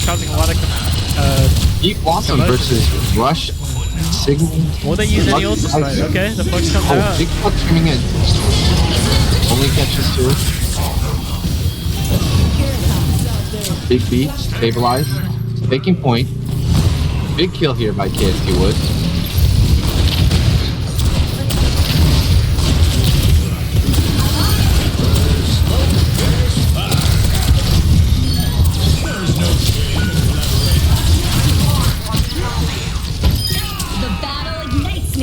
causing a lot of Deep Blossom versus Rush Signal. Will they use any ults this fight? Okay, the Flux comes out. Big Flux coming in. Only catches 2. Big beat, stabilize, taking point. Big kill here by KS2 Woods.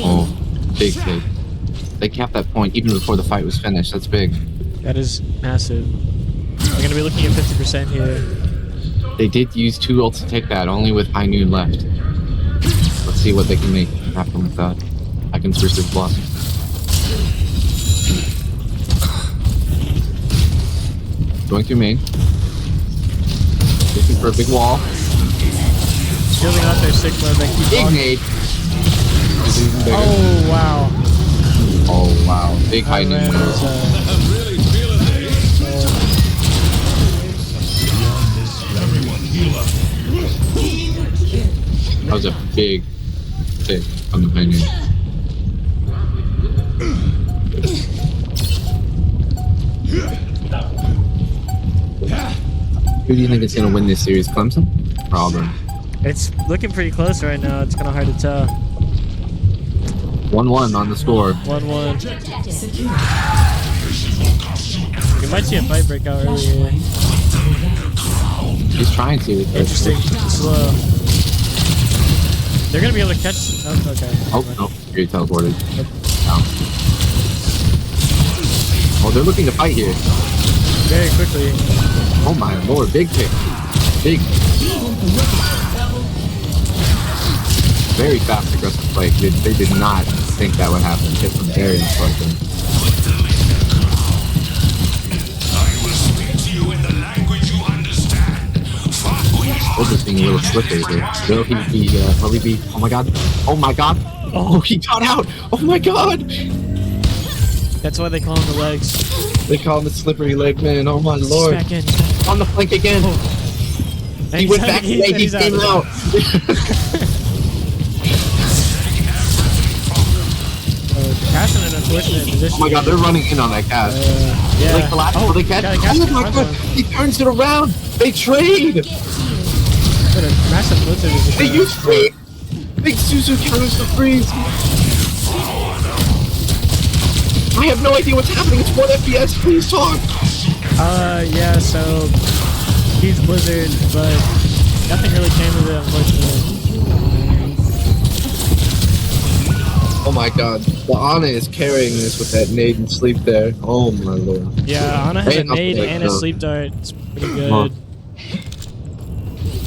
Oh, big hit. They capped that point even before the fight was finished. That's big. That is massive. We're going to be looking at 50% here. They did use 2 ults to take that, only with High Noon left. Let's see what they can make happen with that. I can switch this Blossom. Going through main. Looking for a big wall. Shielding out their Sigma and they keep Big walking. nade. This is even bigger. Oh, wow. Oh wow. Big high That man noon. is, That was a big hit on the high noon. Who do you think is going to win this series? Clemson or Auburn? it's looking pretty close right now. It's kind of hard to tell. 1-1 on the score. 1-1. You might see a fight break out early here. He's trying to. Interesting. Slow. They're gonna be able to catch. Oh, okay. Oh, no. You're teleported. Down. Oh, they're looking to fight here. Very quickly. Oh my lord. Big pick. Big. Very fast, aggressive fight. They did not think that would happen. Hit from very unfortunate. We're just being a little slippery here. Will he be, oh my god. Oh my god. Oh, he got out. Oh my god. That's why they call him the legs. They call him the slippery leg man. Oh my lord. Back in. On the flank again. And He went back away. He came out. Cast in an unfortunate position. Oh my god, they're running in on that cast. Yeah. Will they collapse? Will they catch? gotta catch Oh the my front god, one. he turns it around. They trade. What a massive blizzard is They use freeze. Big Suzu counters the freeze. I have no idea what's happening. It's 1 FPS. Please talk. Yeah, so he's Blizzard, but nothing really came of it, unfortunately. Oh my god. The Ana is carrying this with that nade and sleep there. Oh my lord. Yeah, Ana has a Ain't nade nothing and like a that. sleep dart. It's pretty good. Huh.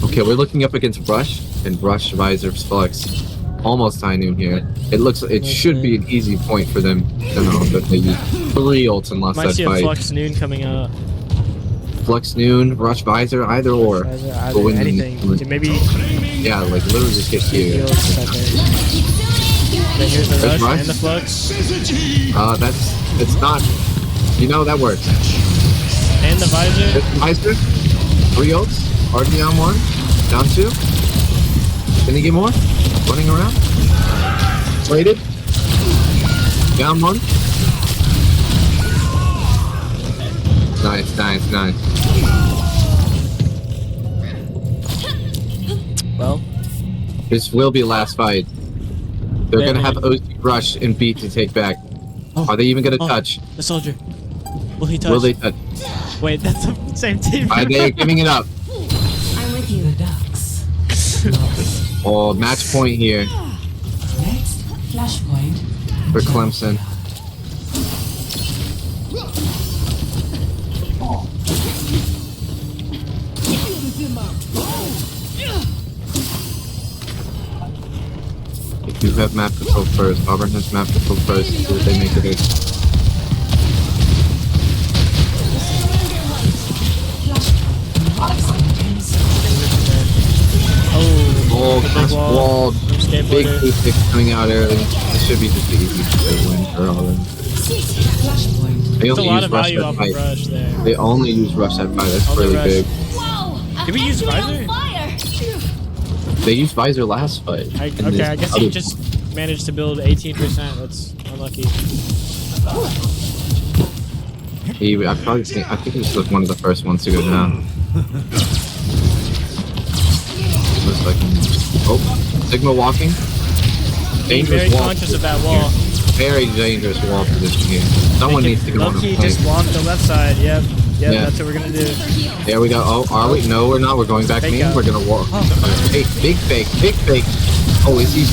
Okay, we're looking up against Brush and Brush Visor Flux. Almost high noon here. It should be an easy point for them to know that they use 3 ults and lost Might that see a fight. Flux Noon coming out. Flux Noon, Rush Visor, either or. Either Go in and- anything. Maybe Yeah, like literally just get here. heals, I think. Okay, here's the There's rush Rush. and the Flux. It's not, that works. And the Visor. There's the Visor, 3 ults, already down 1, down 2. Can he get more? Running around. Rated. Down 1. Nice. Well, This will be last fight. They're gonna have OC Rush and Beat to take back. Are they even gonna touch? the soldier. Will he touch? Will they touch? Wait, that's the same team. Are they giving it up? I'm with you. The ducks. Oh, match point here Next, flashpoint. for Clemson. You have map control first. Auburn has map control first. See what they make of it. Oh, the big cross wall. wall. Skateboarder. Big blue pick coming out early. This should be just an easy win for Auburn. They There's a only lot use of rush value at off of fight. rush there. They only use rush at fight. That's Only really rush. big. Did we use Visor? They used Visor last fight. Okay, I guess he just managed to build 18%. That's unlucky. I think he was like one of the first ones to go down. Looks like Sigma walking. Being Dangerous very wall. conscious of that wall. Very dangerous wall position here. Someone needs to go on the Low-key flank. just walk the left side. Yep, Yeah. that's what we're gonna do. There we go. Oh, are we? No, we're not. We're going back Fake in. out. We're gonna walk. Hey, big fake. Oh, is he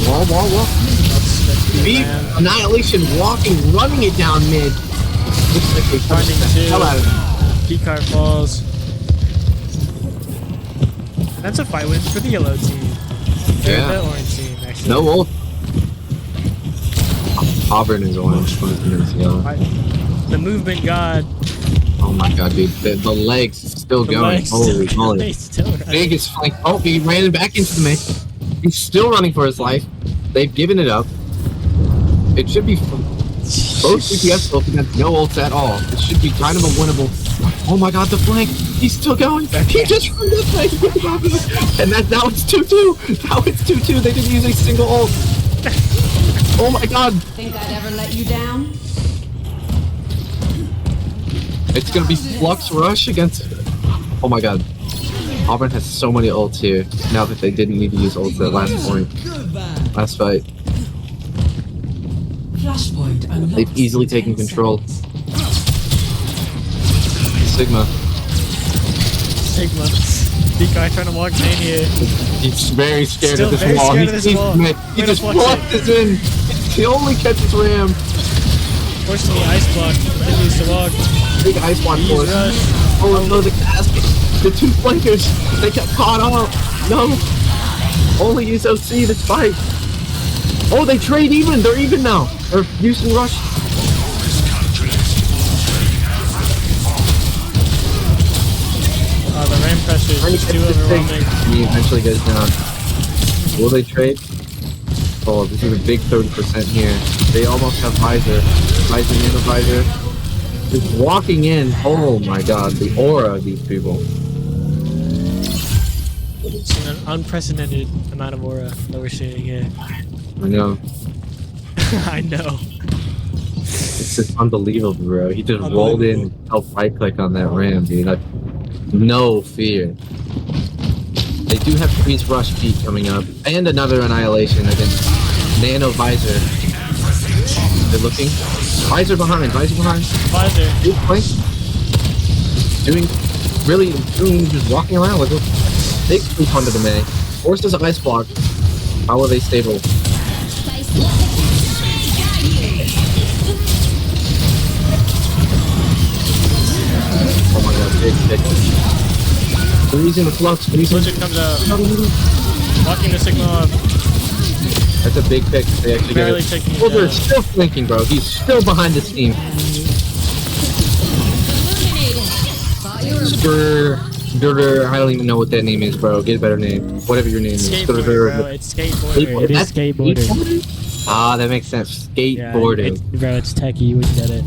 wall? That's Beat man. Annihilation walking, running it down mid. Looks like they punched Finding the hell out of him. two. Key card falls. That's a fight win for the yellow team. Or Yeah. the orange team, actually. No ult. Auburn is orange. Clemson is yellow. The movement god. Oh my god, dude. The legs Still The going. leg's Holy still moly. going. He's still running. Big is flank. Oh, he ran back into the main. He's still running for his life. They've given it up. It should be both DPS both against no ults at all. It should be kind of a winnable. Oh my god, the flank! He's still going! He just ran this flank! And now it's 2-2! Now it's 2-2! They didn't use a single ult! Oh my god! Think I'd ever let you down? It's gonna be Flux Rush against... Oh my god. Auburn has so many ults here, now that they didn't need to use ults at last point. Last fight. Flashpoint unlocked. They've easily taken control. Sigma. Sigma. Decoy trying to walk in here. He's very scared Still of this very wall. scared of this wall. He Way to just flush flushes in. He only catches Ram. Fortunately, Ice Block continues to walk. Big ice block He's force. rushed. Oh no, the casket. The two flankers. They got caught up. No. Only use OC this fight. Oh, they trade even. They're even now. They're using rush. Oh, the ram pressure is just too overwhelming. He eventually goes down. Will they trade? Oh, this is a big 30% here. They almost have visor. Visor, nano visor. Just walking in. Oh my god, the aura of these people. It's an unprecedented amount of aura that we're seeing here. I know. I know. It's just unbelievable, bro. He just rolled in, helped right click on that ram, dude. Like, no fear. They do have Freeze Rush Peak coming up, and another Annihilation against Nano Visor. They're looking. Visor behind, Visor behind. Visor. Good flank. Doing, just walking around with it. Big sweep onto the May. Forces Ice Block. How are they stable? Oh my god, big hit. They're using the flux. Blizzard comes out. Walking the Sigma up. That's a big pick. They actually Barely get it. taking it Oh, they're down. still flanking, bro. He's still behind this team. I don't even know what that name is, bro. Get a better name. Whatever your name is. Skateboarder, bro. It's skateboarder. It is That's skateboarder. Ah, that makes sense. Yeah, Skateboarding. bro, it's techie. You wouldn't get it.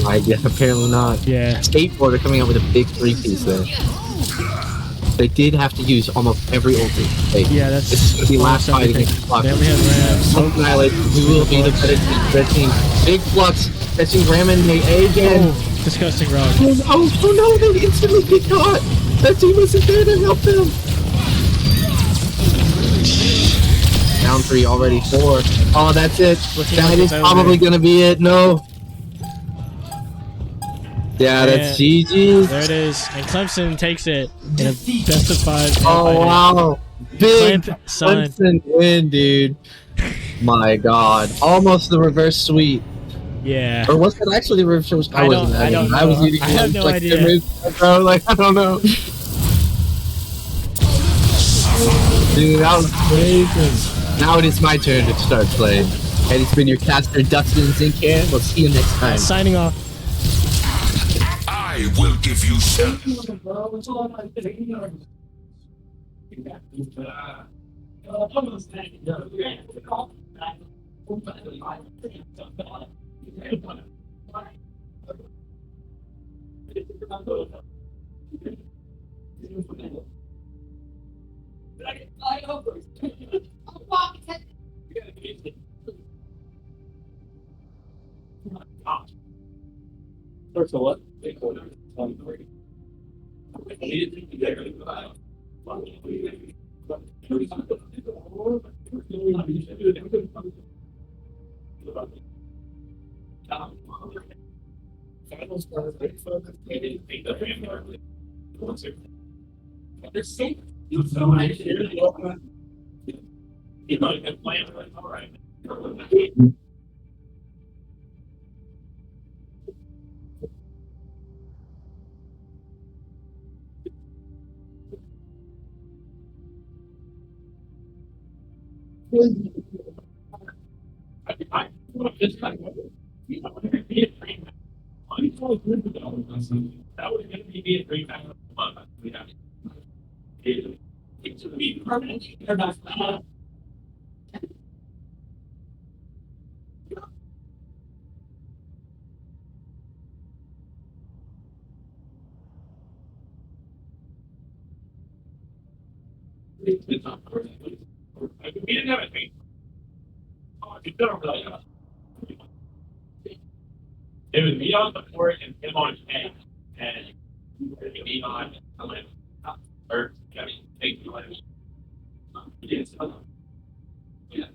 I guess apparently not. Yeah. Skateboarder coming out with a big three-piece there. They did have to use almost every ulti. Hey, Yeah, that's. this is going to be last fight everything. against Flux. They only have Ram. Annihilate. We will be the better red team. Big Flux catching Ram and May again. Oh, disgusting rock. Oh no, they instantly get caught. That team isn't there to help them. Down 3 already, 4. Oh, that's it. Looking That like is it's probably over. gonna be it. No. Yeah, that's GG's. There it is. And Clemson takes it in a best of 5. Oh wow, big Son. Clemson win, dude. My God, almost the reverse sweep. Yeah. Or was it actually the reverse? I don't I was know. eating I have no like idea. bro, like I don't know. Dude, that was amazing. Now it is my turn to start playing. And it's been your caster Dustin Zincan. We'll see you next time. Signing off. I will give you some. First of what? All right. That was going to be a 3-5. It should be permanently. They're not. It's not perfect. We didn't have anything. It was me on the court and him on hand, and me on or take the letters. Yes. Yeah.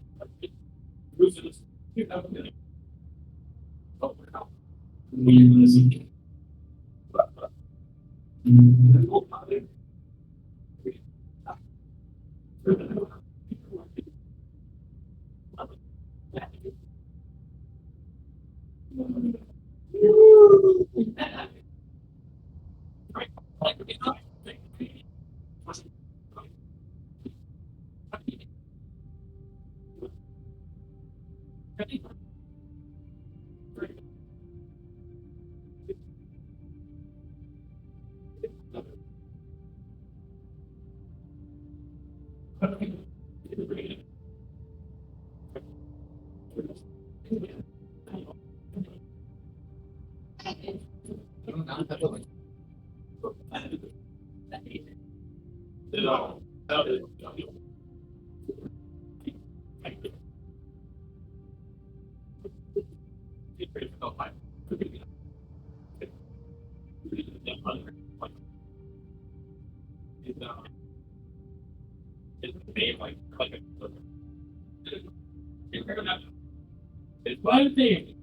It's one thing.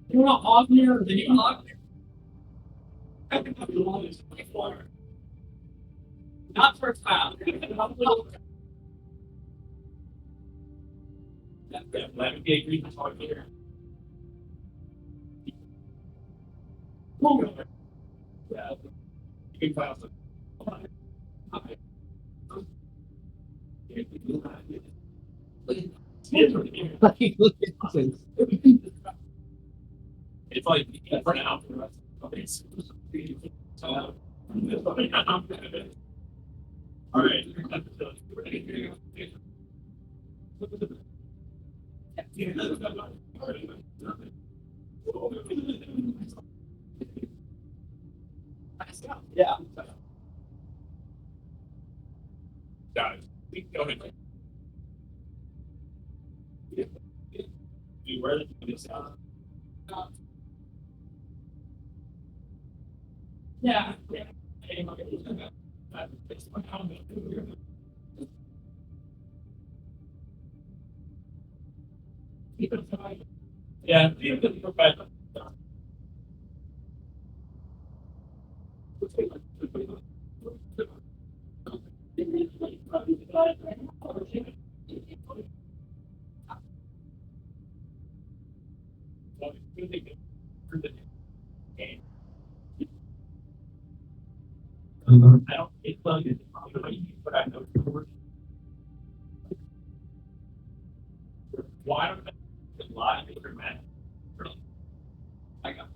You're not off near the off. Not for time. Let me get you talk here. Yeah. You can file some. It's like for now. All right. Yeah. Got it. Go ahead. You ready to this out? Yeah. Yeah. I don't it's like it's but I know why don't I lie to your man? I got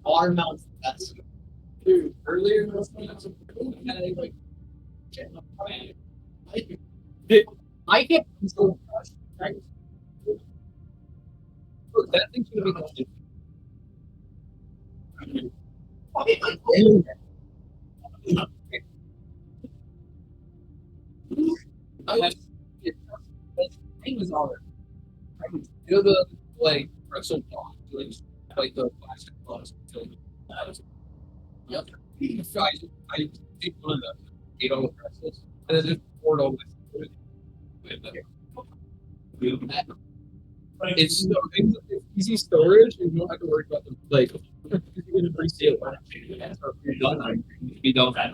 Watermelon. That's dude. Earlier, I get so right? That thing's gonna be good. Thing was all right. You know the like pretzel ball, like the plastic balls. Yep. So I take one of the 8 pretzels and then just pour it over with that. It's easy storage, and you don't have to worry about the like. You're gonna reseal it. So if you're done, you don't. Come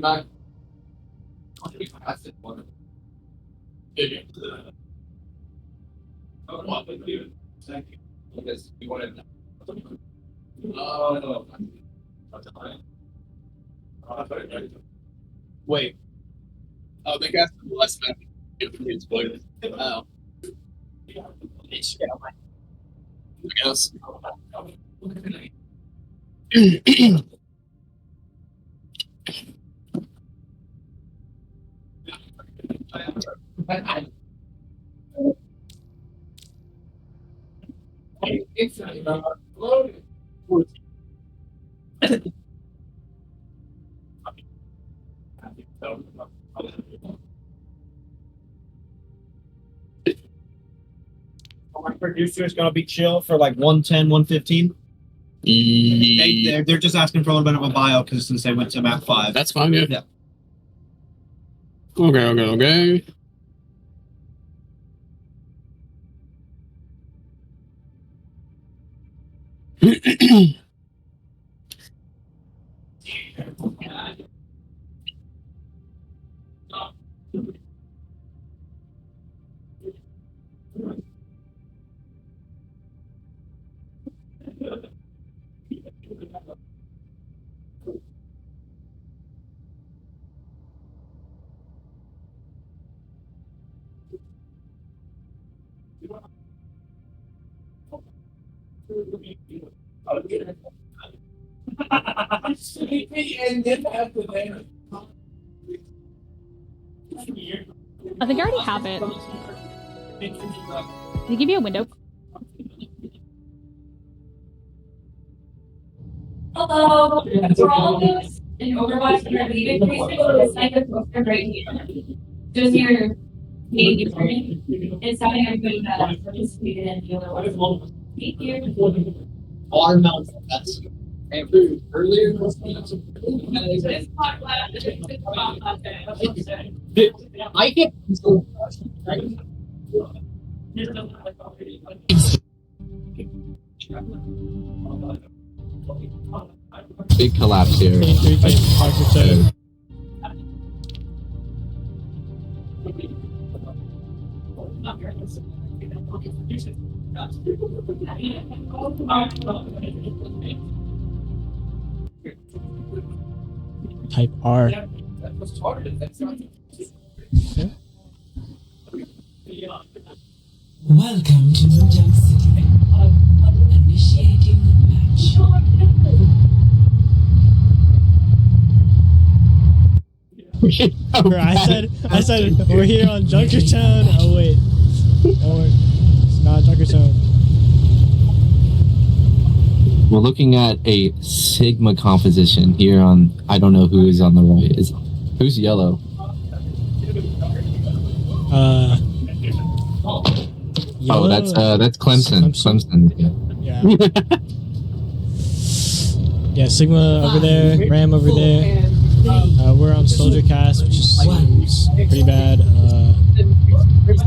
back. Because you wanted. Oh. Wait. Oh, they got some less map. Oh. I guess. My producer is gonna be chill for like 110, 115. They're just asking for a little bit of a bio because since they went to map 5. That's fine, yeah. Yeah. Okay. I think I already have it. Did he give you a window? Hello, for all of those in Overwatch that are leaving, please make sure to sign the poster right here. Just your name department and signing everybody that participated in the Overwatch. Thank you. Our mount. That's earlier. I get. Big collapse here. Type R. Welcome to New Jump City. Initiating match. Bro, I said we're here on Junkertown. Oh wait. Oh, it's not Junkertown. We're looking at a Sigma composition here on. I don't know who is on the right. Who's yellow? Yellow? Oh, that's Clemson. Clemson. Yeah. Yeah, Sigma over there, Ram over there. We're on Soldier Cast, which is pretty bad.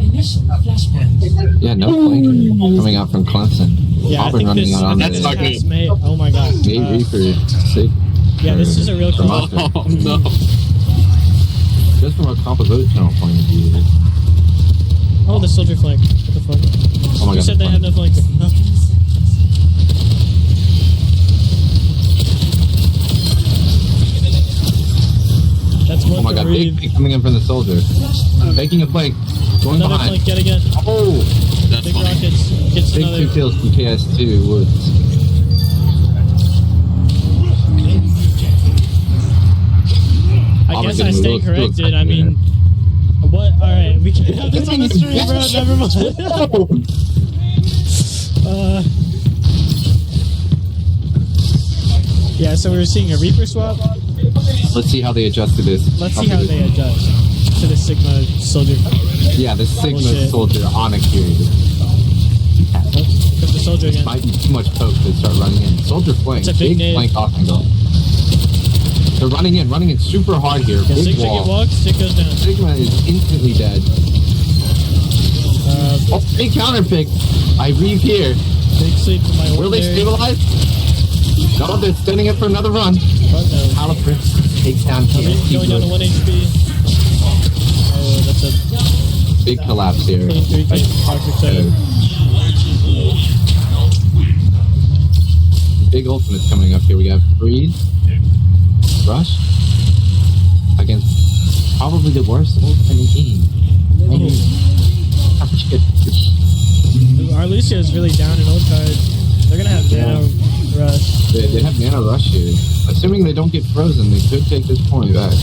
Initial flashpoint. Yeah, no flank coming out from Clemson. Yeah, Auburn I think running out on this the cast may. Oh my god. May Reaper. Yeah, this is a real call. Oh no. Just from a compositional point of view. Oh, the soldier flank. What the fuck? Oh my You god. said they had no flank. Huh? That's one Oh my to god, read. big coming in from the soldier. Taking a flank. Going Another behind. flank yet again. Oh! That's Big funny. rockets. Gets Big another. 2 kills from KS2 Woods. I guess I stand corrected. I mean, what? All right, we can't have this on the stream, bro. Never mind. Yeah, so we're seeing a Reaper swap. Let's see how they adjust to this. Let's see how they adjust to the Sigma soldier. Yeah, the Sigma Bullshit. soldier on a Curie. Comes the soldier again. Might be too much poke to start running in. Soldier flank. It's a big nade. flank off angle. The They're running in super hard here. Yeah, Big Sigma get wall. walked, Sig goes down. Sigma is instantly dead. Oh, big counter pick. I reeve here. Big sleep for my Will they ordinary. stabilize? No, they're sending it for another run. Oh, no. Haliprince takes down Going down to 1 HP. Oh, that's a big collapse here. clean 3K toxic side. Big ultimates coming up here. We got Freeze, Rush, against probably the worst ult in the game. Our Lucio is really down in ult cards. They're gonna have Nano Rush. They have Nano Rush here. Assuming they don't get frozen, they could take this point back.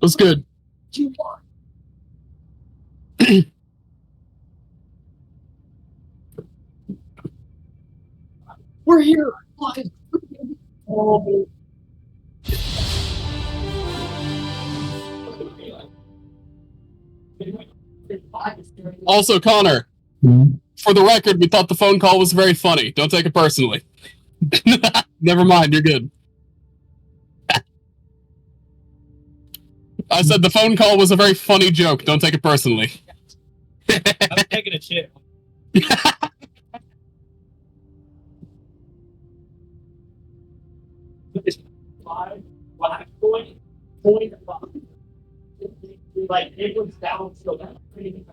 That's good. We're here. Also, Connor, for the record, we thought the phone call was very funny. Don't take it personally. Never mind, you're good. I said the phone call was a very funny joke. Don't take it personally. I'm taking a shit. Like it was down so that pretty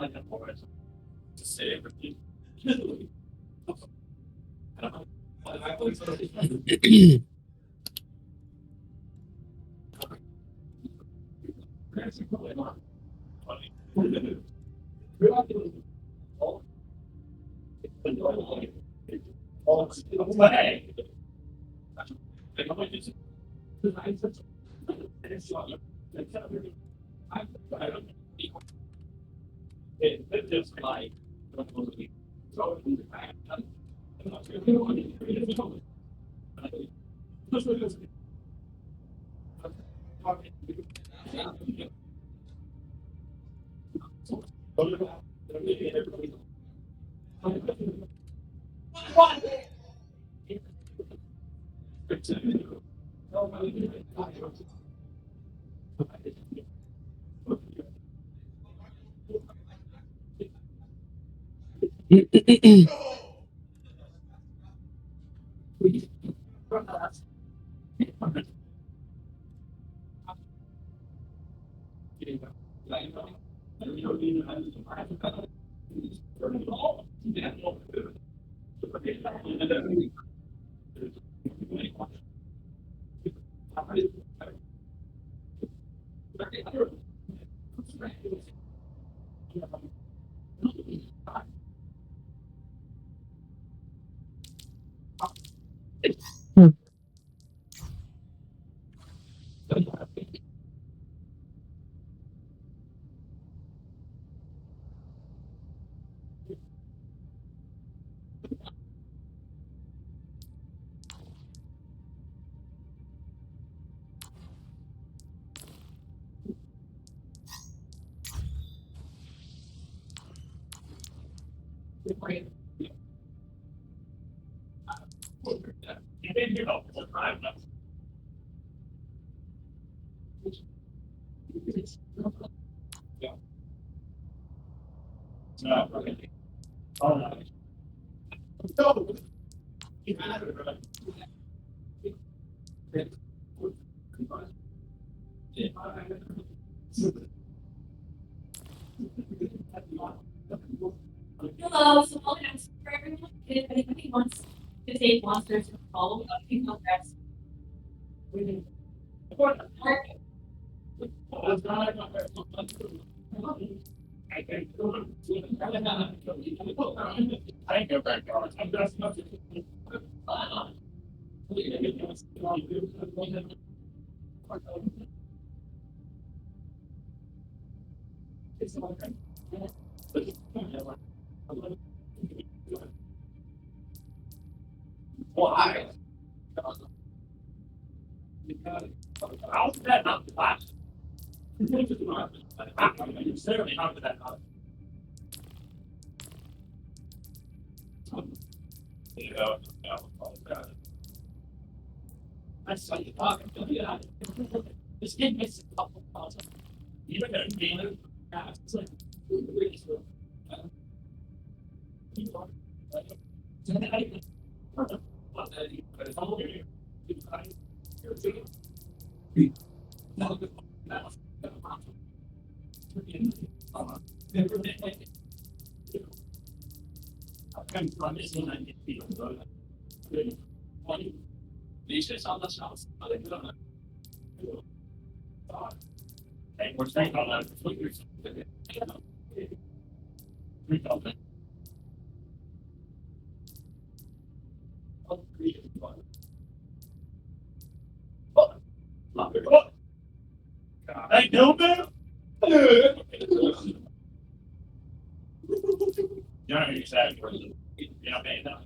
like a forest to say everything. It's just like Hello, so I'll ask for everyone if anybody wants to take monsters to follow up, you know, that's. I go back on. I'm just not. Why? How's that not the last? Certainly not that. I saw you talking to me. This kid makes a couple of you know, being it's like Hey, we're saying all that. Hey, no, man. You're not exactly. You're not paying that.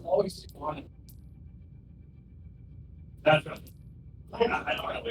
Always wanted. That's right. I don't know.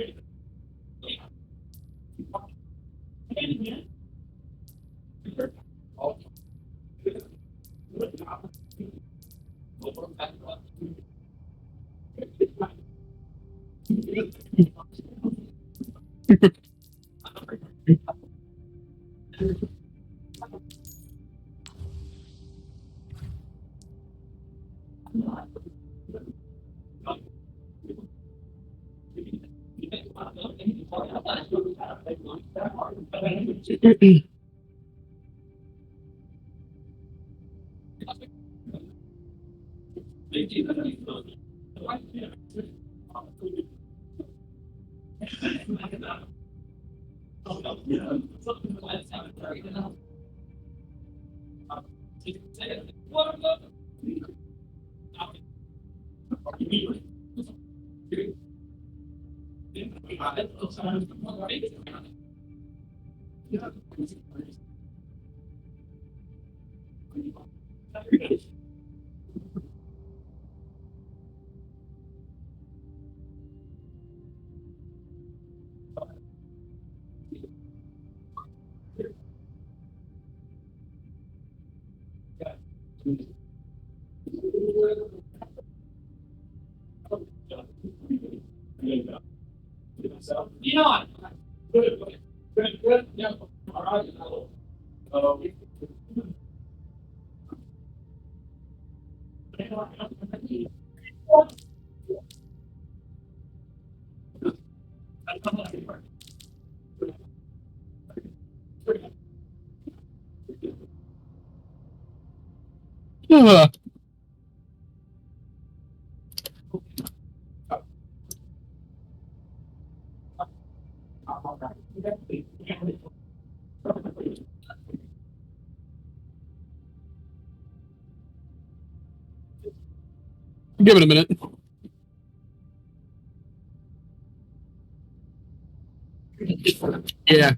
Neon. Good. Yeah. All right. Give it a minute. Yeah.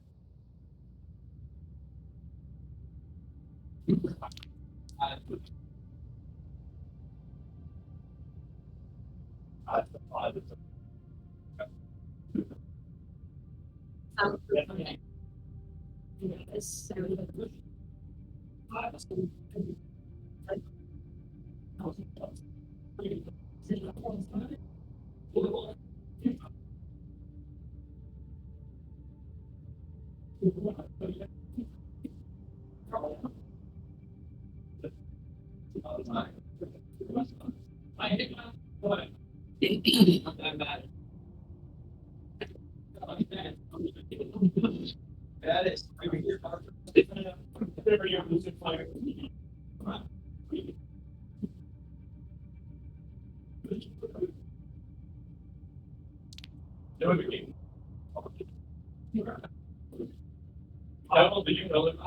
That is. I don't think you know it.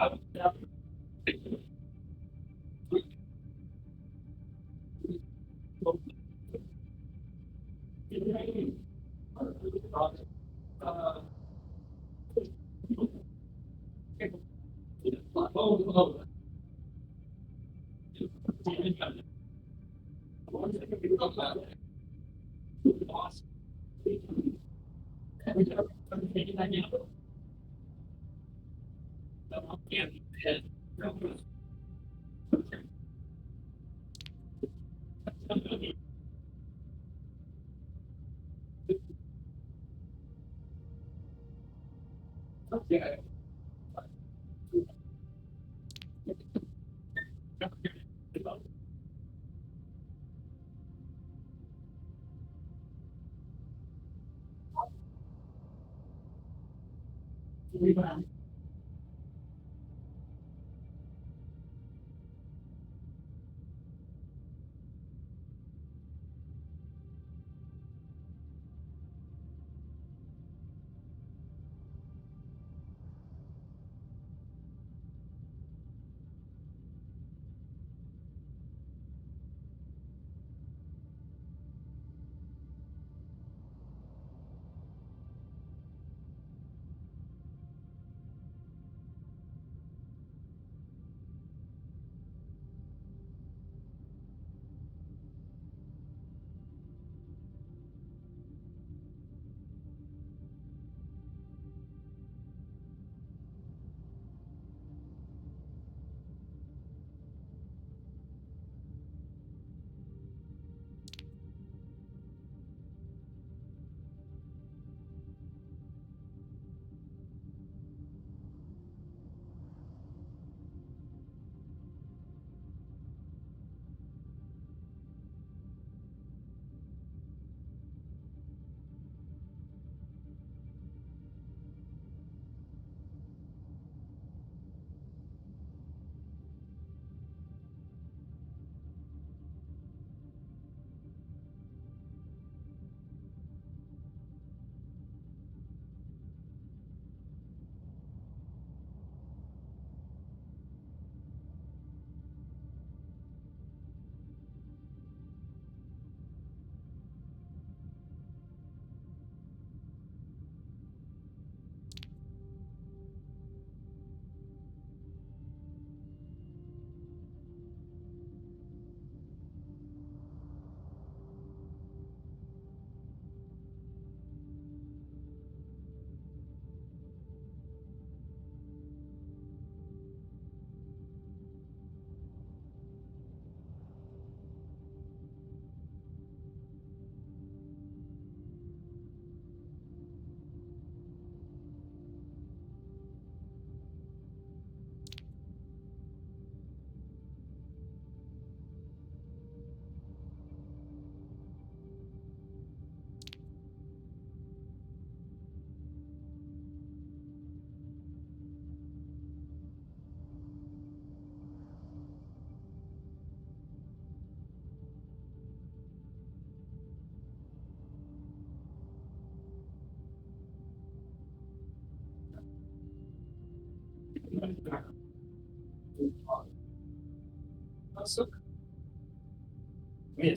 Yes.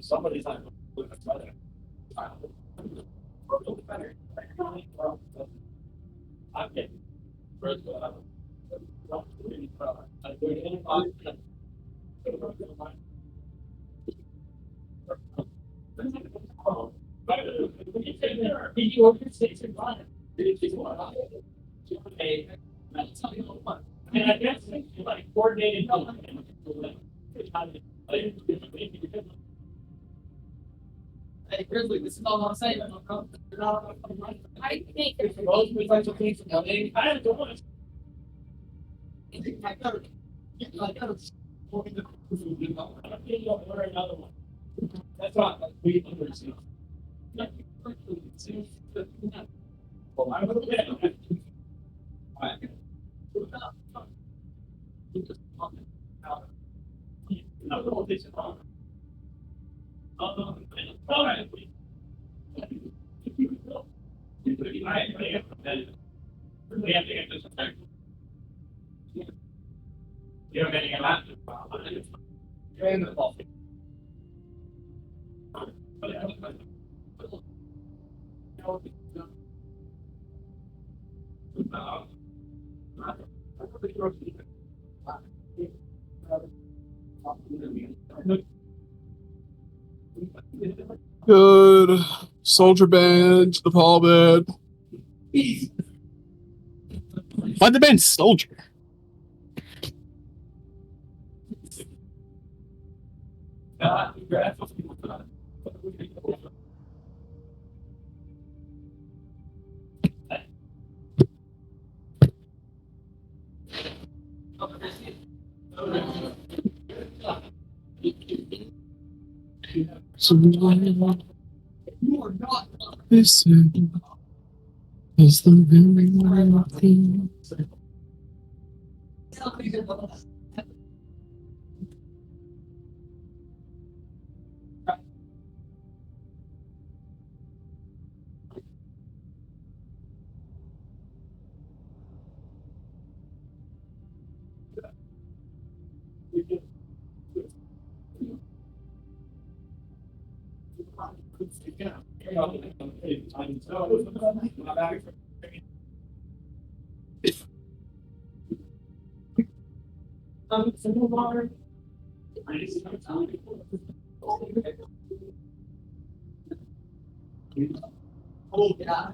Somebody's not. I'm getting. And I guess like coordinated. Hey, Grizzly, this is all I'm saying. I think there's a Most potential things to know. I don't want to. Order another one. That's not like we understand. Well, I'm going to You're getting a lot You're in the ball. Good. Soldier band to the Paul bed. Why'd the band Soldier? Someone you are not listen is the very one thing. Oh, yeah.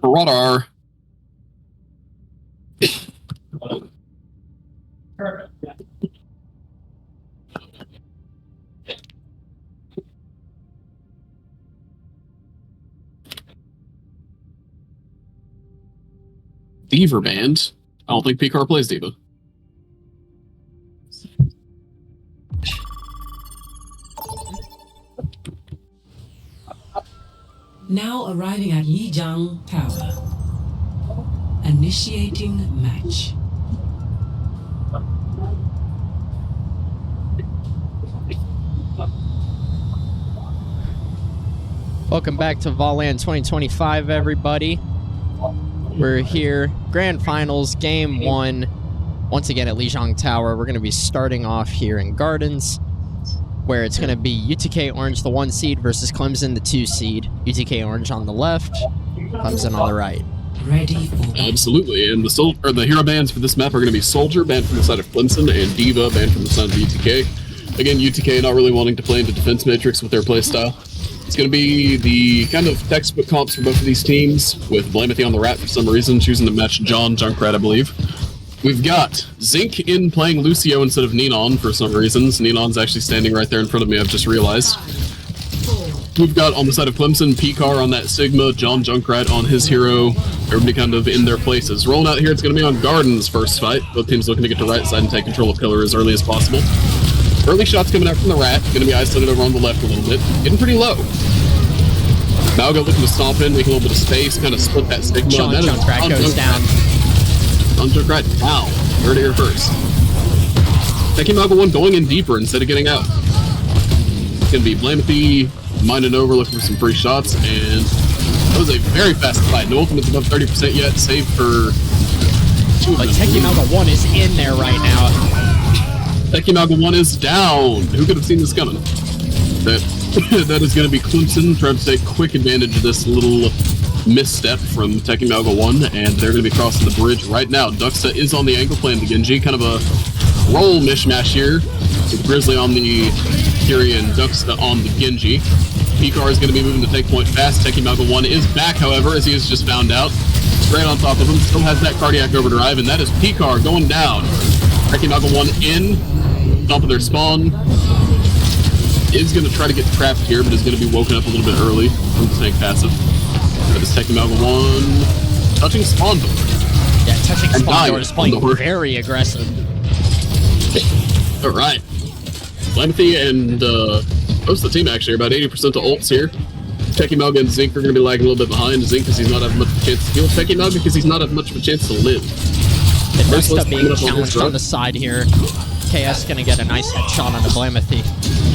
Radar. Diva band. I don't think PCAR plays Diva. Now arriving at Yijiang Tower. Initiating match. Welcome back to VOLAN 2025, everybody. We're here, Grand Finals, Game 1. Once again at Lijiang Tower. We're going to be starting off here in Gardens, where it's going to be UTK Orange, the 1 seed, versus Clemson, the 2 seed. UTK Orange on the left, Clemson on the right. Ready for Absolutely, and the hero bands for this map are going to be Soldier, banned from the side of Clemson, and Diva, banned from the side of UTK. Again, UTK not really wanting to play into Defense Matrix with their playstyle. It's going to be the kind of textbook comps for both of these teams, with Blamity on the rat for some reason, choosing to match John Junkrat, I believe. We've got Zinc in playing Lucio instead of Ninon for some reasons. Ninon's actually standing right there in front of me, I've just realized. We've got on the side of Clemson, PCAR on that Sigma, John Junkrat on his hero, everybody kind of in their places. Rolling out here, it's going to be on Garden's first fight. Both teams looking to get to right side and take control of Pillar as early as possible. Early shots coming out from the rat, going to be isolated over on the left a little bit, getting pretty low. Malgo looking to stomp in, make a little bit of space, kind of split that Sigma. John Junkrat goes down. John Junkrat down. Heard it here first. Taking Malgo 1 going in deeper instead of getting out. It's going to be Blamity, minding over, looking for some free shots, and that was a very fast fight. No ultimate's above 30% yet, save for two. Like, Teki Malga 1 is in there right now. Teki Malga 1 is down. Who could have seen this coming? That is going to be Clemson trying to take quick advantage of this little misstep from Teki Malga 1, and they're going to be crossing the bridge right now. Duxa is on the angle playing the Genji, kind of a roll mishmash here. With Grizzly on the Fury and Duxta on the Genji. Picard is going to be moving to take point fast. Teki Malga 1 is back, however, as he has just found out. Right on top of him, still has that cardiac overdrive, and that is Picard going down. Teki Malga 1 in, top of their spawn. Is going to try to get trapped here, but is going to be woken up a little bit early from the tank passive. That is Teki Malga 1 touching spawn door. Yeah, touching And spawn dying door is playing door. very aggressive. Alright. Lamothy and most of the team actually are about 80% to ults here. Teki Malga and Zink are going to be lagging a little bit behind. Zink because he's not having much of a chance to heal. Teki Malga because he's not having much of a chance to live. The Merciless Duxta being coming up on challenged his on the side here. KS going to get a nice headshot on the Blamothy.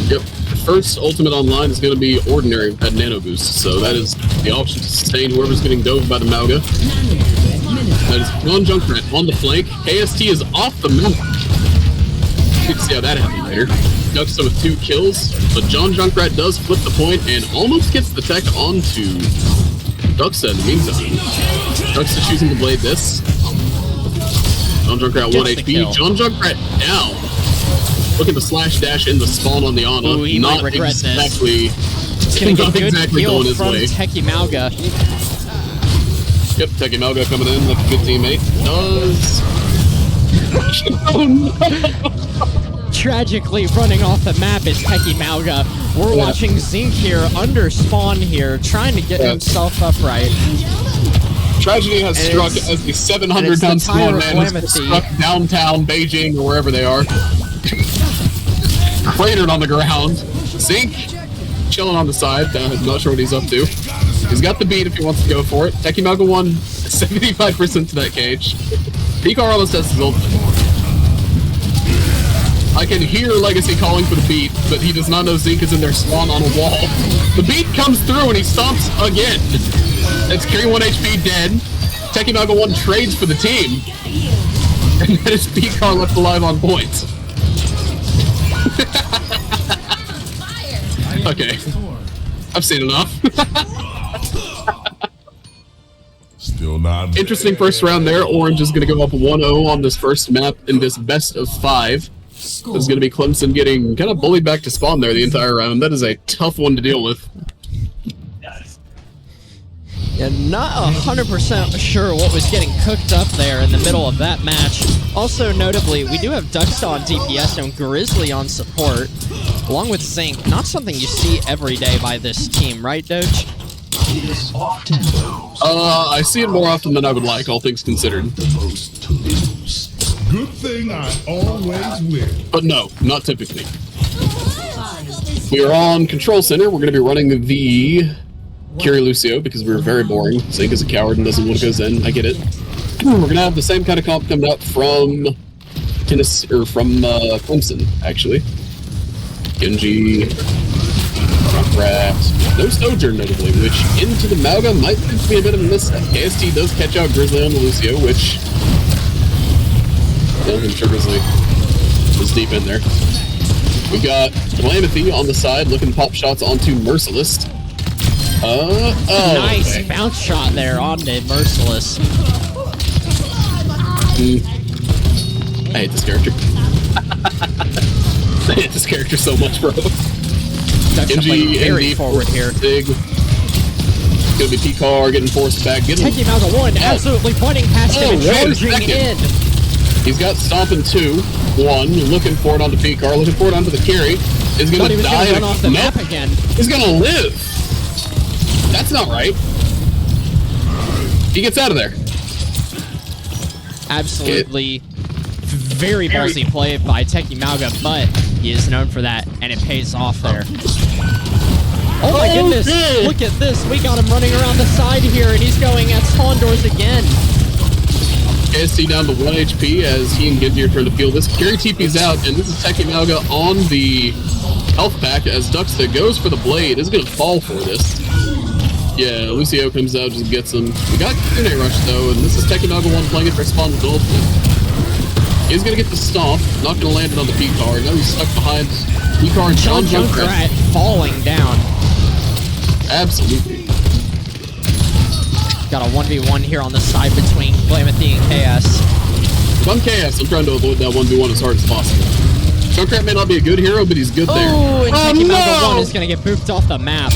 Yep. The first ultimate online is going to be Ordinary at Nano Boost, so that is the option to sustain whoever's getting dove by the Malga. That is one Junkrat on the flank. KST is off the map. You can see how that happened later. Duxta with 2 kills, but John Junkrat does flip the point and almost gets the tech onto Duxta in the meantime. Duxta choosing to blade this. John Junkrat 1 HP. John Junkrat down. Looking to slash dash in the spawn on the Ana. Ooh, he not might regret exactly, this. It's going to not get good exactly heal going his from way. Teki Malga. Yep, Teki Malga coming in like a good teammate. Does. Oh no! Tragically running off the map is Teki Malga. We're watching Zink here under spawn here, trying to get himself upright. Tragedy has struck as the 700-pound small man has struck downtown Beijing or wherever they are. Cratered on the ground. Zink chilling on the side. Not sure what he's up to. He's got the beat if he wants to go for it. Teki Malga 1 75% to that cage. Picard almost has his ultimate. I can hear Legacy calling for the beat, but he does not know Zink is in their spawn on a wall. The beat comes through and he stomps again. That's Curie 1 HP dead. Teki Malga 1 trades for the team. And that is Picard left alive on point. Okay. I've seen enough. Still not. Interesting first round there. Orange is going to go up 1-0 on this first map in this best of 5. This is going to be Clemson getting kind of bullied back to spawn there the entire round. That is a tough one to deal with. Yeah, not 100% sure what was getting cooked up there in the middle of that match. Also, notably, we do have Duxta on DPS and Grizzly on support, along with Zink. Not something you see every day by this team, right, Doge? I see it more often than I would like, all things considered. Good thing I always win. But no, not typically. We are on Control Center. We're going to be running the Curie Lucio because we're very boring. Zink is a coward and doesn't want to go Zen. I get it. We're going to have the same kind of comp coming up from Tennessee, or from Clemson, actually. Genji, Junkrat, no Sojourn notably, which into the Malga might prove to be a bit of a misstep. KST does catch out Grizzly on the Lucio, which I'm sure Grizzly was deep in there. We got Calamity on the side looking to pop shots onto Merciless. Nice bounce shot there on the Merciless. I hate this character. I hate this character so much, bro. Genji very forward here. Big. Gonna be Picard getting forced back. Teki Malga 1 absolutely pointing past him and charging in. He's got Stomping 2. 1. Looking for it onto Picard. Looking for it onto the carry. Is gonna die. Gonna run off the map again. He's gonna live. That's not right. He gets out of there. Absolutely very ballsy play by Teki Malga, but he is known for that, and it pays off there. Oh my goodness, look at this. We got him running around the side here, and he's going at spawn doors again. KSC down to 1 HP as he and Genji are trying to peel this. Carry TP's out, and this is Teki Malga on the health pack as Duxta goes for the blade. Is going to fall for this. Yeah, Lucio comes out, just gets him. We got Kune Rush though, and this is Teki Malga 1 playing it for spawn with ultimate. He's going to get the stomp, not going to land it on the P-card. Now he's stuck behind P-card. John Junkrat falling down. Absolutely. Got a 1v1 here on the side between Blamothy and KS. I'm KS. I'm trying to avoid that 1v1 as hard as possible. Junkrat may not be a good hero, but he's good there. Oh, and Techie no! Malga 1 is going to get booped off the map.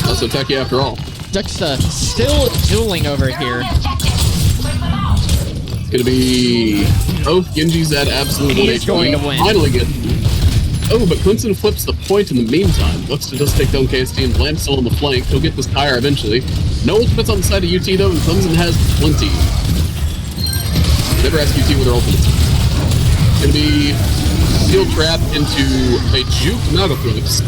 That's a Techie after all. Duxa still dueling over here. It's going to be both Genji's at absolute And 1 he's HP. going to win. Finally get. Oh, but Clemson flips the point in the meantime. Duxa does take down KST and Blam still on the flank. He'll get this tire eventually. No ultimates on the side of UT though, and Clemson has plenty. Never ask UT with their ultimates. Going to be steel trap into a juke Nagaflix.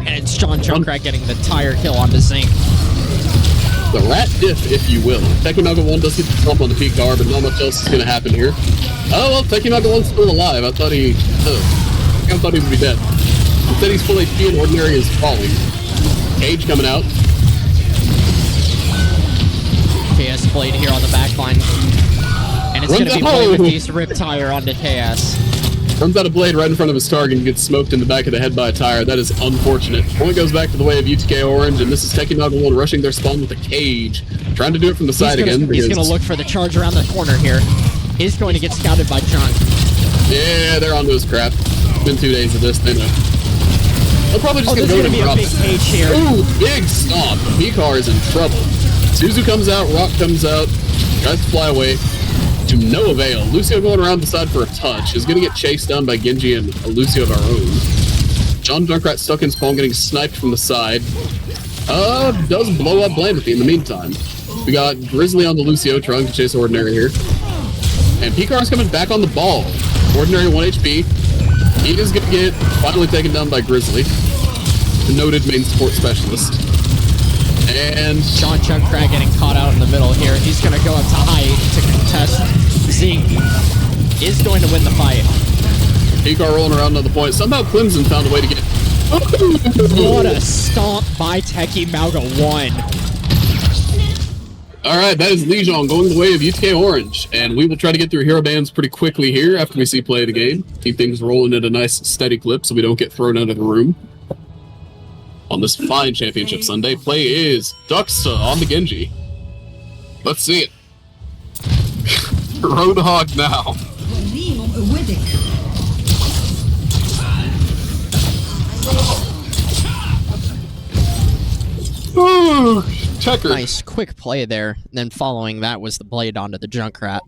And it's John Junkrat getting the tire kill onto Zinc. The rat diff, if you will. Tekimaga 1 does get the bump on the PCAR, but not much else is going to happen here. Oh, well, Tekimaga 1's still alive. I thought he would be dead. Instead, he's full HP and Ordinary is falling. Cage coming out. KS Blade here on the backline. And it's going to be Blade with these rip tire onto KS. Runs out a blade right in front of his target and gets smoked in the back of the head by a tire. That is unfortunate. Point goes back to the way of UTK Orange, and this is Tekimaga 1 rushing their spawn with a cage. Trying to do it from the side again. He's going to look for the charge around the corner here. He's going to get scouted by Junk. Yeah, they're onto his crap. It's been 2 days of this, they know. They're probably just going to be a big cage here. Ooh, big stomp. Mikar is in trouble. Suzu comes out, Rock comes out, tries to fly away. To no avail. Lucio going around the side for a touch is going to get chased down by Genji and a Lucio of our own. John Junkrat stuck in spawn, getting sniped from the side. Does blow up Blandithy in the meantime. We got Grizzly on the Lucio trying to chase Ordinary here. And Picar's coming back on the ball. Ordinary 1 HP. He is going to get finally taken down by Grizzly, the noted main support specialist. And John Junkrat getting caught out in the middle here. He's going to go up to height to contest. Zeke is going to win the fight. Picar rolling around on the point. Somehow Clemson found a way to get... What a stomp by Techie Malga 1. Alright, that is Lijon going the way of UTK Orange. And we will try to get through hero bans pretty quickly here after we see play of the game. Keep things rolling at a nice steady clip so we don't get thrown out of the room. On this fine championship Sunday, play is Duxa on the Genji. Let's see it. Roadhog now. Ooh, checker. Nice quick play there. And then following that was the blade onto the Junkrat.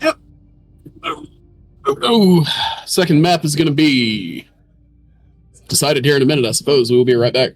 Yep. Oh, second map is going to be decided here in a minute, I suppose. We will be right back.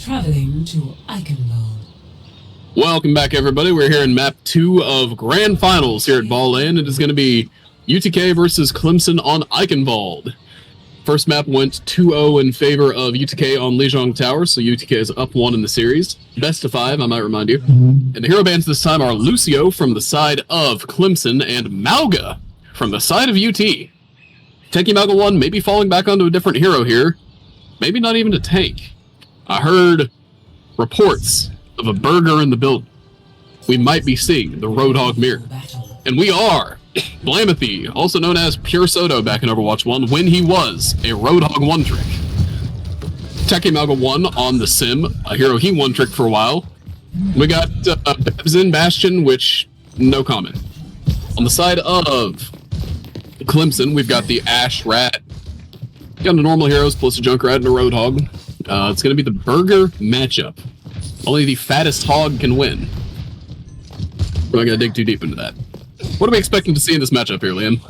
Traveling to Eichenwald. Welcome back, everybody. We're here in map 2 of Grand Finals here at VOLAN. It is going to be UTK versus Clemson on Eichenwald. First map went 2-0 in favor of UTK on Lijiang Tower, so UTK is up 1 in the series. Best of 5, I might remind you. And the hero bans this time are Lucio from the side of Clemson and Mauga from the side of UT. Tanky Mauga 1 maybe falling back onto a different hero here. Maybe not even a tank. I heard reports of a burger in the building. We might be seeing the Roadhog mirror. And we are Blamothy, also known as Pure Soto back in Overwatch 1, when he was a Roadhog one-trick. Tanky Mauga 1 on the sim, a hero he one-tricked for a while. We got Babs in Bastion, which, no comment. On the side of Clemson, we've got the Ash Rat. Got the normal heroes plus a Junkrat and a Roadhog. It's going to be the burger matchup. Only the fattest hog can win. We're not going to dig too deep into that. What are we expecting to see in this matchup here, Liam?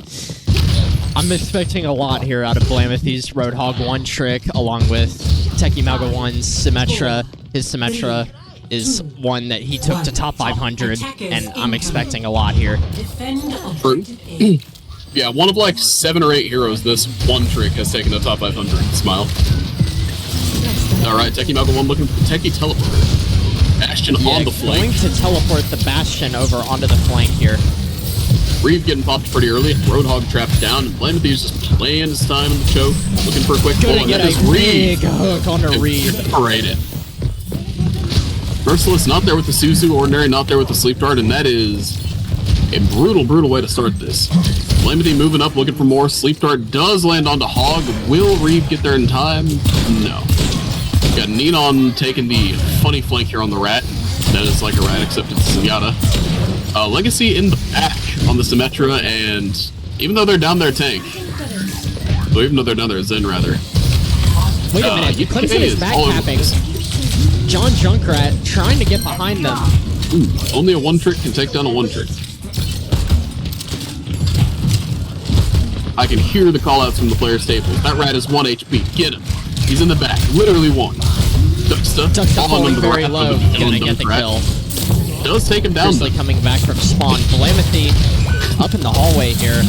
I'm expecting a lot here out of Blamothy's Roadhog one trick, along with Tanky Mauga 1's Symmetra. His Symmetra is one that he took to top 500, and I'm expecting a lot here. Yeah, one of like 7 or 8 heroes this one trick has taken to top 500. Smile. Alright, Tanky Mauga 1 looking for the Techie Teleporter. Bastion on the flank. Going to teleport the Bastion over onto the flank here. Reeve getting popped pretty early. Roadhog trapped down, and Blamothy's just playing his time in the choke, looking for a quick pull, and that is Reeve. Big hook on a Reeve. Separated. Merciless not there with the Suzu, Ordinary not there with the Sleep Dart, and that is a brutal, brutal way to start this. Blamothy moving up, looking for more. Sleep Dart does land onto Hog. Will Reeve get there in time? No. Got Neon taking the funny flank here on the Rat. That is like a Rat, except it's Zenyatta. Legacy in the back on the Symmetra, and even though they're down their tank, so even though they're down their Zen, rather. Wait a minute, Clemson is backtapping. John Junkrat trying to get behind them. Ooh, only a one trick can take down a one trick. I can hear the callouts from the player staples. That Rat is 1 HP. Get him. He's in the back. Literally 1. Duxta falling very low. Gonna get the kill. Does take him down. Grizzly coming back from spawn. Blamothy up in the hallway here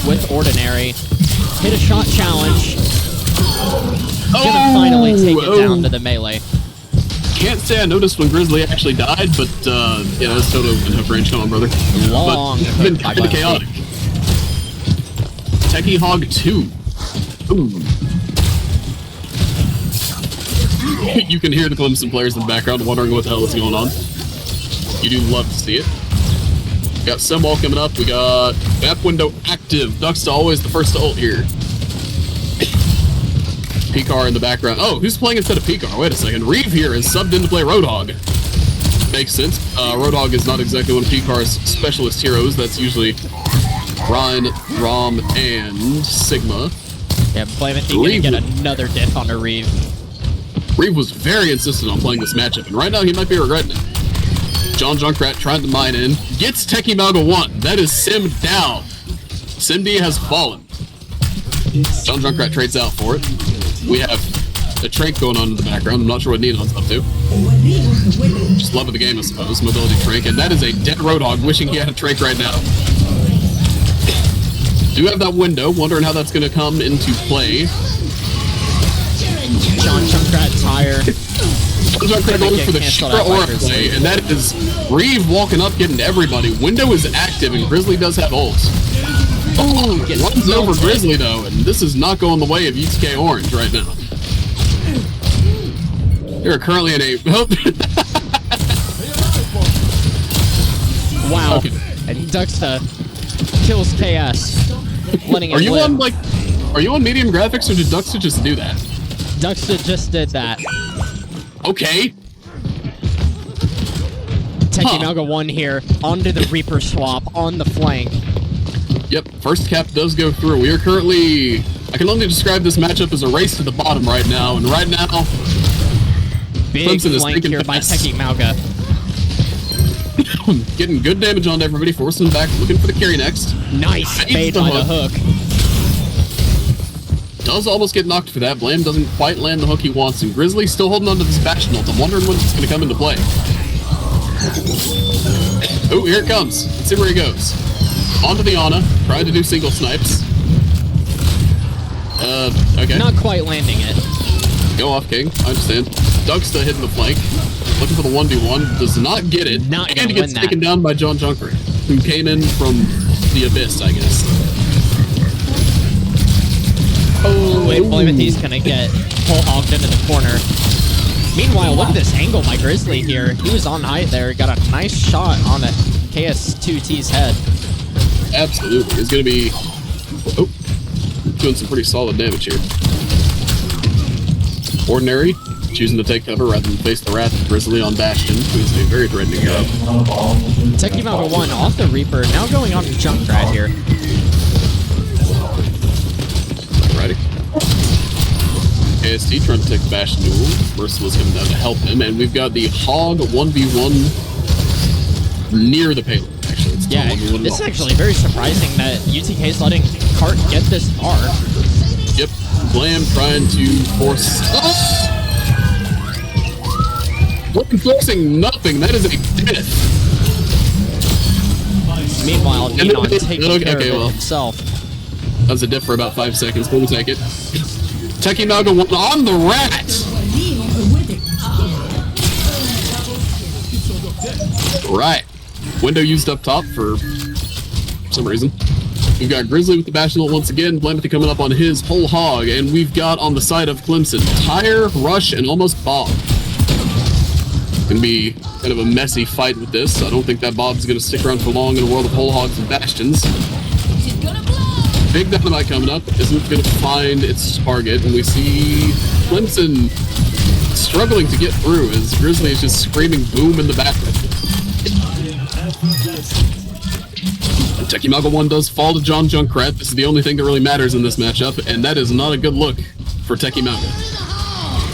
with Ordinary. Hit a shot challenge. Gonna finally take it down to the melee. Can't say I noticed when Grizzly actually died, but yeah, that's totally gonna have range. Come on, brother. Long. But it's been kind of chaotic. Techie Hog 2. Ooh. You can hear the Clemson players in the background wondering what the hell is going on. You do love to see it. Got Semball coming up. We got map window active. Duxta always the first to ult here. Picard in the background. Oh, who's playing instead of Picard? Wait a second. Reeve here is subbed in to play Roadhog. Makes sense. Roadhog is not exactly one of Picard's specialist heroes. That's usually Ryan, Rom, and Sigma. Yeah, Blamothy gonna get another diff on a Reeve. Reeve was very insistent on playing this matchup, and right now he might be regretting it. John Junkrat trying to mine in. Gets Tanky Mauga 1. That is Sim down. Sim-D has fallen. John Junkrat trades out for it. We have a trank going on in the background. I'm not sure what Neon's up to. Just love of the game, I suppose. Mobility trank. And that is a dead Roadhog wishing he had a trank right now. Do have that window. Wondering how that's going to come into play. John Junkrat's higher. John Junkrat going for the Shira Aura play, and that is Reeve walking up, getting to everybody. Window is active, and Grizzly does have ults. Oh, runs over Grizzly, though, and this is not going the way of UTK Orange right now. They're currently in a... Wow. Okay. And Duxta kills KS. Letting him live. Are you on medium graphics, or did Duxta just do that? Duxta just did that. Okay. Tanky Mauga 1 here, onto the Reaper swap, on the flank. Yep, first cap does go through. We are currently... I can only describe this matchup as a race to the bottom right now, and right now... Big Clemson flank here by Tanky Mauga. Getting good damage on everybody, forcing them back, looking for the carry next. Nice bait by the hook. does almost get knocked for that. Blam doesn't quite land the hook he wants, and Grizzly still holding on to this Bastion ult. I'm wondering when it's going to come into play. Oh, here it comes. Let's see where he goes. Onto the Ana, trying to do single snipes. Okay. Not quite landing it. Go off, King. I understand. Dugsta hitting the flank. Looking for the 1v1. Does not get it. Not and gonna gets win taken that. down by John Junker, who came in from the abyss, I guess. Oh, wait, Blamethy's gonna get whole hogged into the corner. Meanwhile, look at this angle by Grizzly here. He was on height there. Got a nice shot on the KS2T's head. Absolutely. It's going to be doing some pretty solid damage here. Ordinary, choosing to take cover rather than face the wrath of Grizzly on Bastion, who's a very threatening hero. Techie Malga 1 off the Reaper, now going on to Junkrat here. Alrighty. KST trying to take the Bastion duel. Merciless coming down to help him, and we've got the Hog 1v1 near the payload. Actually, it's Yeah, this is actually very surprising that UTK's letting Cart get this far. Yep, Blam trying to force. We're forcing nothing. That is a death. Meanwhile, Neon taking care of it well. himself. That was a diff for about 5 seconds, but we'll take it. Techie Malga 1 on the rat! Right. Window used up top for some reason. We've got Grizzly with the Bastion ult once again. Blamethy coming up on his whole hog. And we've got on the side of Clemson, Tire, Rush, and almost Bob. Gonna be kind of a messy fight with this. I don't think that Bob's gonna stick around for long in a world of whole hogs and Bastions. Big Dynamite coming up isn't going to find its target, and we see Clemson struggling to get through as Grizzly is just screaming boom in the background. Techie Malga 1 does fall to John Junkrat. This is the only thing that really matters in this matchup, and that is not a good look for Techie Malga.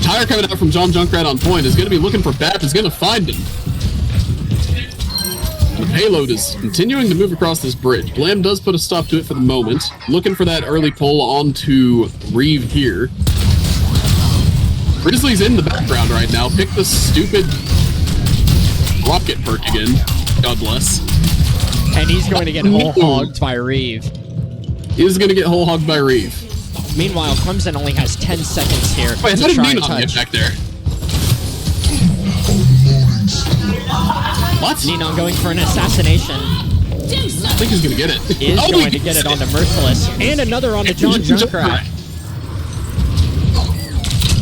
Tire coming out from John Junkrat on point is going to be looking for Bap, is going to find him. The payload is continuing to move across this bridge. Blam does put a stop to it for the moment. Looking for that early pull onto Reeve here. Grizzly's in the background right now. Pick the stupid rocket perk again. God bless. And he's going to get whole hogged by Reeve. He is going to get whole hogged by Reeve. Meanwhile, Clemson only has 10 seconds here Wait, to how did try and Neon get touch. back there? What? Neon going for an assassination. I think he's going to get it. Is going to get it onto Merciless. And another onto John Junkrat.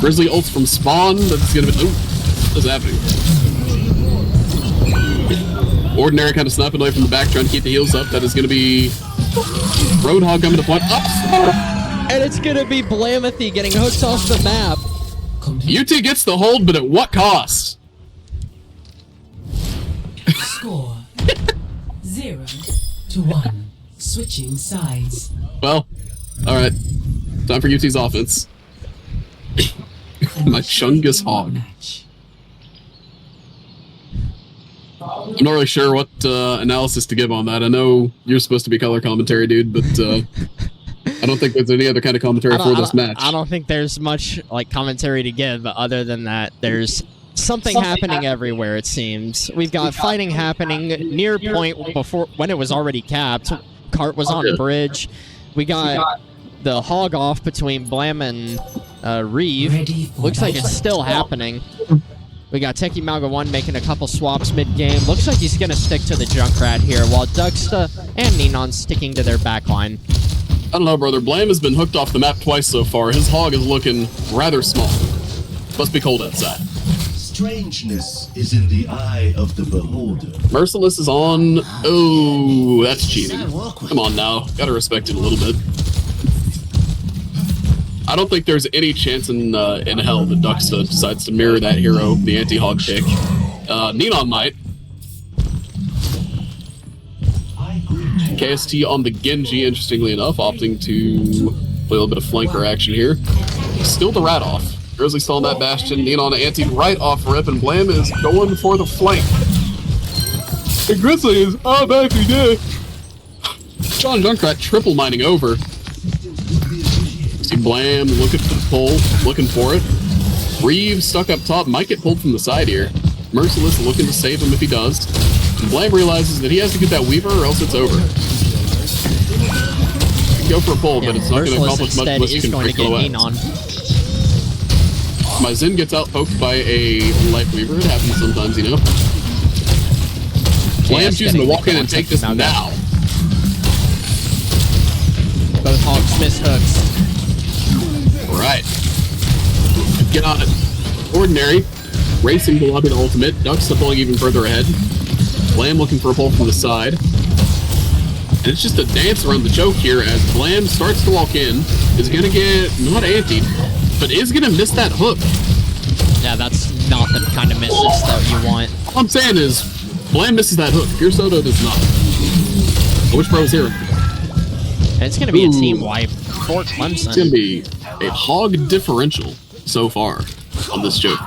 Grizzly ults from spawn. That's going to be... Ooh, what's happening? Ordinary kind of snapping away from the back, trying to keep the heals up. That is going to be... Roadhog coming to point up. And it's going to be Blamethy getting hooked off the map. UT gets the hold, but at what cost? Score 0-1. Switching sides. Well, alright. Time for UT's offense. My Chungus hog. I'm not really sure what analysis to give on that. I know you're supposed to be color commentary, dude, but I don't think there's any other kind of commentary for this match. I don't think there's much like commentary to give, but other than that, there's something happening everywhere, it seems. We've got fighting happening near point before when it was already capped. Cart was on bridge. We got the hog off between Blam and Reeve. Looks like it's still happening. We got Techie Malga 1 making a couple swaps mid-game. Looks like he's going to stick to the Junkrat here, while Dugsta and Neon sticking to their backline. I don't know, brother. Blam has been hooked off the map twice so far. His hog is looking rather small. Must be cold outside. Strangeness is in the eye of the beholder. Merciless is on. Oh, that's cheating. Come on now. Gotta respect it a little bit. I don't think there's any chance in hell that Duxta decides to mirror that hero, the anti-hog pick. Neon might. KST on the Genji, interestingly enough, opting to play a little bit of flanker action here. Still the rat off. Grizzly still on that Bastion. Neon anti right off rip, and Blam is going for the flank. The Grizzly is back again. John Junkrat triple mining over. See Blam looking for the pull, looking for it. Reeve stuck up top, might get pulled from the side here. Merciless looking to save him if he does. And Blam realizes that he has to get that Weaver or else it's over. He can go for a pull, but it's not going to accomplish much unless you can break away. My Zen gets out poked by a Light Weaver. It happens sometimes, you know. Blam's choosing to walk in and take this now. Both Hogs miss hooks. Right. Got it. Ordinary. Racing to lobby the ultimate. Ducks pulling even further ahead. Blam looking for a pull from the side. And it's just a dance around the choke here as Blam starts to walk in. Is going to get, not antied, but is going to miss that hook. Yeah, that's not the kind of misses that you want. All I'm saying is, Blam misses that hook. Pure Soda does not. Which bro's here? And it's going to be a team wipe for Clemson. It's going to be a hog differential so far on this joke.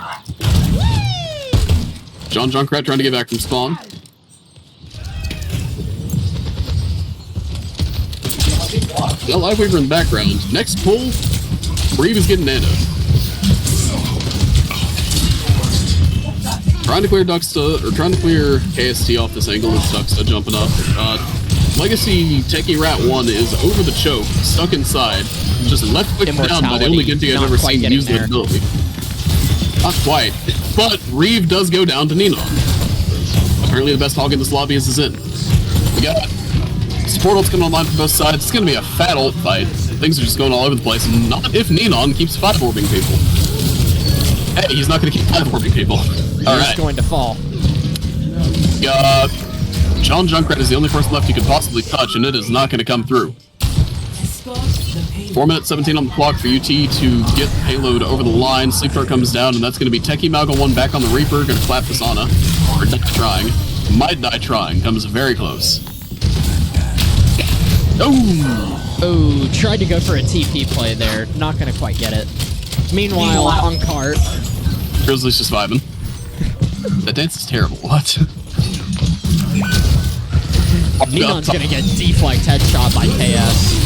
John Junkrat trying to get back from spawn. Got Live Weaver in the background. Next pull, Reeve is getting nano. Trying to clear Ducksta, or trying to clear KST off this angle with Ducksta jumping up. Legacy Techie Rat 1 is over the choke, stuck inside, just left click down by the only Ginty I've ever seen use the ability. Not quite, but Reeve does go down to Ninon. Apparently the best hog in this lobby is Zen. We got support ults coming online from both sides. It's going to be a fat ult fight. Things are just going all over the place, and not if Ninon keeps 5-orbing people. Hey, he's not going to keep 5-orbing people. Alright. He's going to fall. John Junkrat is the only person left you could possibly touch, and it is not going to come through. 4 minutes 17 on the clock for UT to get the payload over the line. Sleep Dart comes down, and that's going to be Techie Malga 1 back on the Reaper. Going to clap Pisana. Or die trying. Might die trying. Comes very close. Oh, tried to go for a TP play there. Not going to quite get it. Meanwhile, on cart. Grizzly's just vibing. That dance is terrible. What? Ninon's going to get deflect headshot by KS.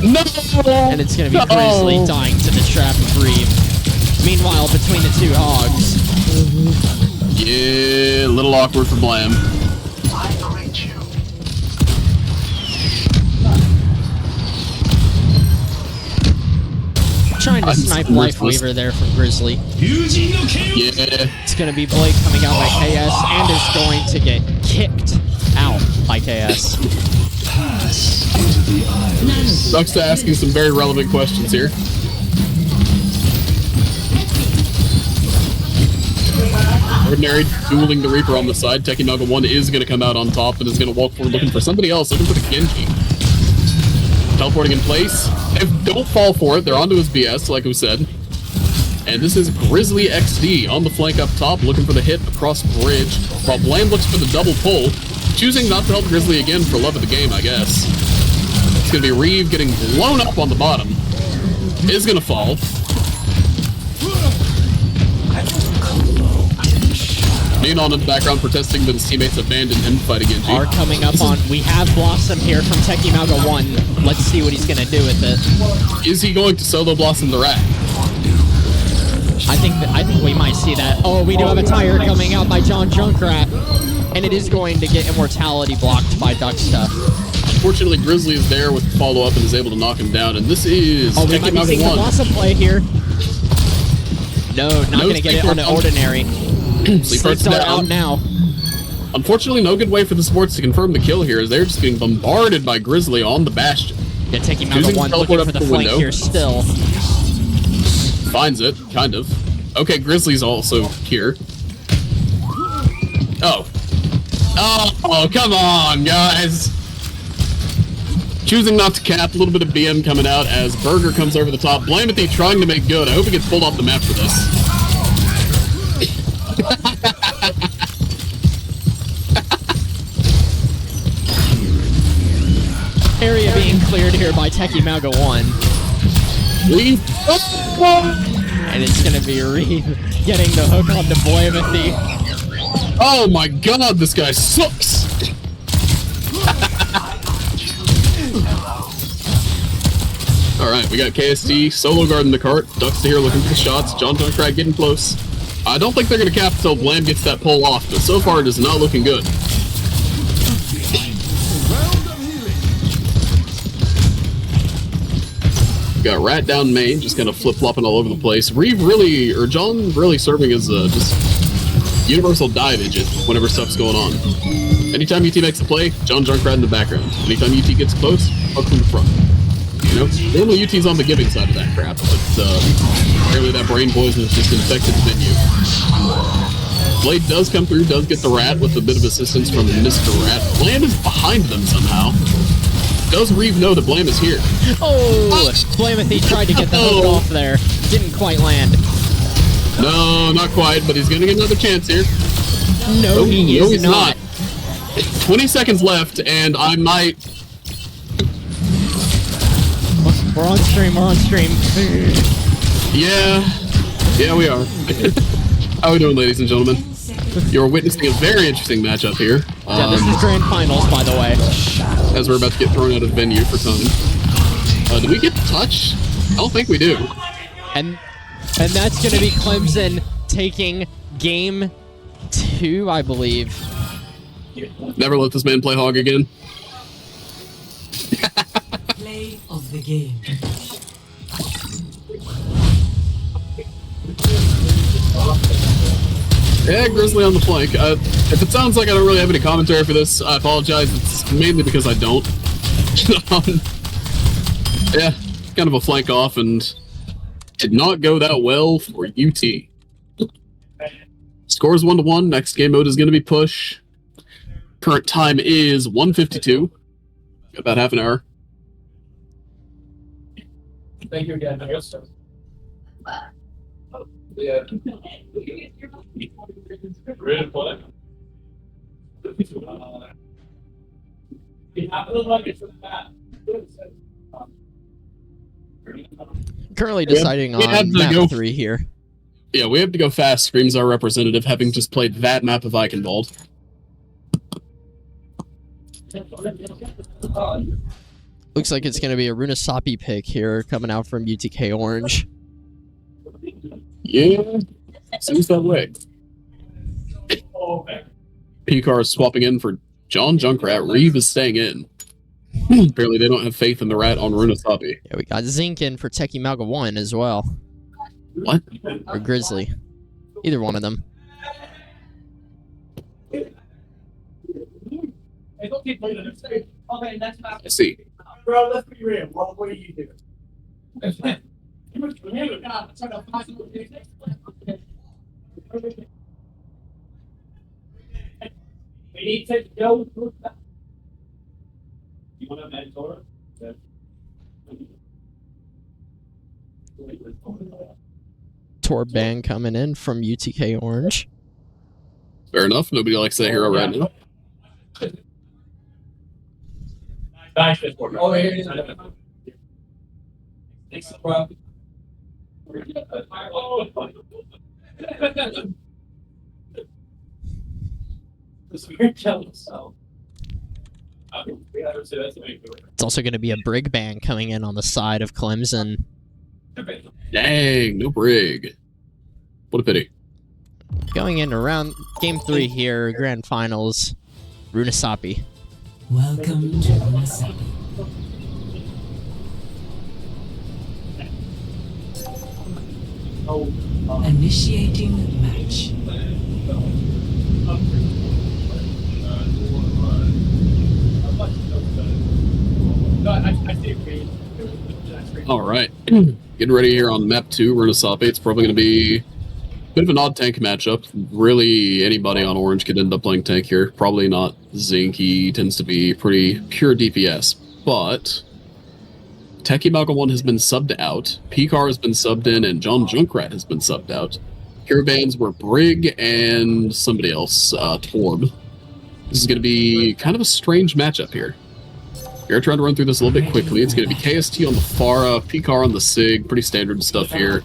No! And it's going to be Grizzly dying to the trap of Reeve. Meanwhile, between the two Hogs. Yeah, a little awkward for Blam. Trying to snipe Life Weaver there from Grizzly. Yeah. It's going to be Blake coming out by KS and is going to get kicked out by KS. Sucks to asking some very relevant questions here. Ordinary dueling the Reaper on the side. Techie Malga 1 is going to come out on top and is going to walk forward looking for somebody else, looking for the Genji. Teleporting in place. Don't fall for it. They're onto his BS, like we said. And this is Grizzly XD on the flank up top, looking for the hit across bridge, while Blam looks for the double pull, choosing not to help Grizzly again for love of the game, I guess. It's going to be Reeve getting blown up on the bottom. Is going to fall. Ninon in the background protesting that his teammates abandoned him to fight against you. Are coming up on. We have Blossom here from Techie Malga 1. Let's see what he's going to do with it. Is he going to solo Blossom the Rat? I think we might see that. Oh, we do have a tire coming out by John Junkrat. And it is going to get immortality blocked by Ducksta. Unfortunately, Grizzly is there with the follow-up and is able to knock him down. And this is we might be seeing the Blossom play here. No, not going to get it on the Ordinary. Sleep Dart out now. Unfortunately, no good way for the supports to confirm the kill here, as they're just being bombarded by Grizzly on the Bastion. Yeah, taking Malga 1, looking for the flank here still. Finds it, kind of. Okay, Grizzly's also here. Oh, come on, guys. Choosing not to cap, a little bit of BM coming out as Burger comes over the top. Blamity trying to make good. I hope he gets pulled off the map for this. Area being cleared here by Techie Malga 1. Reeve. And it's going to be Reeve getting the hook on the Blamity. Oh my god, this guy sucks! Alright, we got KST, solo guarding the cart, Ducks here looking for the shots, John Junkrat getting close. I don't think they're going to cap until Blam gets that pull off, but so far it is not looking good. Got Rat down main, just kind of flip-flopping all over the place. John really serving as just universal dive agent whenever stuff's going on. Anytime UT makes a play, John Junkrat in the background. Anytime UT gets close, Hook from the front. You know, normally UT's on the giving side of that crap, but apparently that brain poison has just infected the venue. Blade does come through, does get the Rat with a bit of assistance from Mr. Rat. Blam is behind them somehow. Does Reeve know that Blam is here? Oh! Blamothy tried to get the hook off there. Didn't quite land. No, not quite, but he's gonna get another chance here. No, he's not. 20 seconds left, and I might... We're on stream, Yeah, we are. How are we doing, ladies and gentlemen? You're witnessing a very interesting matchup here. Yeah, this is grand finals, by the way. As we're about to get thrown out of the venue for time. Do we get the touch? I don't think we do. And that's going to be Clemson taking game 2, I believe. Never let this man play hog again. Play of the game. Yeah, Grizzly on the flank. If it sounds like I don't really have any commentary for this, I apologize. It's mainly because I don't. Yeah, kind of a flank off, and did not go that well for UT. Scores 1-1. Next game mode is going to be push. Current time is 1:52. About half an hour. Thank you again. Yeah. Ready to play? Currently deciding on map 3 here. Yeah, we have to go fast. Screams our representative, having just played that map of Eichenwald. Looks like it's going to be a Runasapi pick here coming out from UTK Orange. Yeah, seems that way. P-Car is swapping in for John Junkrat. Reeve is staying in. Apparently they don't have faith in the Rat on Runasapi. Yeah, we got Zink in for Teki Malga 1 as well. What? Or Grizzly. Either one of them. I see. Bro, let's be real. What do you do? We need to go through that. You want a mentor? Torban coming in from UTK Orange. Fair enough. Nobody likes that hero right now. Oh, thanks, bro. It's also going to be a Brig band coming in on the side of Clemson. Dang, no Brig. What a pity. Going in around game 3 here, grand finals, Runasapi. Welcome to Runasapi. Initiating match. All right. Getting ready here on map 2, Runasapi. It's probably going to be a bit of an odd tank matchup. Really, anybody on Orange could end up playing tank here. Probably not Zink. He tends to be pretty pure DPS. But Teki Malga 1 has been subbed out, P-Car has been subbed in, and John Junkrat has been subbed out. Hero bans were Brig and somebody else, Torb. This is going to be kind of a strange matchup here. We're trying to run through this a little bit quickly. It's going to be KST on the Pharah, P-Car on the Sig, pretty standard stuff here.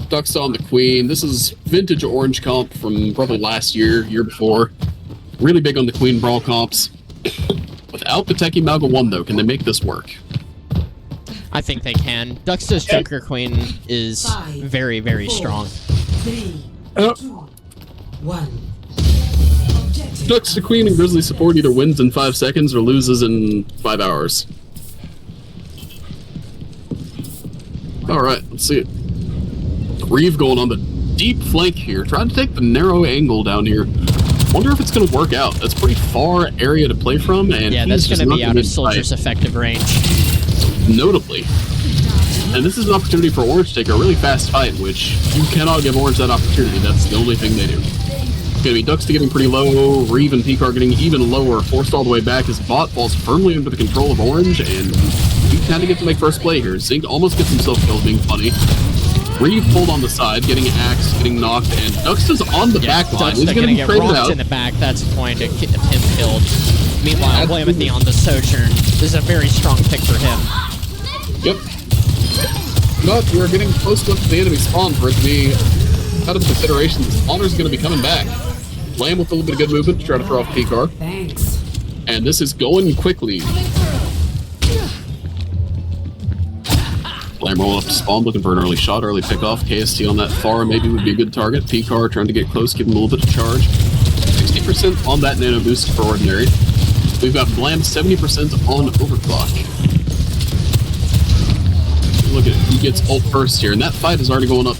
Ducksta on the Queen. This is vintage Orange comp from probably last year, year before. Really big on the Queen Brawl comps. Without the Teki Malga 1, though, can they make this work? I think they can. Duxta's Joker Queen is very, very strong. 3, 2, 1. Duxta Queen and Grizzly support either wins in 5 seconds or loses in 5 hours. Alright, let's see it. Reeve going on the deep flank here, trying to take the narrow angle down here. Wonder if it's going to work out. That's a pretty far area to play from, and yeah, that's going to be out of Soldier's effective range. Notably. And this is an opportunity for Orange to take a really fast fight, which you cannot give Orange that opportunity. That's the only thing they do. It's going to be Duxta getting pretty low, Reeve and Picard getting even lower, forced all the way back as Bot falls firmly under the control of Orange, and you kind of get to make first play here. Zink almost gets himself killed, being funny. Reeve pulled on the side, getting axed, getting knocked, and Duxta's on the back line. He's going to get traded rocked out. in the back. That's going to get him killed. Meanwhile, Blamothy on the Sojourn. This is a very strong pick for him. Yep. But we're getting close enough to the enemy spawn for it to be out of consideration. The spawner's going to be coming back. Blam with a little bit of good movement to try to throw off Picard. Thanks. And this is going quickly. Blam rolling up to spawn, looking for an early shot, early pickoff. KST on that far maybe would be a good target. Picard trying to get close, give him a little bit of charge. 60% on that nano boost for Ordinary. We've got Blam 70% on Overclock. Look at it, he gets ult first here, and that fight is already going up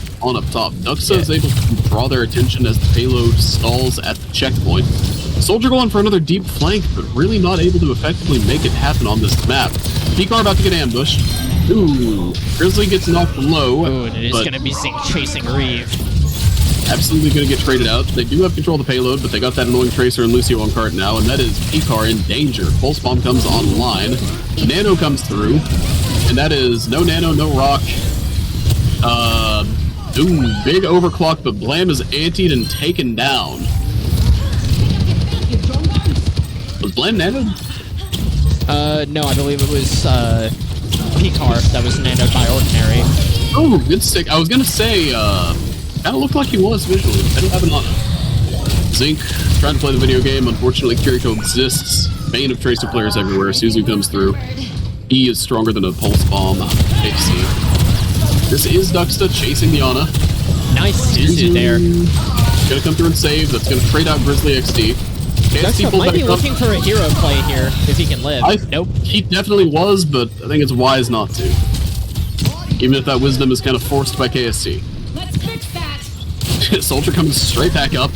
top. Duxta is able to draw their attention as the payload stalls at the checkpoint. Soldier going for another deep flank, but really not able to effectively make it happen on this map. Picard about to get ambushed. Ooh, Grizzly gets knocked low. Ooh, and it is going to be Zink chasing Reeve. Absolutely going to get traded out. They do have control of the payload, but they got that annoying Tracer and Lucio on cart now, and that is Picard in danger. Pulse Bomb comes online. Nano comes through, and that is no Nano, no Rock. Ooh, big overclock, but Blam is antied and taken down. Was Blam nanoed? No, I believe it was Picard that was nanoed by Ordinary. Oh, good stick. I was gonna say, kind of looked like he was visually. I don't have it on him. Zink trying to play the video game. Unfortunately, Kiriko exists. Bane of Tracer players everywhere. Suzu comes through. He is stronger than a Pulse Bomb. KC. This is Duxta chasing the Ana. Nice Suzu there. Gonna come through and save. That's gonna trade out Grizzly XD. Duxta might be looking for a hero play here if he can live. Nope. He definitely was, but I think it's wise not to. Even if that wisdom is kind of forced by KSC. Let's fix that. Soldier comes straight back up.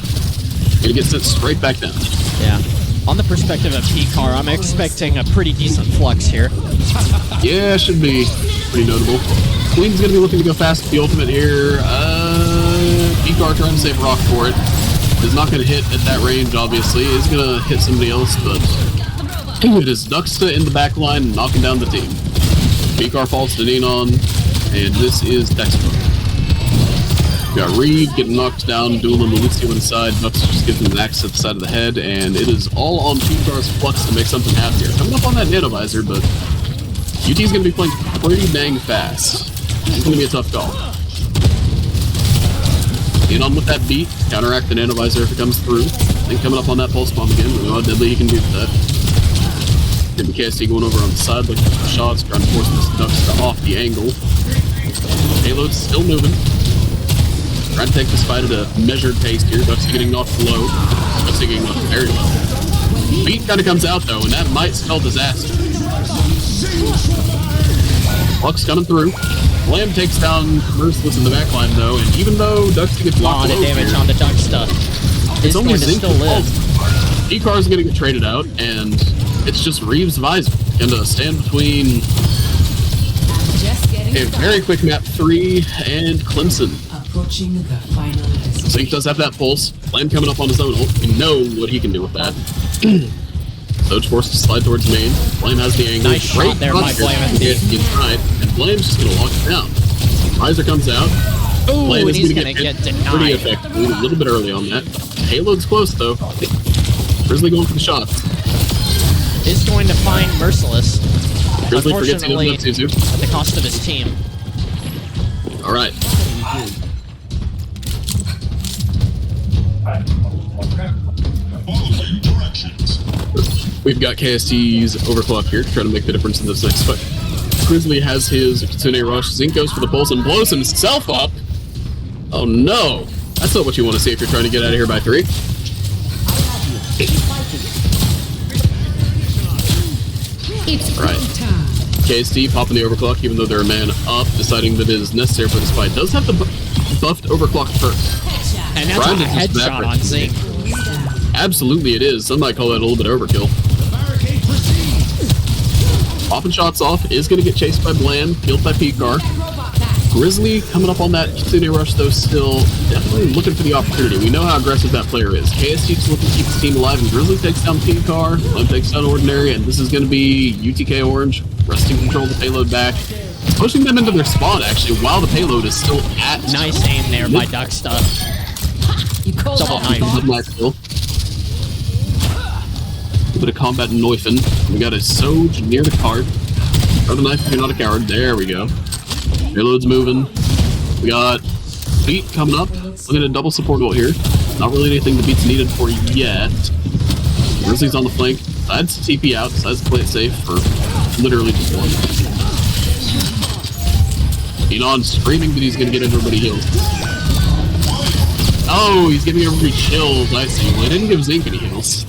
Gonna get sent straight back down. Yeah. On the perspective of Picard, I'm expecting a pretty decent flux here. Yeah, should be pretty notable. Queen's gonna be looking to go fast with the ultimate here. Picard trying to save Rock for it. Is not gonna hit at that range, obviously. Is gonna hit somebody else, but it is Duxta in the back line knocking down the team. Picard falls to Neon, and this is textbook. We got Reeve getting knocked down, dueling Lucio inside. Duxta just gives him an axe at the side of the head, and it is all on Picard's flux to make something happen here. Coming up on that nanovisor, but UT's gonna be playing pretty dang fast. It's gonna be a tough call. In on with that beat, counteract the nanovisor if it comes through. Then coming up on that pulse bomb again. We know how deadly he can do with that. Getting KST going over on the side, looking for shots, trying to force this Duxta off the angle. Payload's still moving. Trying to take this fight at a measured pace here. Duxta getting knocked low. Duxta getting knocked very low. Beat kind of comes out though, and that might spell disaster. Flux coming through. Blam takes down Merciless in the backline though, and even though Duxta gets a lot of damage on the Duxta, it's only going to still live. Picard's gonna get traded out, and it's just Reeve's visor gonna stand between a very quick map 3 and Clemson. Approaching the final. Zink does have that pulse. Blam coming up on his own ult. You know what he can do with that. Soch forced to slide towards main. Blam has the angle. Nice shot there by Blamothy. Inside, and Blam's just gonna lock it down. Visor comes out. Ooh, Blam and is he's gonna going to get pretty denied. effectively. A little bit early on that. Payload's close though. Grizzly going for the shot. Is going to find Merciless. Grizzly forgets he Unfortunately, doesn't have Suzu. at the cost of his team. All right. We've got KST's overclock here to try to make the difference in this next fight. Grizzly has his Kitsune Rush. Zink goes for the pulse and blows himself up. Oh no. That's not what you want to see if you're trying to get out of here by 3. Right. KST popping the overclock, even though they're a man up, deciding that it is necessary for this fight. Does have the buffed overclock first. And that's a headshot on Zink. Absolutely it is. Some might call that a little bit overkill. Popping shots off, is going to get chased by Bland, killed by P-Car. Grizzly coming up on that Kitsune Rush, though, still definitely looking for the opportunity. We know how aggressive that player is. KST just looking to keep his team alive, and Grizzly takes down P-Car, Bland takes down Ordinary, and this is going to be UTK Orange, wresting control of the payload back, pushing them into their spawn, actually, while the payload is still at... Nice aim there by Ducksta. Double knife. A little bit of combat Neufen. We got a Soj near the cart. Throw the knife if you're not a coward. There we go. Payload's moving. We got Beat coming up. Looking at a double support ult here. Not really anything the Beat's needed for yet. Grizzly's on the flank. Decides to TP out. Decides to play it safe for literally just one. Enon screaming that he's going to get everybody healed. Oh, he's giving everybody chills. I see. Well, I didn't give Zink any heals.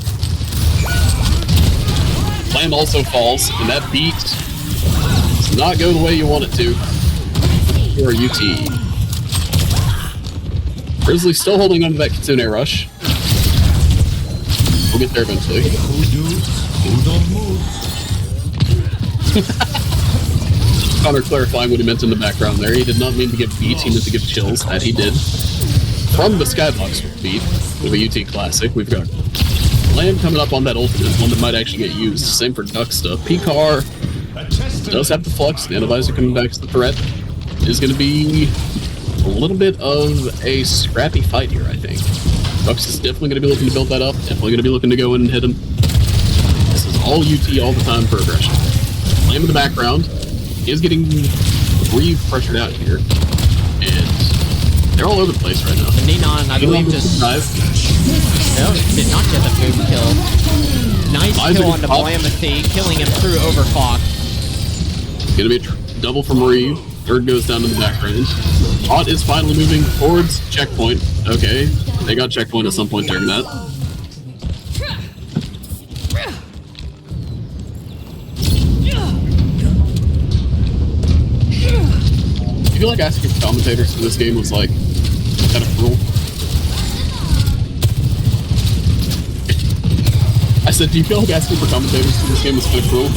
Bland also falls, and that beat does not go the way you want it to. Or UT. Grizzly still holding on to that Kitsune Rush. We'll get there eventually. Connor clarifying what he meant in the background there. He did not mean to give beats, he meant to give chills. That he did. From the Skybox beat, with a UT Classic, we've got Lamb coming up on that ultimate, one that might actually get used. Same for Ducksta. P-Car does have the flux. The Analyzer coming back to the threat. Is going to be a little bit of a scrappy fight here, I think. Ducks is definitely going to be looking to build that up. Definitely going to be looking to go in and hit him. This is all UT all the time for aggression. Lamb in the background is getting pressured out here. And they're all over the place right now. Nenon, I believe, just... No, did not get the boom kill. Nice kill on Diplomacy, killing him through overclock. Gonna be a double from Reeve. Third goes down to the background. Hot is finally moving towards checkpoint. Okay, they got checkpoint at some point during that. I feel like asking commentators for this game was like kind of cruel. I said, do you feel like asking for commentators for this game was kind of cruel?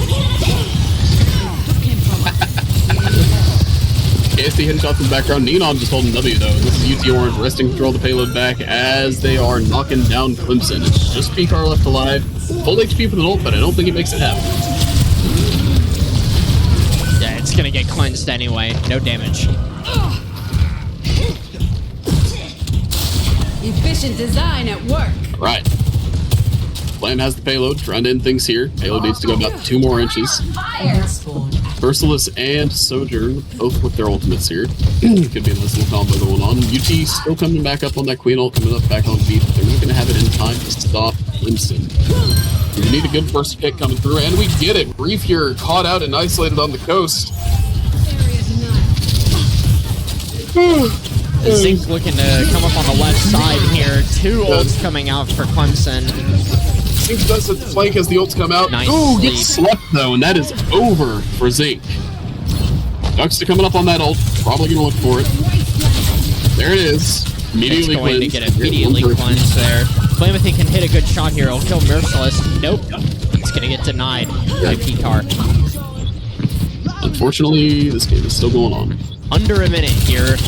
KST hitting shots in the background. Neon just holding W though. This is UT Orange wresting control of the payload back as they are knocking down Clemson. It's just P-Car left alive. Full HP for the ult, but I don't think it makes it happen. Yeah, it's gonna get cleansed anyway. No damage. Efficient design at work. Right. Plan has the payload, trying to end things here. Payload needs to go about 2 more inches. Merciless and Sojourn both with their ultimates here. Could be a nice little combo going on. UT still coming back up on that Queen ult, coming up back on beat. They're not going to have it in time to stop Clemson. We need a good first pick coming through, and we get it. Reef here caught out and isolated on the coast. Zink looking to come up on the left side here. 2 ults coming out for Clemson. Zink does hit the flank as the ults come out. Nice Ooh, gets slept though, and that is over for Zink. Ducksta coming up on that ult. Probably gonna look for it. There it is. Immediately going cleansed. to get immediately cleansed there. Flamething can hit a good shot here. It'll kill Merciless. Nope. It's gonna get denied by P-Car. Unfortunately, this game is still going on. Under a minute here.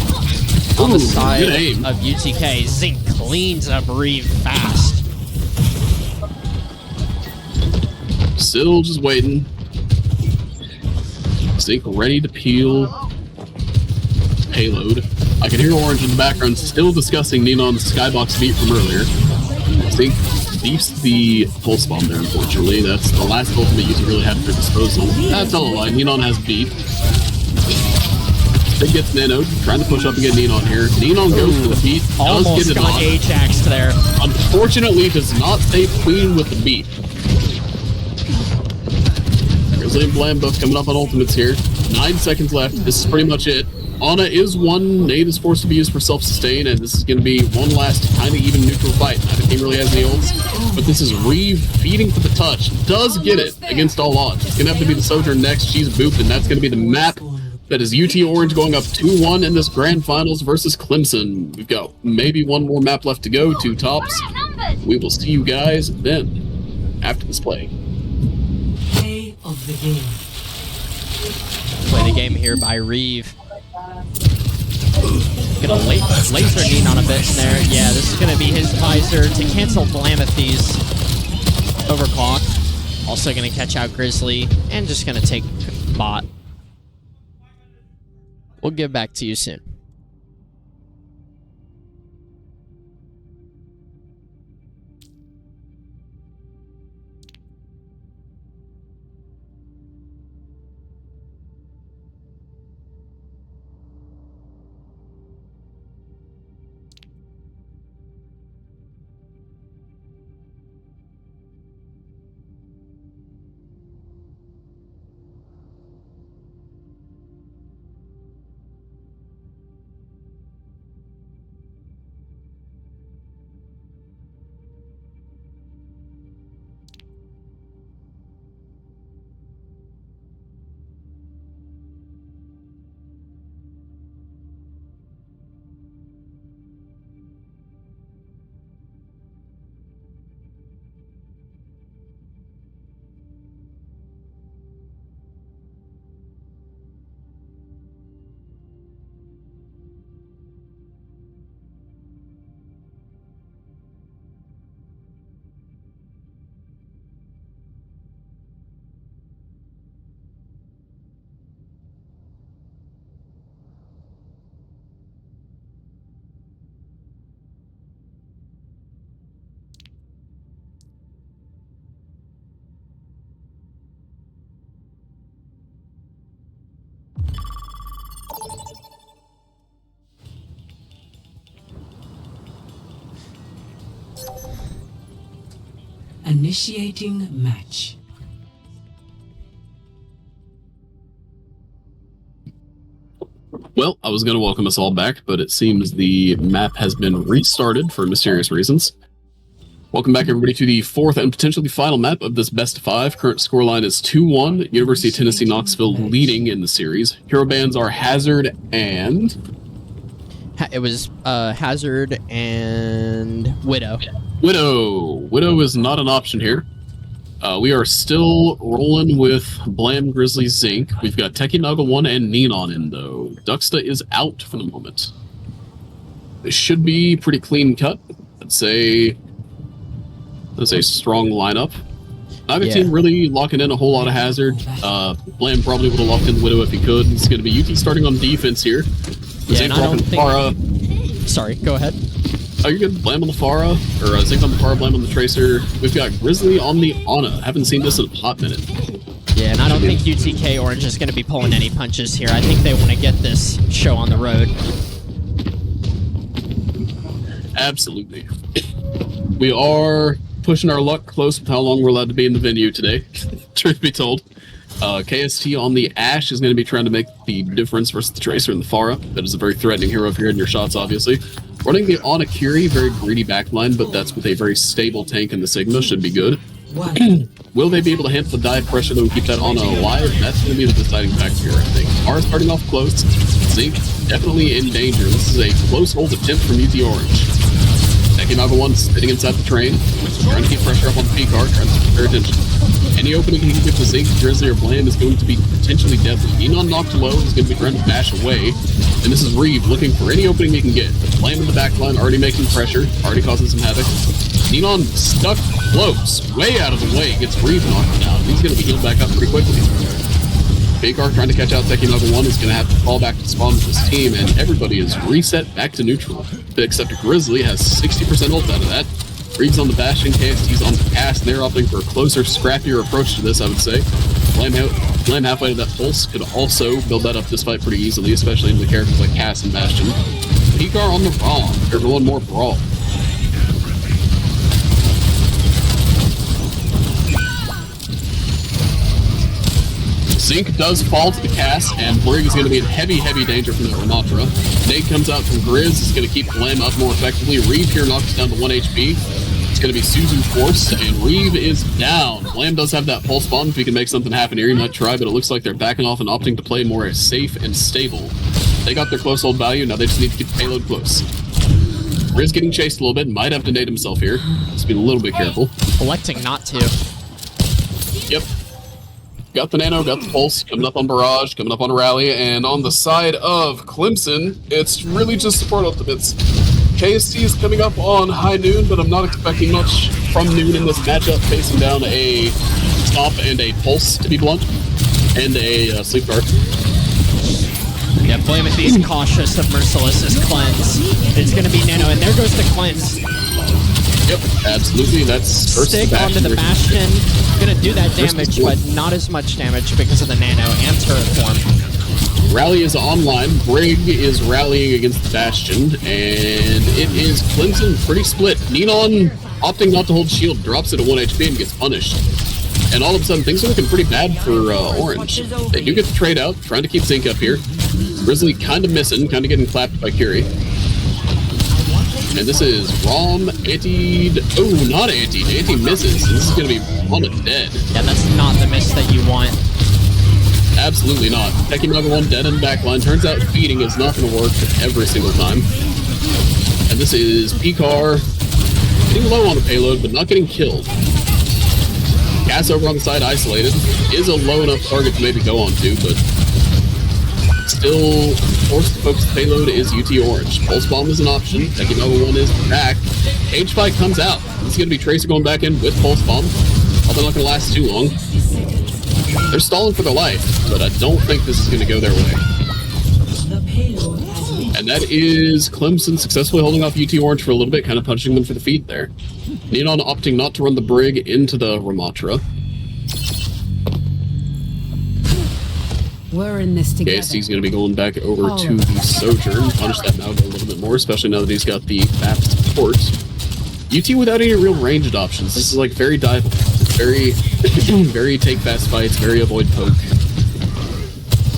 On the side good aim. of UTK, Zink cleans up Reeve fast. Still just waiting. Zink ready to peel payload. I can hear Orange in the background still discussing Nenon's skybox beat from earlier. Zink beefs the pulse bomb there, unfortunately. That's the last ultimate user really had at their disposal. That's all a lie. Nenon has beat. It gets nanoed, trying to push up and get Nenon here. Nenon goes for the beat, does Almost get it got on. Ajax there. Unfortunately, does not save Queen with the beat. Grizzly and Blam both coming up on ultimates here. 9 seconds left. This is pretty much it. Ana is one. Nade is forced to be used for self-sustain, and this is going to be one last kind of even neutral fight. Neither team really has any ults, but this is Reeve feeding for the touch. Does get it against all odds. It's going to have to be the Sojourn next. She's booped, and that's going to be the map. That is UT Orange going up 2-1 in this grand finals versus Clemson. We've got maybe one more map left to go, 2 tops. We will see you guys then after this play. Play of the game. Play the game here by Reeve. Gonna laser Dean on a bit there. Yeah, this is gonna be his visor to cancel Blamethy's overclock. Also gonna catch out Grizzly and just gonna take bot. We'll get back to you soon. Initiating match. Well, I was going to welcome us all back, but it seems the map has been restarted for mysterious reasons. Welcome back, everybody, to the 4th and potentially final map of this best of 5. Current scoreline is 2-1. University of Tennessee Knoxville leading in the series. Hero bands are Hazard and... It was Hazard and Widow. Widow is not an option here. We are still rolling with Blam, Grizzly, Zinc. We've got Techie Naga 1 and Neon in, though. Duxta is out for the moment. This should be pretty clean cut. That's a strong lineup. Neither team really locking in a whole lot of Hazard. Blam probably would have locked in Widow if he could. It's going to be UT starting on defense here. Yeah, I don't think... Sorry, go ahead. Oh, you're good. Blam on the Pharah, or Zinc on the Pharah, Blam on the Tracer. We've got Grizzly on the Ana. Haven't seen this in a hot minute. Yeah, and I don't think UTK Orange is going to be pulling any punches here. I think they want to get this show on the road. Absolutely. We are pushing our luck close with how long we're allowed to be in the venue today, truth be told. KST on the Ashe is going to be trying to make the difference versus the Tracer and the Pharah. That is a very threatening hero if you're in your shots, obviously. Running the Ana Kiri, very greedy backline, but that's with a very stable tank in the Sigma, should be good. Will they be able to handle the dive pressure though and keep that Ana alive? That's going to be the deciding factor here, I think. Are starting off close. Zinc definitely in danger. This is a close hold attempt from UT Orange. Tekinaga 1 sitting inside the train, trying to keep pressure up on the P-card, trying to pay attention. Any opening he can get to Zinc, Grizzly, or Blam is going to be potentially deadly. Enon knocked low, he's going to be trying to bash away. And this is Reeve looking for any opening he can get. Blam in the back line, already making pressure, already causing some havoc. Enon stuck close, way out of the way, gets Reeve knocked down. He's going to be healed back up pretty quickly. K-Car trying to catch out Tekinaga 1 is going to have to fall back to spawn with his team, and everybody is reset back to neutral. Except Grizzly has 60% ult out of that. Reeves on the Bastion, KST's on the cast, and they're opting for a closer, scrappier approach to this, I would say. Blam halfway to that pulse could also build that up this fight pretty easily, especially in the characters like Cass and Bastion. P-Car on the wrong. They're going more brawl. Zink does fall to the cast, and Brig is going to be in heavy, heavy danger from that Ramatra. Nade comes out from Grizz, is going to keep Blam up more effectively. Reeve here knocks down to 1 HP. It's going to be Suzu forced, and Reeve is down. Blam does have that pulse bomb. If he can make something happen here, he might try, but it looks like they're backing off and opting to play more safe and stable. They got their close hold value, now they just need to keep the payload close. Grizz getting chased a little bit, might have to nade himself here. Just be a little bit careful. Electing not to. Yep. Got the nano, got the pulse, coming up on barrage, coming up on rally, and on the side of Clemson, it's really just support ultimates. KST is coming up on high noon, but I'm not expecting much from noon in this matchup, facing down a stomp and a pulse, to be blunt, and a sleep guard. Yeah, Blameth's cautious of Merciless's cleanse. It's gonna be nano, and there goes the cleanse. Yep, absolutely. That's stick onto the Bastion. Gonna do that damage, but not as much damage because of the nano and turret form. Rally is online. Brig is rallying against the Bastion, and it is Clemson pretty split. Neon opting not to hold shield, drops it at 1 HP and gets punished. And all of a sudden, things are looking pretty bad for Orange. They do get the trade out, trying to keep Zink up here. Grizzly kind of missing, kind of getting clapped by Curie. And this is Rom, anti... Oh, not anti. Anti misses. This is going to be Roma dead. Yeah, that's not the miss that you want. Absolutely not. Techie Naga 1 dead in the backline. Turns out feeding is not going to work every single time. And this is P-Car getting low on the payload, but not getting killed. Gas over on the side, isolated. Is a low enough target to maybe go on to, but still forced to focus the payload is UT Orange. Pulse Bomb is an option. Techie Naga 1 is back. Cage Fight comes out. This is going to be Tracer going back in with Pulse Bomb. Although not going to last too long. They're stalling for their life, but I don't think this is going to go their way. And that is Clemson successfully holding off UT Orange for a little bit, kind of punching them for the feet there. Neon opting not to run the Brig into the Ramatra. We're in this together. KST's going to be going back over to the Sojourn, punish that Malga a little bit more, especially now that he's got the map support. UT without any real ranged options. This is like very diveable. Very, very take fast fights, very avoid poke.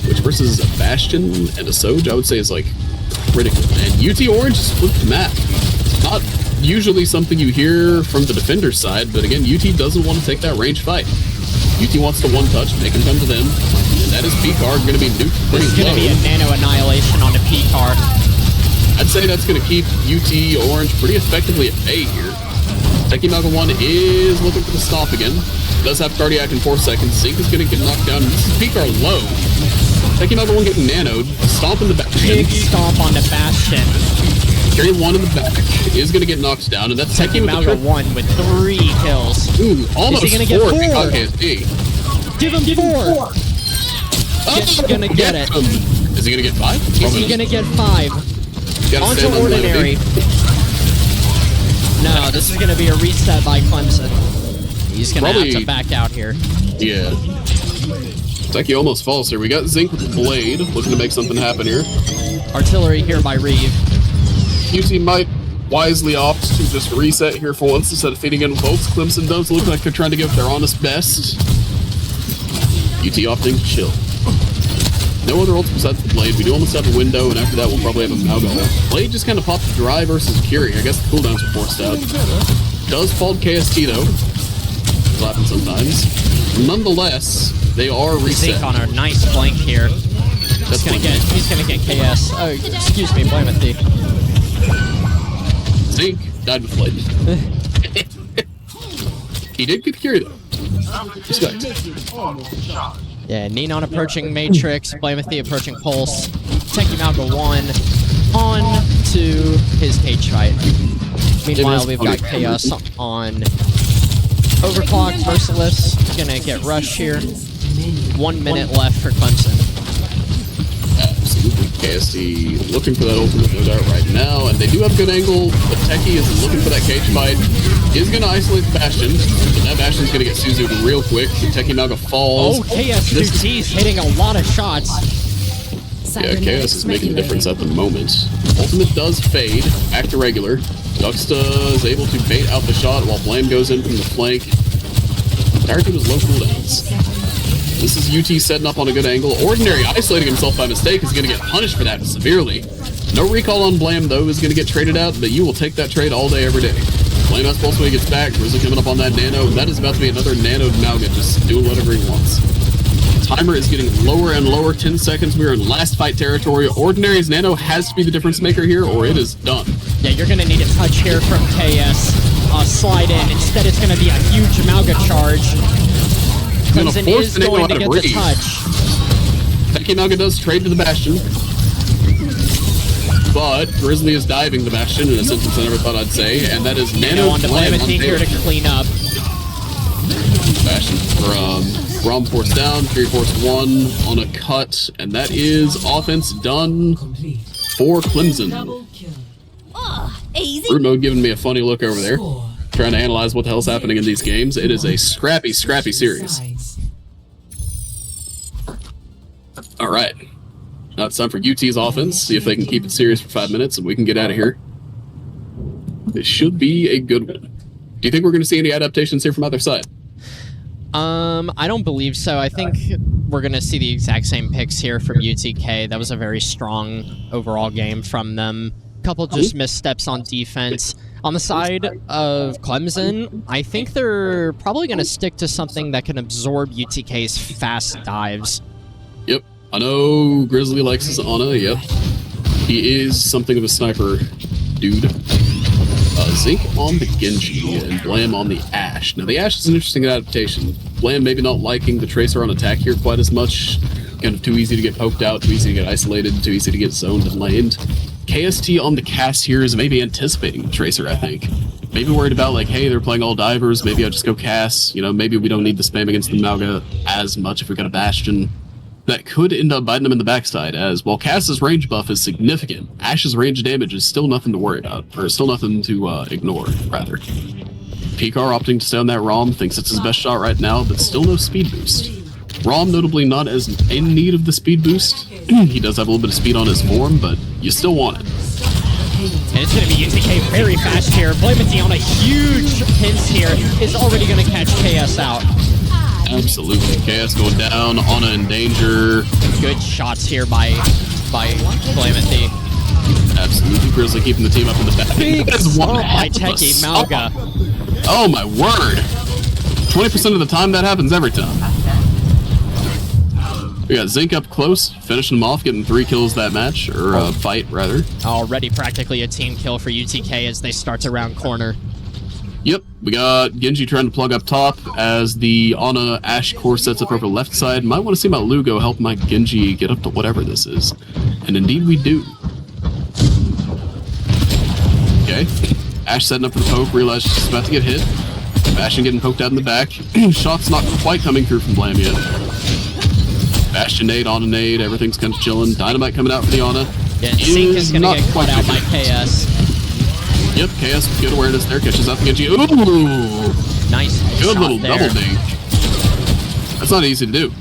Which versus a Bastion and a Soj, I would say is like critical. And UT Orange just flipped the map. It's not usually something you hear from the defender side, but again, UT doesn't want to take that range fight. UT wants to one touch, make him come to them. And that is P-Car going to be nuked pretty There's going to be a nano annihilation on the P-Car. I'd say that's going to keep UT Orange pretty effectively at bay here. Techie Naga 1 is looking for the stop again. Does have Cardiac in 4 seconds. Zink is going to get knocked down. This is P-Car low. Techie Naga 1 getting nanoed. Stomp in the back. Big stomp on the Bastion. Carry 1 in the back is going to get knocked down, and that's Techie Naga 1 with 3 kills. Ooh, almost is he gonna 4 get 4? KST. Give him 4. He's going to get it. Is he going to get 5? Is he going to get 5? Onto Ordinary. No, this is going to be a reset by Clemson. He's going to have to back out here. Yeah. Techie almost falls here. We got Zink with the blade, looking to make something happen here. Artillery here by Reeve. UT might wisely opt to just reset here for once instead of feeding in with ults. Clemson does look like they're trying to give their honest best. UT opting to chill. No other ults besides the blade. We do almost have a window, and after that we'll probably have a Malga ult. Blade just kind of popped dry versus Curie. I guess the cooldowns were forced out. Does fall to KST though. It'll happen sometimes. Nonetheless, they are reset. Zink on a nice flank here. He's gonna get KS. Oh, excuse me, Blameth. Zink died with blade. He did get Curie though. Respect. Yeah, Neon approaching Matrix, Blameth approaching Pulse. Techie Malga 1 on to his cage fight. Meanwhile, we've got Chaos on Overclocked, Merciless. Gonna get Rush here. 1 minute left for Clemson. Absolutely. KST looking for that ultimate no doubt right now, and they do have a good angle, but Techie is looking for that cage fight. Is going to isolate the Bastion, but that Bastion's going to get Suzu real quick. Techie Naga falls. Oh, KS2T's hitting a lot of shots. Yeah, KS is making a difference at the moment. Ultimate does fade, back to regular. Duxta is able to bait out the shot while Blame goes in from the flank. Entire team is low cooldowns. This is UT setting up on a good angle. Ordinary isolating himself by mistake is going to get punished for that severely. No recall on Blam, though, is going to get traded out, but you will take that trade all day, every day. Blam has pulse when he gets back. Grizzly coming up on that nano. That is about to be another nano Mauga just doing whatever he wants. Timer is getting lower and lower. 10 seconds. We are in last fight territory. Ordinary's nano has to be the difference maker here, or it is done. Yeah, you're going to need a touch here from KS. Slide in. Instead, it's going to be a huge Mauga charge. Clemson is going to get the touch. Techie Mauga does trade to the Bastion. But Grizzly is diving the Bastion in a sentence I never thought I'd say, and that is nano on the Lamity here to clean up. Bastion from Rom force down, Fury force 1 on a cut, and that is offense done for Clemson. Root mode giving me a funny look over there, trying to analyze what the hell's happening in these games. It is a scrappy series. All right. Now it's time for UT's offense. See if they can keep it serious for 5 minutes and we can get out of here. This should be a good one. Do you think we're going to see any adaptations here from either side? I don't believe so. I think we're going to see the exact same picks here from UTK. That was a very strong overall game from them. Couple just missteps on defense. On the side of Clemson, I think they're probably going to stick to something that can absorb UTK's fast dives. Yep. I know Grizzly likes his Ana, yep. He is something of a sniper dude. Zink on the Genji and Blam on the Ashe. Now the Ashe is an interesting adaptation. Blam maybe not liking the Tracer on attack here quite as much. Kind of too easy to get poked out, too easy to get isolated, too easy to get zoned and lamed. KST on the cast here is maybe anticipating the Tracer, I think. Maybe worried about like, hey, they're playing all divers, maybe I'll just go cast. You know, maybe we don't need the spam against the Mauga as much if we got a Bastion. That could end up biting him in the backside, as while Cass's range buff is significant, Ashe's range damage is still nothing to worry about, or still nothing to ignore, rather. Picard opting to stay on that ROM, thinks it's his best shot right now, but still no speed boost. ROM notably not as in need of the speed boost. He does have a little bit of speed on his form, but you still want it. And it's going to be UTK very fast here. Blamity on a huge pinch here is already going to catch KS out. Absolutely. KS going down, Ana in danger. Good shots here by Blamity. Absolutely. Grizzly keeping the team up in the back. Big swamp by Techie Mauga. Oh my word. 20% of the time that happens every time. We got Zink up close, finishing him off, getting 3 kills that match, or fight rather. Already practically a team kill for UTK as they start to round corner. Yep, we got Genji trying to plug up top as the Ana Ashe core sets up over the left side. Might want to see my Lugo help my Genji get up to whatever this is. And indeed we do. Okay, Ashe setting up for the poke, realized she's about to get hit. Bastion getting poked out in the back. Shots not quite coming through from Blam yet. Bastion nade, Ana nade, everything's kind of chilling. Dynamite coming out for the Ana. Yeah, Zink is going to get caught out by KS. Yep, KS with good awareness there, catches out the Genji. Ooh! Nice. Good little double dink. That's not easy to do.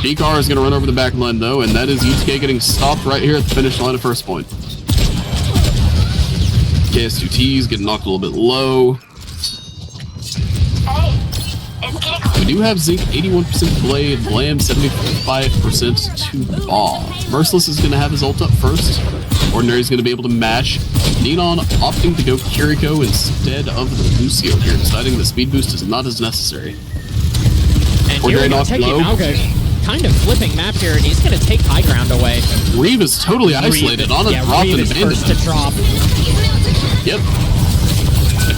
Picard is going to run over the back line though, and that is UTK getting stopped right here at the finish line of first point. KS2T's getting knocked a little bit low. We do have Zink 81% blade, Blam 75% to bomb. Merciless is going to have his ult up first. Ordinary is going to be able to mash. Neon opting to go Kiriko instead of the Lucio here, deciding the speed boost is not as necessary. And Ordinary knocked low. Kind of flipping map here, and he's going to take high ground away. Reeve is totally isolated on a drop and first to drop. Yep.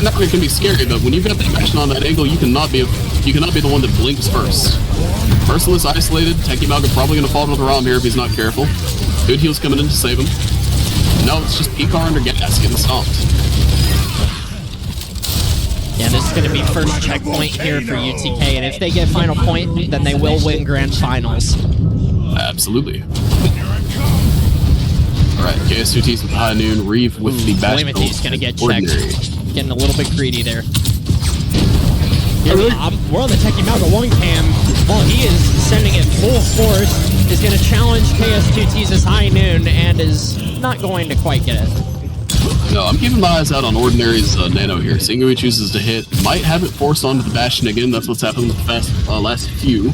That can be scary, but when you've got that action on that angle, you cannot be the one that blinks first. Merciless isolated. Techie Mauga probably going to fall to the ROM here if he's not careful. Good heals coming in to save him. No, it's just Picard under gas getting stomped. Yeah, this is going to be first checkpoint here for UTK, and if they get final point, then they will win grand finals. Absolutely. Alright, KS2T's with High Noon, Reeve with the Bastion. Blamity's going to get checked. Getting a little bit greedy there. Here, we're on the Techie Mauga 1 cam. While he is sending it full force, is going to challenge KS2T's High Noon, and is not going to quite get it. No, I'm keeping my eyes out on Ordinary's Nano here. Seeing who he chooses to hit. Might have it forced onto the Bastion again. That's what's happened with the last few.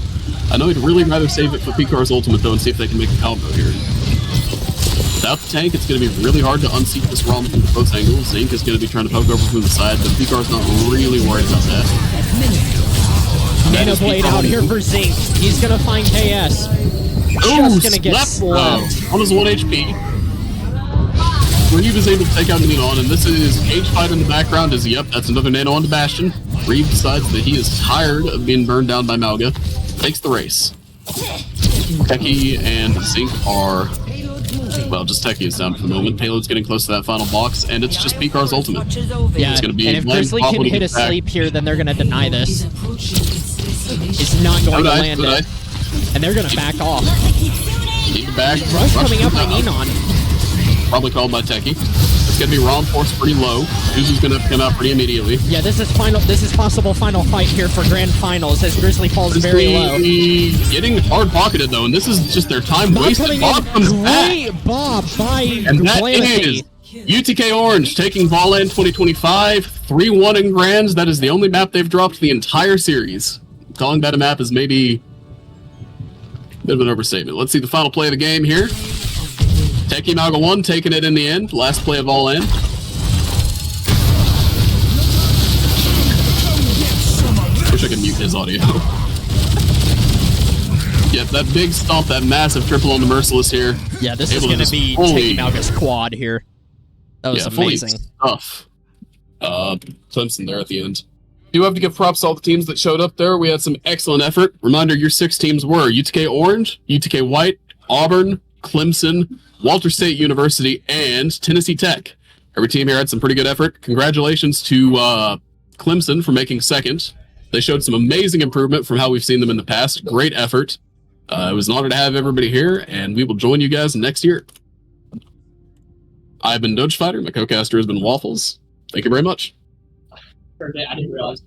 I know he'd really rather save it for Picar's ultimate though and see if they can make a combo here. Without the tank, it's going to be really hard to unseat this ROM from both angles. Zink is going to be trying to poke over from the side, but Picar's not really worried about that. Nano Blade out here for Zink. He's going to find KS. Just going to get slapped. On his 1 HP. Reeve is able to take out Neon, and this is Cage Fight in the background as, yep, that's another Nano onto Bastion. Reeve decides that he is tired of being burned down by Malga. Takes the race. Techie and Zink are... Well, just Techie is down for the moment. Payload's getting close to that final box, and it's just Picar's ultimate. Yeah, it's gonna be and if Grizzly can hit a sleep here, then they're going to deny this. It's not going to land it. And they're going to back off. Rush coming up by Neon. Probably called by Techie. It's going to be ROM force pretty low. Uzu's going to come out pretty immediately. Yeah, this is possible final fight here for grand finals as Grizzly falls very low. Getting hard pocketed though, and this is just their time wasted. Bob comes back. Bob by and that is UTK Orange taking VOLAN 2025 3-1 in grands. That is the only map they've dropped the entire series. Calling that a map is maybe a bit of an overstatement. Let's see the final play of the game here. Techie Malga 1 taking it in the end. Last play of all in. Wish I could mute his audio. Yep, that big stomp, that massive triple on the Merciless here. Yeah, this is going to be Techie Malga's quad here. That was amazing. Tough. Clemson there at the end. Do have to give props to all the teams that showed up there. We had some excellent effort. Reminder, your 6 teams were UTK Orange, UTK White, Auburn, Clemson, Walter State University, and Tennessee Tech. Every team here had some pretty good effort. Congratulations to Clemson for making second. They showed some amazing improvement from how we've seen them in the past. Great effort. It was an honor to have everybody here, and we will join you guys next year. I've been Doge Fighter. My co-caster has been Waffles. Thank you very much. I didn't realize.